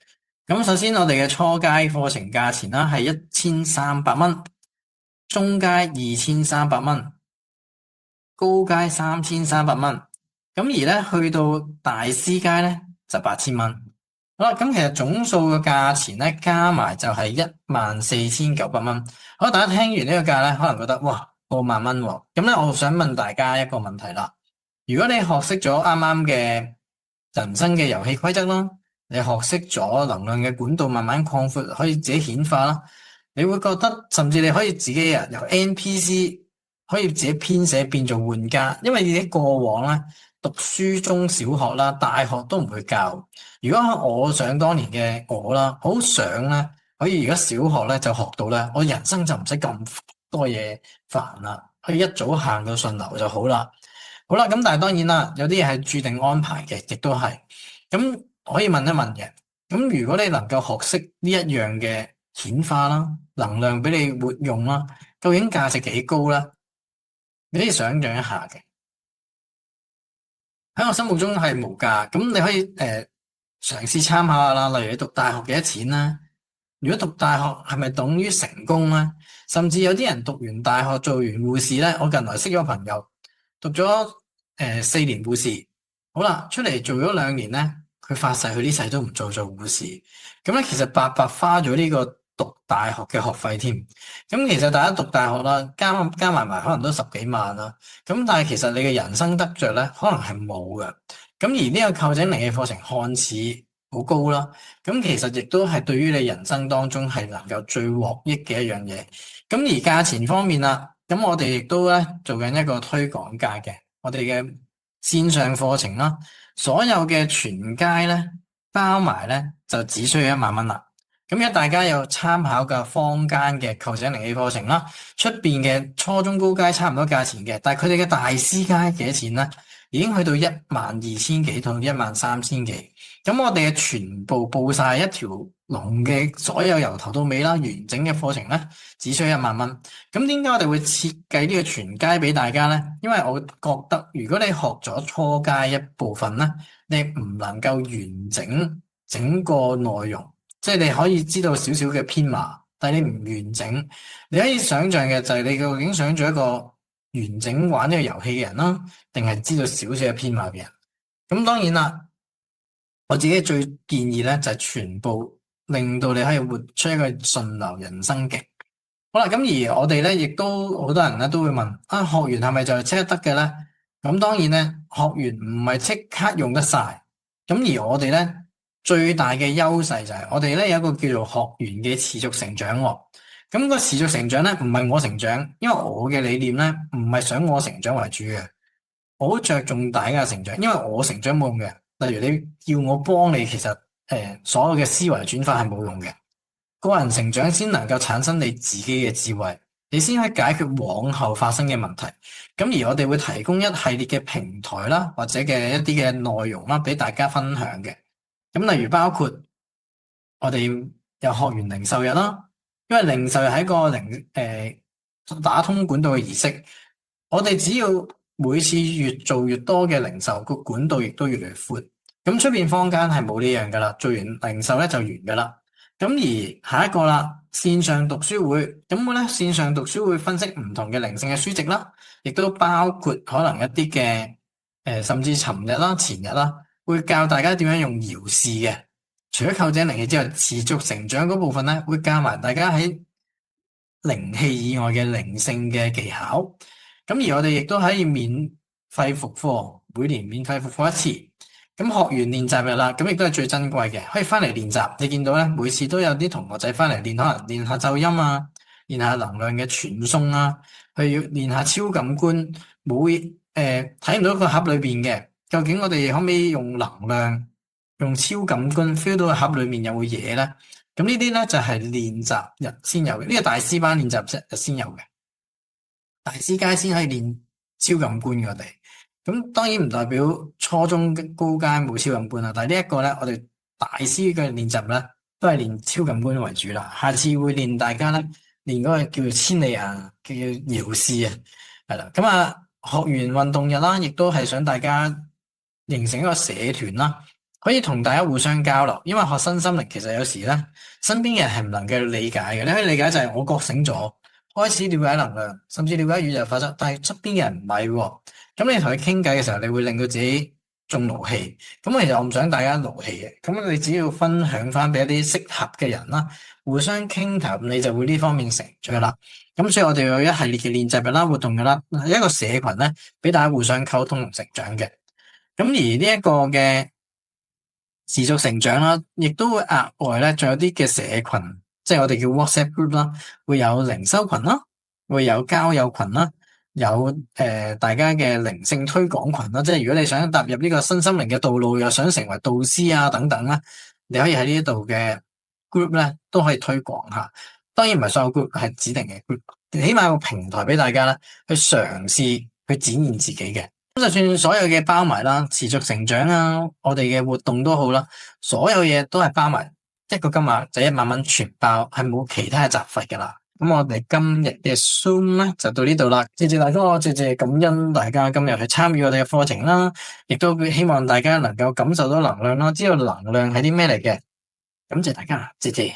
咁首先我哋嘅初階課程價錢啦係1300蚊，中階2300蚊，高階3300蚊。咁而咧去到大師階咧就8000蚊。好啦，咁其實總數嘅價錢咧加埋就係14900蚊。好，大家聽完呢個價咧，可能覺得哇，過萬蚊喎。咁咧，我想問大家一個問題啦。如果你學識咗啱啱嘅人生嘅遊戲規則啦，你學識咗能量嘅管道慢慢擴闊，可以自己顯化啦，你會覺得甚至你可以自己由 NPC 可以自己編寫變做玩家，因為你啲過往咧讀書中小學啦、大學都唔會教。如果我想當年嘅我啦，好想咧可以而家小學咧就學到咧，我人生就唔使咁多嘢煩啦，可以一早行到順流就好啦。好啦，咁但係當然啦，有啲嘢係注定安排嘅，亦都係。咁可以問一問嘅，咁如果你能夠學識呢一樣嘅顯化啦，能量俾你活用啦，究竟價值幾高咧？你可以想象一下嘅。喺我心目中係無價，咁你可以嘗試參考下啦。例如你讀大學幾多錢啦？如果讀大學係咪等於成功咧？甚至有啲人讀完大學做完護士咧，我近來識咗個朋友讀咗4年護士，好啦，出嚟做咗2年咧，佢發誓佢呢世都唔做護士，咁咧其實白白花咗呢個讀大學嘅學費添。咁其實大家讀大學啦，加埋埋可能都10幾萬啦。咁但係其實你嘅人生得着咧，可能係冇嘅。咁而呢個構整靈氣課程看似好高啦，咁其實亦都係對於你人生當中係能夠最獲益嘅一樣嘢。咁而價錢方面啦，咁我哋亦都咧做緊一個推廣價嘅，我哋嘅線上課程啦，所有嘅全階咧包埋咧就只需要1萬蚊啦。咁如果大家有參考嘅坊間嘅構整靈氣課程啦，出邊嘅初中高階差唔多價錢嘅，但係佢哋嘅大師階幾多錢咧？已經去到12000幾到13000幾。咁我哋嘅全部報晒一條龍嘅所有由頭到尾啦，完整嘅課程咧，只需1萬蚊。咁點解我哋會設計呢個全階俾大家咧？因為我覺得如果你學咗初階一部分咧，你唔能夠完整個內容。即係你可以知道少少嘅編碼，但係你唔完整。你可以想象嘅就係你究竟想做一個完整玩呢個遊戲嘅人啦，定係知道少少嘅編碼嘅人？咁當然啦，我自己最建議咧就係全部令到你可以活出一個順流人生嘅。好啦，咁而我哋咧亦都好多人咧都會問啊，學完係咪就即刻得嘅咧？咁當然咧，學完唔係即刻用得晒。咁而我哋咧。最大嘅優勢就係我哋咧有一個叫做學員嘅持續成長喎。咁個持續成長咧唔係我成長，因為我嘅理念咧唔係想我成長為主嘅，我好着重大家嘅成長，因為我成長冇用嘅。例如你叫我幫你，其實所有嘅思維轉化係冇用嘅。個人成長先能夠產生你自己嘅智慧，你先可以解決往後發生嘅問題。咁而我哋會提供一系列嘅平台啦，或者嘅一啲嘅內容啦，俾大家分享嘅。咁例如包括我哋有學員零售日啦，因為零售日係一個打通管道嘅儀式，我哋只要每次越做越多嘅零售，個管道亦都越嚟越闊。咁出邊坊間係冇呢樣噶啦，做完零售咧就完噶啦。咁而下一個啦，線上讀書會，咁我咧線上讀書會分析唔同嘅靈性嘅書籍啦，亦都包括可能一啲嘅甚至尋日啦、前日啦，會教大家點樣用遙視嘅。除咗購井靈氣之外，持續成長嗰部分咧，會教埋大家喺靈氣以外嘅靈性嘅技巧。咁而我哋亦都可以免費復課，每年免費復課一次。咁學完練習日啦，咁亦都係最珍貴嘅，可以翻嚟練習。你見到咧，每次都有啲同學仔翻嚟練，可能練下咒音啊，練下能量嘅傳送啊，去要練下超感官。冇睇唔到個盒裏邊嘅，究竟我哋可唔可以用能量、用超感官 feel 到個盒裏面有冇嘢咧？咁呢啲咧就係練習日先有嘅，呢個大師班練習日先有嘅，大師階先可以練超感官嘅我哋。咁當然唔代表初中高階冇超感官啦，但係呢一個咧，我哋大師嘅練習咧，都係練超感官為主啦。下次會練大家咧，練嗰個叫做千里眼，叫遙視啊，係啦。咁啊，學完運動日啦，亦都係想大家形成一個社團啦，可以同大家互相交流。因為學身心靈其實有時咧，身邊嘅人係唔能夠理解嘅。你可以理解就係我覺醒咗，開始了解能量，甚至了解宇宙法則，但係側邊嘅人唔係喎。咁你同佢傾偈嘅時候，你會令到自己中勞氣。咁其實我唔想大家勞氣嘅。咁你只要分享翻俾一啲適合嘅人啦，互相傾談，你就會呢方面成長啦。咁所以我哋有一系列嘅練習日啦、活動嘅啦，係一個社群咧，俾大家互相溝通同成長嘅。咁而呢一個嘅持續成長啦，亦都會額外咧，仲有啲嘅社群，即係我哋叫 WhatsApp group 啦，會有靈修群啦，會有交友群啦。有大家嘅靈性推廣群啦，即係如果你想踏入呢個身心靈嘅道路，又想成為導師啊等等啦，你可以喺呢度嘅 group 咧都可以推廣下。當然唔係所有 group 係指定嘅 group，起碼有個平台俾大家咧去嘗試去展現自己嘅。咁就算所有嘅包埋啦，持續成長啊，我哋嘅活動都好啦，所有嘢都係包埋一個金額就1萬蚊全包，係冇其他嘅雜費噶啦。咁我哋今日嘅 Zoom 咧就到呢度啦，謝謝大家，謝謝感恩大家今日去參與我哋嘅課程啦，亦都希望大家能夠感受到能量啦，知道能量係啲咩嚟嘅，感謝大家，謝謝。